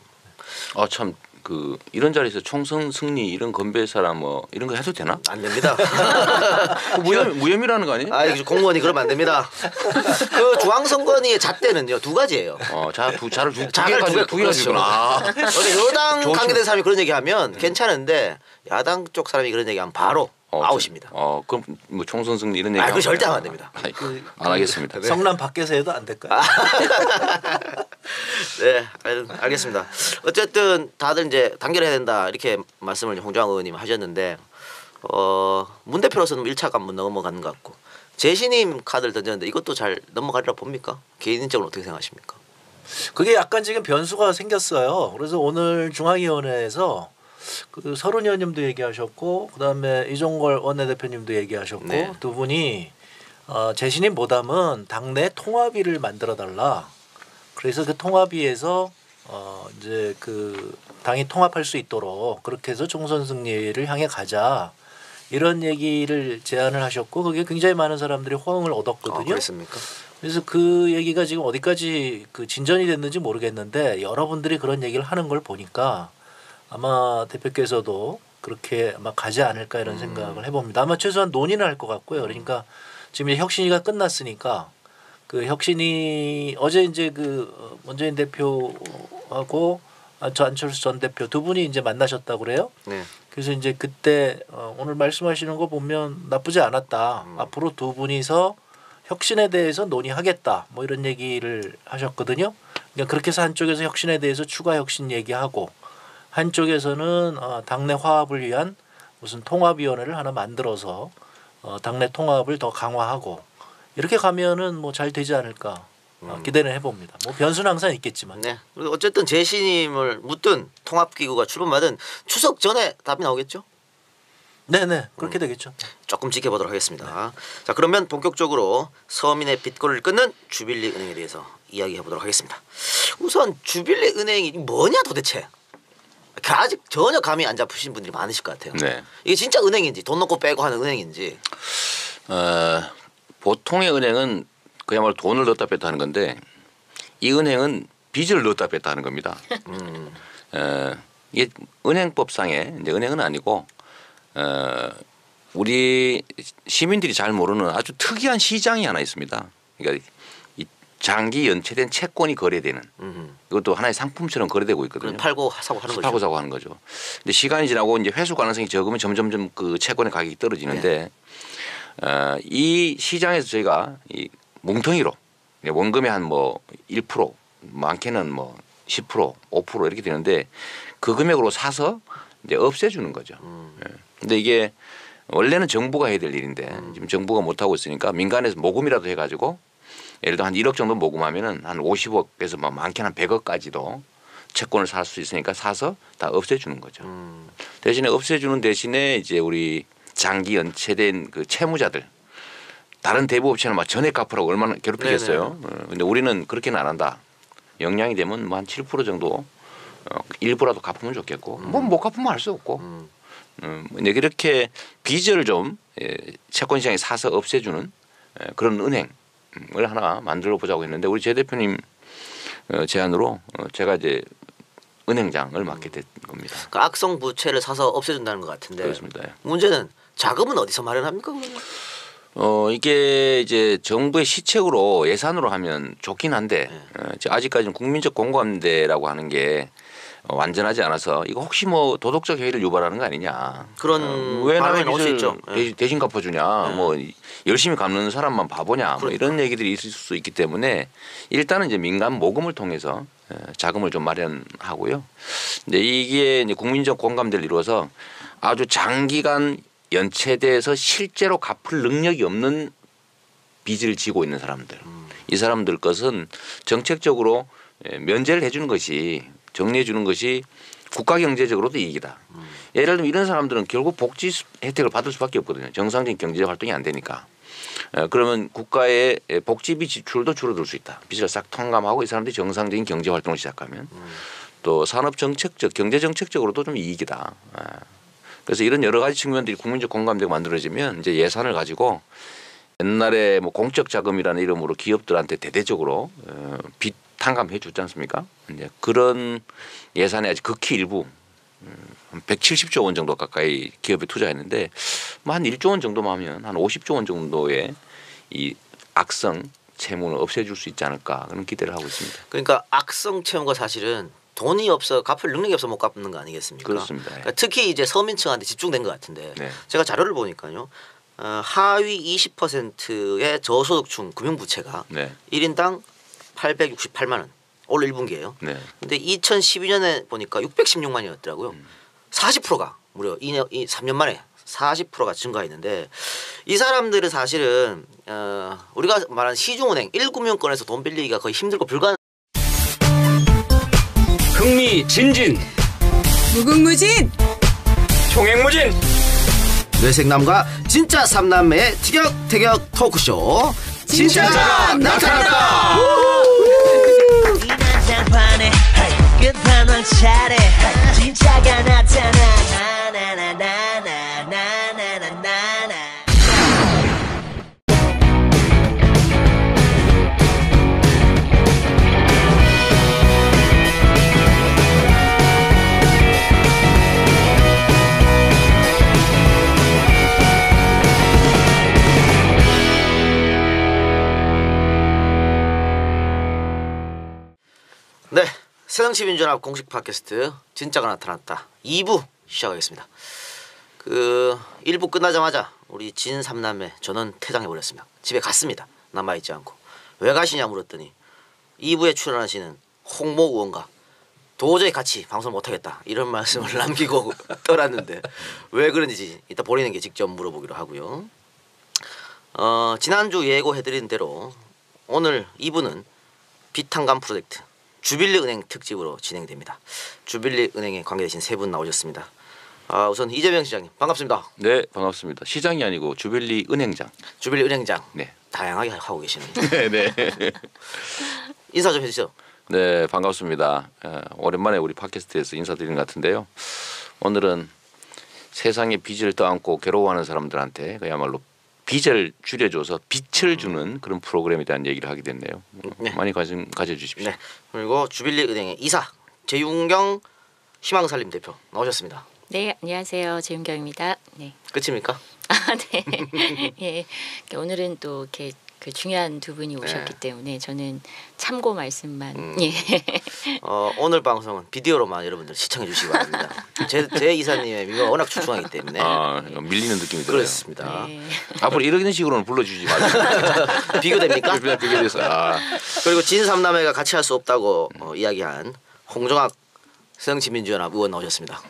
참 그 이런 자리에서 총선 승리 이런 건배사람 뭐 이런 거 해도 되나? 안 됩니다. 무혐의라는 거 아니에요? 아, 공무원이 그러면 안 됩니다. 그 중앙선관위의 잣대는요 2가지예요. 자를 두 그렇죠. 개가 주구나. 여당 관계된 사람이 그런 얘기하면 괜찮은데 야당 쪽 사람이 그런 얘기하면 바로 아웃입니다. 그럼 뭐 총선 승리 이런 얘기. 그거 절대 하면 안 됩니다. 안 하겠습니다. 성남 밖에서 해도 안 될까요? 네, 알겠습니다. 어쨌든 다들 이제 단결해야 된다 이렇게 말씀을 홍정학 의원님 하셨는데 문 대표로서는 1차 관문 넘어가는 것 같고 재신임 카드를 던졌는데 이것도 잘 넘어가리라 봅니까? 개인적으로 어떻게 생각하십니까? 그게 약간 지금 변수가 생겼어요. 그래서 오늘 중앙위원회에서 그 서른 의원님도 얘기하셨고 그다음에 이종걸 원내대표님도 얘기하셨고 네. 두 분이 재신임 보담은 당내 통합위를 만들어 달라. 그래서 그 통합위에서 이제 그 당이 통합할 수 있도록 그렇게 해서 총선 승리를 향해 가자. 이런 얘기를 제안을 하셨고 그게 굉장히 많은 사람들이 호응을 얻었거든요. 그렇습니까? 그래서 그 얘기가 지금 어디까지 그 진전이 됐는지 모르겠는데 여러분들이 그런 얘기를 하는 걸 보니까 아마 대표께서도 그렇게 아마 가지 않을까 이런 생각을 해봅니다. 아마 최소한 논의는 할 것 같고요. 그러니까 지금 이제 혁신위가 끝났으니까 그 혁신위 어제 이제 그 문재인 대표하고 안철수 전 대표 두 분이 이제 만나셨다고 그래요. 네. 그래서 이제 그때 오늘 말씀하시는 거 보면 나쁘지 않았다. 앞으로 두 분이서 혁신에 대해서 논의하겠다. 뭐 이런 얘기를 하셨거든요. 그러니까 그렇게 해서 한쪽에서 혁신에 대해서 추가 혁신 얘기하고 한쪽에서는 당내 화합을 위한 무슨 통합위원회를 하나 만들어서 당내 통합을 더 강화하고 이렇게 가면은 뭐 잘 되지 않을까 기대는 해봅니다. 뭐 변수는 항상 있겠지만. 네. 그리고 어쨌든 재신임을 묻든 통합기구가 출범하든 추석 전에 답이 나오겠죠? 네네 그렇게 되겠죠. 조금 지켜보도록 하겠습니다. 자 그러면 본격적으로 서민의 빚골을 끊는 주빌리 은행에 대해서 이야기해보도록 하겠습니다. 우선 주빌리 은행이 뭐냐 도대체? 아직 전혀 감이 안 잡히신 분들이 많으실 것 같아요. 네. 이게 진짜 은행인지 돈 넣고 빼고 하는 은행인지. 보통의 은행은 그야말로 돈을 넣었다 뺐다 하는 건데 이 은행은 빚을 넣었다 뺐다 하는 겁니다. 이게 은행법상에 이제 은행은 아니고 우리 시민들이 잘 모르는 아주 특이한 시장이 하나 있습니다. 그러니까 이 장기 연체된 채권이 거래되는 이것도 하나의 상품처럼 거래되고 있거든요. 팔고 사고 하는 거죠. 팔고 사고 하는 거죠. 근데 시간이 지나고 이제 회수 가능성이 적으면 점점점 그 채권의 가격이 떨어지는데 이 시장에서 저희가 이 뭉텅이로 원금의 한 뭐 1% 많게는 뭐 10% 5% 이렇게 되는데 그 금액으로 사서 이제 없애주는 거죠. 근데 이게 원래는 정부가 해야 될 일인데 지금 정부가 못 하고 있으니까 민간에서 모금이라도 해가지고 예를 들어 한 1억 정도 모금하면은 한 50억에서 뭐 많게는 한 100억까지도 채권을 살 수 있으니까 사서 다 없애주는 거죠. 대신에 없애주는 대신에 이제 우리 장기 연체된 그 채무자들 다른 대부업체는 막 전액 갚으라고 얼마나 괴롭히겠어요. 근데 우리는 그렇게는 안 한다. 역량이 되면 뭐 한 7% 정도 일부라도 갚으면 좋겠고 뭐 못 갚으면 할 수 없고 근데 이렇게 빚을 좀 채권 시장에 사서 없애주는 그런 은행을 하나 만들어 보자고 했는데 우리 제 대표님 제안으로 제가 이제 은행장을 맡게 된 겁니다. 그 악성 부채를 사서 없애준다는 것 같은데. 그렇습니다. 문제는 자금은 어디서 마련합니까? 그러면? 이게 이제 정부의 시책으로 예산으로 하면 좋긴 한데 아직까지는 국민적 공감대라고 하는 게 완전하지 않아서 이거 혹시 뭐 도덕적 해이를 유발하는 거 아니냐. 그런 왜 반응이 남의 나올 수 빚을 있죠. 대신 갚아주냐. 뭐 열심히 갚는 사람만 바보냐. 뭐 이런 얘기들이 있을 수 있기 때문에 일단은 이제 민간 모금을 통해서 자금을 좀 마련하고요. 근데 이게 이제 국민적 공감대를 이루어서 아주 장기간 연체돼서 실제로 갚을 능력이 없는 빚을 지고 있는 사람들. 이 사람들 것은 정책적으로 면제를 해주는 것이 정리해 주는 것이 국가 경제적으로도 이익이다. 예를 들면 이런 사람들은 결국 복지 혜택을 받을 수밖에 없거든요. 정상적인 경제 활동이 안 되니까. 그러면 국가의 복지비 지출도 줄어들 수 있다. 빚을 싹 탕감하고 이 사람들이 정상적인 경제 활동을 시작하면 또 산업 정책적, 경제 정책적으로도 좀 이익이다. 그래서 이런 여러 가지 측면들이 국민적 공감대가 만들어지면 이제 예산을 가지고 옛날에 뭐 공적 자금이라는 이름으로 기업들한테 대대적으로 빚 탕감해 줬지 않습니까? 이제 그런 예산의 아주 극히 일부 170조 원 정도 가까이 기업에 투자했는데 뭐 한 1조 원 정도만 하면 한 50조 원 정도의 이 악성 채무는 없애줄 수 있지 않을까 그런 기대를 하고 있습니다. 그러니까 악성 채무가 사실은 돈이 없어 갚을 능력이 없어 못 갚는 거 아니겠습니까? 그렇습니다. 그러니까 특히 이제 서민층한테 집중된 것 같은데 네. 제가 자료를 보니까요. 하위 20%의 저소득층 금융부채가 네. 1인당 868만 원. 올 1분기예요. 네. 근데 2012년에 보니까 616만이었더라고요. 40%가 무려 3년 만에 40%가 증가했는데 이 사람들은 사실은 우리가 말하는 시중은행 1금융권에서 돈 빌리기가 거의 힘들고 불가능. 흥미진진, 무궁무진, 총행무진, 뇌생남과 진짜 삼남매의 티격태격 토크쇼 진짜가 나타났다. 이 난장판에 끝판왕 차례 진짜가 나타나 나나나나나나나나나. 네, 새정치민주연합 공식 팟캐스트 진짜가 나타났다 2부 시작하겠습니다. 1부 끝나자마자 우리 진 삼남매 저는 퇴장해버렸습니다. 집에 갔습니다. 남아있지 않고. 왜 가시냐 물었더니 2부에 출연하시는 홍모 의원과 도저히 같이 방송 못하겠다 이런 말씀을 남기고 떠났는데 왜 그런지 이따 본인에게 직접 물어보기로 하고요. 지난주 예고해드린 대로 오늘 2부는 빚탕감 프로젝트 주빌리은행 특집으로 진행됩니다. 주빌리은행에 관계되신 세 분 나오셨습니다. 우선 이재명 시장님 반갑습니다. 네, 반갑습니다. 시장이 아니고 주빌리 은행장. 주빌리 은행장. 네. 다양하게 하고 계시네요. 네. 인사 좀 해주세요. 네, 반갑습니다. 오랜만에 우리 팟캐스트에서 인사드리는 것 같은데요. 오늘은 세상에 빚을 떠안고 괴로워하는 사람들한테 그야말로 빚을 줄여줘서 빛을 주는 그런 프로그램에 대한 얘기를 하게 됐네요. 네. 많이 관심 가져주십시오. 네. 그리고 주빌리은행의 이사 재윤경 희망살림 대표 나오셨습니다. 네, 안녕하세요. 재윤경입니다. 네. 끝입니까? 네. 예. 오늘은 또 이렇게 그 중요한 두 분이 오셨기 때문에 저는 참고 말씀만. 예. 오늘 방송은 비디오로만 여러분들 시청해 주시기 바랍니다. 제 이사님의 미모가 워낙 출중하기 때문에 밀리는 느낌이 들어요. 그렇습니다. 네. 앞으로 이런 식으로는 불러주지 마세요. 비교됩니까? 비교돼서. 그리고 진삼남매가 같이 할 수 없다고 이야기한 홍종학 새정치민주연합 의원 나오셨습니다.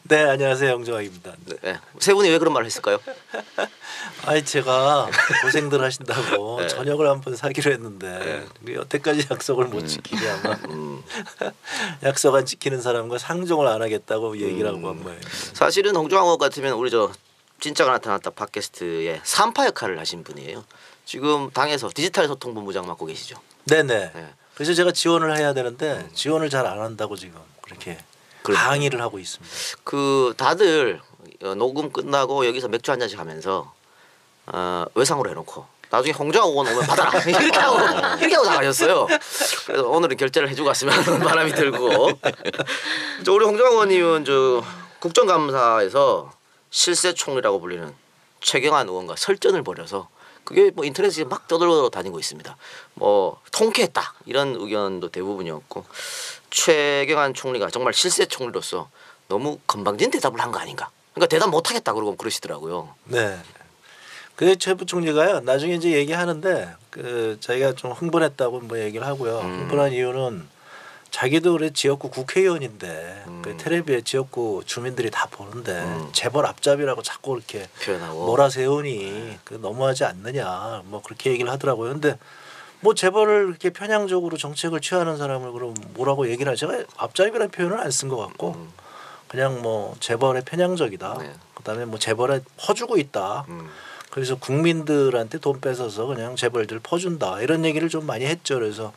네, 안녕하세요. 영정학입니다. 네. 세 분이 왜 그런 말을 했을까요? 아니 제가 고생들 하신다고 저녁을 한번 사기로 했는데 여태까지 약속을 못 지키냐면 약속 안 지키는 사람과 상종을 안 하겠다고 얘기를 하고 한 거예요. 사실은 홍종학 의원 같으면 우리 저 진짜가 나타났다 팟캐스트의 3파 역할을 하신 분이에요. 지금 당에서 디지털 소통본부장 맡고 계시죠. 네네. 네. 그래서 제가 지원을 해야 되는데 지원을 잘 안 한다고 지금 그렇게 항의를 하고 있습니다. 다들 녹음 끝나고 여기서 맥주 한 잔씩 하면서 외상으로 해놓고 나중에 홍정학 의원 오면 받아라 이렇게 하고 나가셨어요. 그래서 오늘은 결제를 해주고 갔으면 하는 바람이 들고 우리 홍정학 의원님은 국정감사에서 실세총리라고 불리는 최경환 의원과 설전을 벌여서 그게 뭐 인터넷에 막 떠돌아다니고 있습니다. 뭐 통쾌했다 이런 의견도 대부분이었고 최경환 총리가 정말 실세 총리로서 너무 건방진 대답을 한 거 아닌가. 그러니까 대답 못하겠다 그러고 그러시더라고요. 네. 그 최 부총리가요 나중에 이제 얘기하는데 그 자기가 좀 흥분했다고 뭐 얘기를 하고요. 흥분한 이유는 자기도 그래 지역구 국회의원인데 그 텔레비에 지역구 주민들이 다 보는데 재벌 앞잡이라고 자꾸 이렇게 표현하고 몰아세우니 그 너무하지 않느냐 뭐 그렇게 얘기를 하더라고요. 근데 뭐 재벌을 이렇게 편향적으로 정책을 취하는 사람을 그럼 뭐라고 얘기를 하죠? 제가 앞잡이라는 표현을 안 쓴 것 같고 그냥 뭐 재벌의 편향적이다. 네. 그다음에 뭐 재벌에 퍼주고 있다. 그래서 국민들한테 돈 뺏어서 그냥 재벌들 퍼준다 이런 얘기를 좀 많이 했죠. 그래서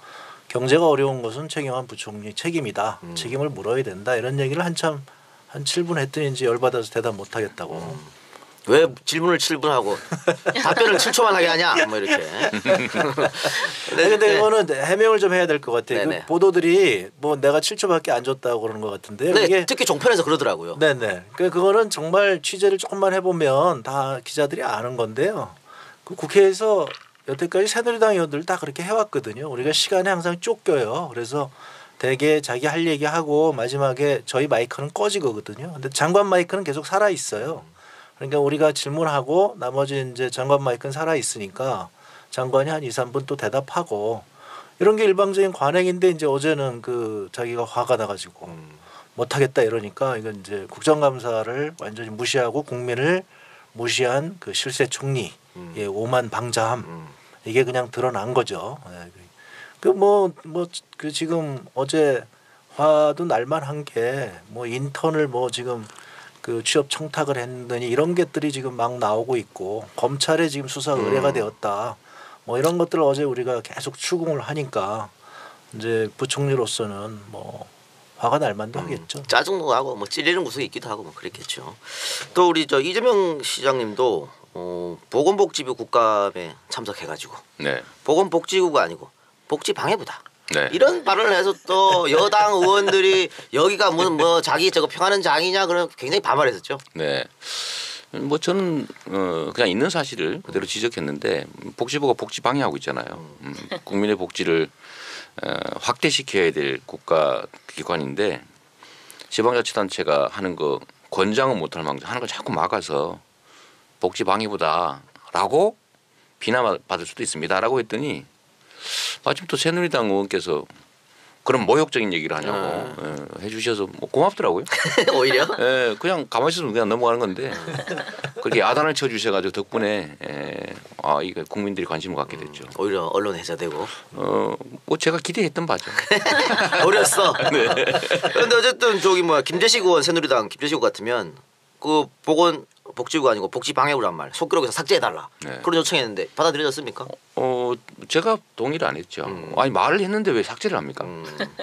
경제가 어려운 것은 최경환 부총리 책임이다. 책임을 물어야 된다. 이런 얘기를 한참 한 7분 했더니 이제 열받아서 대답 못 하겠다고. 왜 질문을 7분 하고 답변을 7초만 하게 하냐 뭐 이렇게. 근데 이거는 해명을 좀 해야 될 것 같아요. 네네. 그 보도들이 뭐 내가 7초밖에 안 줬다고 그러는 것 같은데요. 네, 이게 특히 종편에서 그러더라고요. 네네. 그거는 정말 취재를 조금만 해보면 다 기자들이 아는 건데요. 그 국회에서 여태까지 새누리당 의원들 다 그렇게 해왔거든요. 우리가 시간에 항상 쫓겨요. 그래서 대개 자기 할 얘기하고 마지막에 저희 마이크는 꺼지거든요. 근데 장관 마이크는 계속 살아 있어요. 그러니까 우리가 질문하고 나머지 이제 장관 마이크는 살아 있으니까 장관이 한 2, 3분 또 대답하고 이런 게 일방적인 관행인데 이제 어제는 그 자기가 화가 나가지고 못하겠다 이러니까 이건 이제 국정감사를 완전히 무시하고 국민을 무시한 그 실세 총리의 오만 방자함 이게 그냥 드러난 거죠. 그 그 지금 어제 화도 날만한 게 뭐 인턴을 뭐 지금 그 취업 청탁을 했더니 이런 것들이 지금 막 나오고 있고 검찰에 지금 수사 의뢰가 되었다. 뭐 이런 것들을 어제 우리가 계속 추궁을 하니까 이제 부총리로서는 뭐 화가 날 만도 하겠죠. 짜증도 나고 뭐 찔리는 구석이 있기도 하고 뭐 그랬겠죠. 또 우리 저 이재명 시장님도 보건복지부 국감에 참석해가지고 네. 보건복지부가 아니고 복지방해부다. 네. 이런 발언을 해서 또 여당 의원들이 여기가 무슨 뭐 자기 저거 평하는 장이냐 그런 굉장히 반발했었죠. 네. 뭐 저는 그냥 있는 사실을 그대로 지적했는데 복지부가 복지 방해하고 있잖아요. 국민의 복지를 확대시켜야 될 국가 기관인데 지방자치단체가 하는 거 권장은 못할 망정 하는 걸 자꾸 막아서 복지 방해부다라고 비난받을 수도 있습니다라고 했더니 마침 또 새누리당 의원께서 그런 모욕적인 얘기를 하냐고 해주셔서 뭐 고맙더라고요. 오히려 그냥 가만히 있으면 그냥 넘어가는 건데 그렇게 야단을 쳐주셔가지고 덕분에 이거 국민들이 관심을 갖게 됐죠. 오히려 언론 해자되고 뭐 제가 기대했던 바죠. 어렸어. 그런데 어쨌든 저기 뭐야 김재식 의원 새누리당 김재식 의원 같으면 그 복지부가 아니고 복지방해부란 말 속기록에서 삭제해달라 그런 요청했는데 받아들여졌습니까? 제가 동의를 안 했죠. 아니 말을 했는데 왜 삭제를 합니까?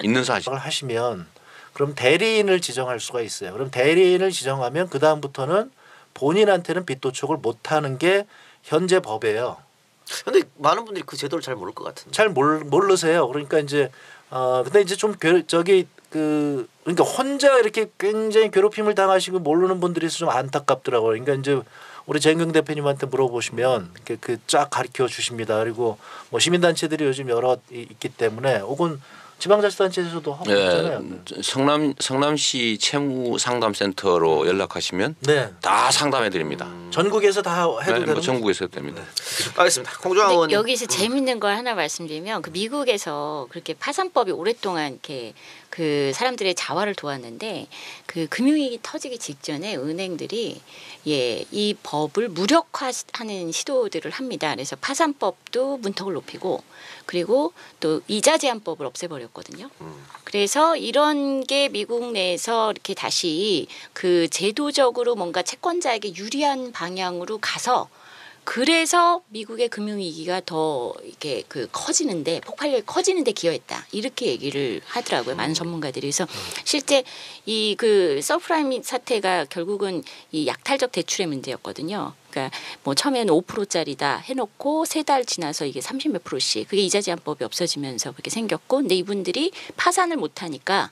있는 사실. 을 하시면 그럼 대리인을 지정할 수가 있어요. 그럼 대리인을 지정하면 그 다음부터는 본인한테는 빚도촉을 못하는 게 현재 법이에요. 근데 많은 분들이 그 제도를 잘 모를 것 같은데. 잘 모르세요. 그러니까 이제 근데 이제 좀 그러니까 혼자 이렇게 굉장히 괴롭힘을 당하시고 모르는 분들이 있어서 좀 안타깝더라고요. 그러니까 이제 우리 재경 대표님한테 물어보시면 그 쫙 가르쳐 주십니다. 그리고 뭐 시민단체들이 요즘 여러 있기 때문에 혹은 지방자치단체에서도 하고 있잖아요. 성남시 채무상담센터로 연락하시면 다 상담해 드립니다. 전국에서 다 해도 되는 전국에서 해도 됩니다. 알겠습니다. 홍종학 의원 여기서 재밌는 걸 하나 말씀드리면 그 미국에서 그렇게 파산법이 오랫동안 이렇게 그 사람들의 자활을 도왔는데 그 금융위기 터지기 직전에 은행들이 이 법을 무력화하는 시도들을 합니다. 그래서 파산법도 문턱을 높이고 그리고 또 이자 제한법을 없애버렸거든요. 그래서 이런 게 미국 내에서 이렇게 다시 그 제도적으로 뭔가 채권자에게 유리한 방향으로 가서 그래서 미국의 금융위기가 더 이렇게 그 커지는데 폭발력이 커지는데 기여했다 이렇게 얘기를 하더라고요. 많은 전문가들이. 그래서 실제 이 그 서프라임 사태가 결국은 이 약탈적 대출의 문제였거든요. 그러니까 그러니까 뭐 처음에는 5%짜리다 해놓고 3달 지나서 이게 30 몇 %씩 그게 이자 제한법이 없어지면서 그렇게 생겼고, 근데 이분들이 파산을 못하니까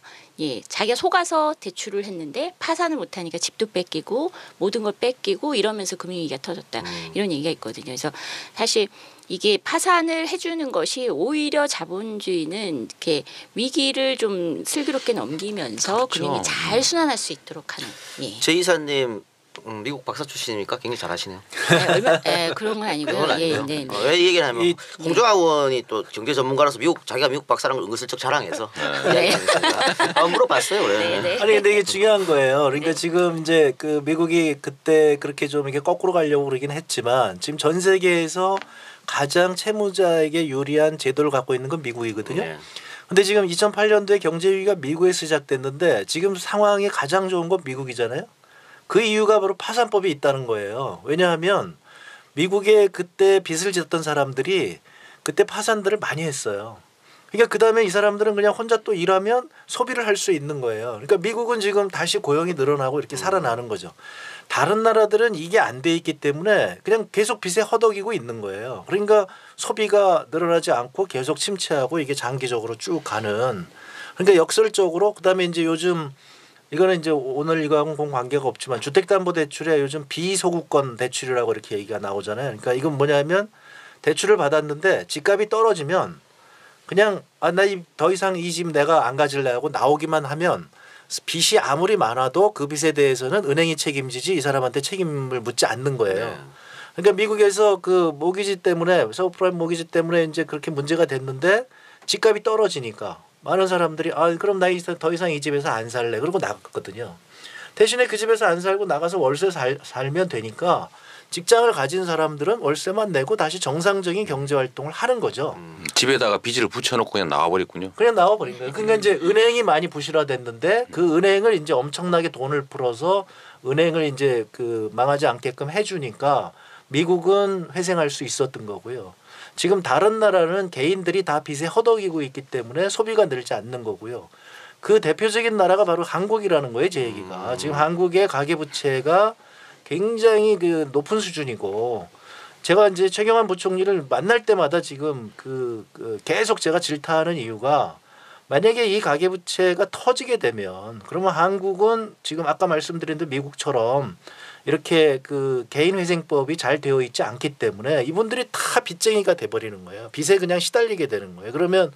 자기가 속아서 대출을 했는데 파산을 못하니까 집도 뺏기고 모든 걸 뺏기고 이러면서 금융위기가 터졌다 이런 얘기가 있거든요. 그래서 사실 이게 파산을 해주는 것이 오히려 자본주의는 이렇게 위기를 좀 슬기롭게 넘기면서 그렇죠. 금융이 잘 순환할 수 있도록 하는. 제 이사님 미국 박사 출신이니까 굉장히 잘하시네요. 그런 건 아니고요. 그건 아니고요. 네. 왜 이 얘기를 하면 홍정아 의원이 또 경제 전문가라서 자기가 미국 박사라는 걸 은근슬쩍 자랑해서 물어봤어요. 그래. 네. 아니 근데 이게 중요한 거예요. 그러니까 지금 이제 그 미국이 그때 그렇게 좀 이렇게 거꾸로 가려고 그러긴 했지만 지금 전 세계에서 가장 채무자에게 유리한 제도를 갖고 있는 건 미국이거든요. 네. 근데 지금 2008년도에 경제 위기가 미국에서 시작됐는데 지금 상황이 가장 좋은 건 미국이잖아요. 그 이유가 바로 파산법이 있다는 거예요. 왜냐하면 미국에 그때 빚을 졌던 사람들이 그때 파산들을 많이 했어요. 그러니까 그다음에 이 사람들은 그냥 혼자 또 일하면 소비를 할 수 있는 거예요. 그러니까 미국은 지금 다시 고용이 늘어나고 이렇게 살아나는 거죠. 다른 나라들은 이게 안 돼 있기 때문에 그냥 계속 빚에 허덕이고 있는 거예요. 그러니까 소비가 늘어나지 않고 계속 침체하고 이게 장기적으로 쭉 가는. 그러니까 역설적으로 그다음에 이제 요즘 이거는 이제 오늘 이거하고는 관계가 없지만 주택담보대출에 요즘 비소구권 대출이라고 이렇게 얘기가 나오잖아요. 그러니까 이건 뭐냐면 대출을 받았는데 집값이 떨어지면 그냥 나 더 이상 이 집 내가 안 가질래 하고 나오기만 하면 빚이 아무리 많아도 그 빚에 대해서는 은행이 책임지지 이 사람한테 책임을 묻지 않는 거예요. 네. 그러니까 미국에서 그 모기지 때문에 서브프라임 모기지 때문에 이제 그렇게 문제가 됐는데 집값이 떨어지니까 많은 사람들이 그럼 나 더 이상 이 집에서 안 살래 그러고 나갔거든요. 대신에 그 집에서 안 살고 나가서 월세 살면 되니까 직장을 가진 사람들은 월세만 내고 다시 정상적인 경제 활동을 하는 거죠. 집에다가 빚을 붙여놓고 그냥 나와버렸군요. 그냥 나와버린 거예요. 그러니까 이제 은행이 많이 부실화됐는데 그 은행을 이제 엄청나게 돈을 풀어서 은행을 이제 그 망하지 않게끔 해주니까 미국은 회생할 수 있었던 거고요. 지금 다른 나라는 개인들이 다 빚에 허덕이고 있기 때문에 소비가 늘지 않는 거고요. 그 대표적인 나라가 바로 한국이라는 거예요. 제 얘기가. 지금 한국의 가계부채가 굉장히 그 높은 수준이고 제가 이제 최경환 부총리를 만날 때마다 지금 그 계속 제가 질타하는 이유가 만약에 이 가계부채가 터지게 되면 그러면 한국은 지금 아까 말씀드린 대로 미국처럼 이렇게 그 개인회생법이 잘 되어 있지 않기 때문에 이분들이 다 빚쟁이가 돼버리는 거예요. 빚에 그냥 시달리게 되는 거예요. 그러면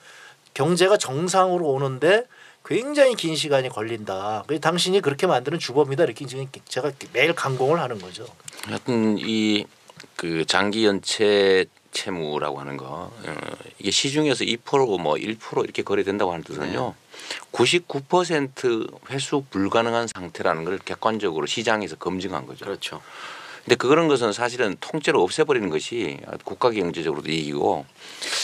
경제가 정상으로 오는데 굉장히 긴 시간이 걸린다. 당신이 그렇게 만드는 주범이다. 이렇게 지금 제가 매일 강공을 하는 거죠. 하여튼 이 그 장기 연체 채무라고 하는 거 이게 시중에서 2% 뭐 1% 이렇게 거래된다고 하는 뜻은요. 99% 회수 불가능한 상태라는 걸 객관적으로 시장에서 검증한 거죠. 그렇죠. 근데 그런 것은 사실은 통째로 없애버리는 것이 국가 경제적으로도 이익이고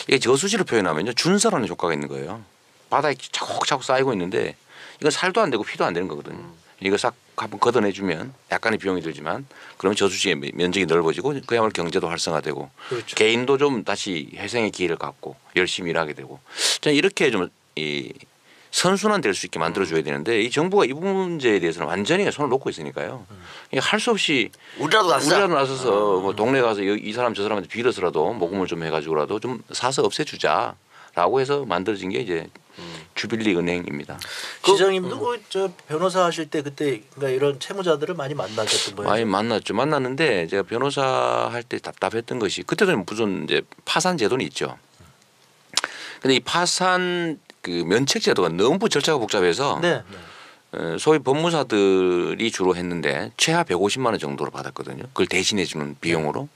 이게 저수지로 표현하면요. 준서라는 효과가 있는 거예요. 바닥에 차곡차곡 쌓이고 있는데 이건 살도 안 되고 피도 안 되는 거거든요. 이거 싹 한번 걷어내주면 약간의 비용이 들지만 그러면 저수지의 면적이 넓어지고 그야말로 경제도 활성화되고 그렇죠. 개인도 좀 다시 회생의 기회를 갖고 열심히 일하게 되고 저는 이렇게 좀 이 선순환 될 수 있게 만들어줘야 되는데 이 정부가 이 문제에 대해서는 완전히 손을 놓고 있으니까요. 할 수 없이 우리라도 나서서 뭐 동네 가서 이 사람 저 사람한테 빌어서라도 모금을 좀 해가지고라도 좀 사서 없애주자라고 해서 만들어진 게 이제 주빌리 은행입니다. 시장님도 저 변호사 하실 때 그때 그러니까 이런 채무자들을 많이 만나셨던 거예요. 많이 만났죠. 만났는데 제가 변호사 할 때 답답했던 것이 그때도 무슨 이제 파산 제도는 있죠. 근데 이 파산 그 면책 제도가 너무 절차가 복잡해서 네. 소위 법무사들이 주로 했는데 최하 150만 원 정도로 받았거든요. 그걸 대신해 주는 비용으로.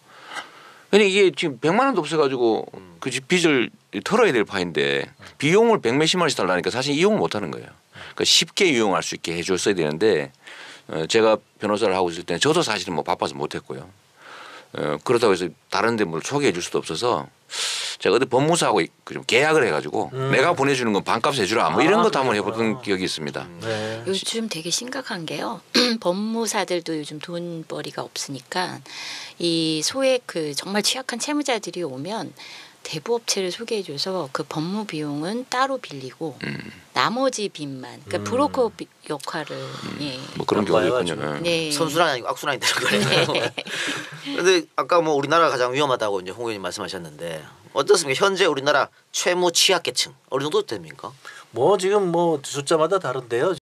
근데 이게 지금 100만 원도 없어가지고 그 집 빚을 털어야 될 파인데 비용을 100몇십만 원씩 달라니까 사실 이용을 못 하는 거예요. 그러니까 쉽게 이용할 수 있게 해줬어야 되는데 제가 변호사를 하고 있을 때는 저도 사실은 뭐 바빠서 못 했고요. 그렇다고 해서 다른 데 뭘 소개해 줄 수도 없어서 제가 어디 법무사하고 좀 계약을 해가지고 내가 보내주는 건 반값 해주라 뭐 이런 것도 한번 해보던 기억이 있습니다. 네. 요즘 되게 심각한 게요. 법무사들도 요즘 돈벌이가 없으니까 이 소액 그 정말 취약한 채무자들이 오면 대부업체를 소개해줘서 그 법무 비용은 따로 빌리고 나머지 빚만 그러니까 브로커 역할을 예. 뭐 그런 경우도 있군요. 봐요, 네. 선순환이 아니고 악순환이 되는 거네요. 그런데 아까 뭐 우리나라가 가장 위험하다고 이제 홍 의원님 말씀하셨는데 어떻습니까? 현재 우리나라 채무 취약계층 어느 정도 됩니까? 뭐 지금 뭐 숫자마다 다른데요.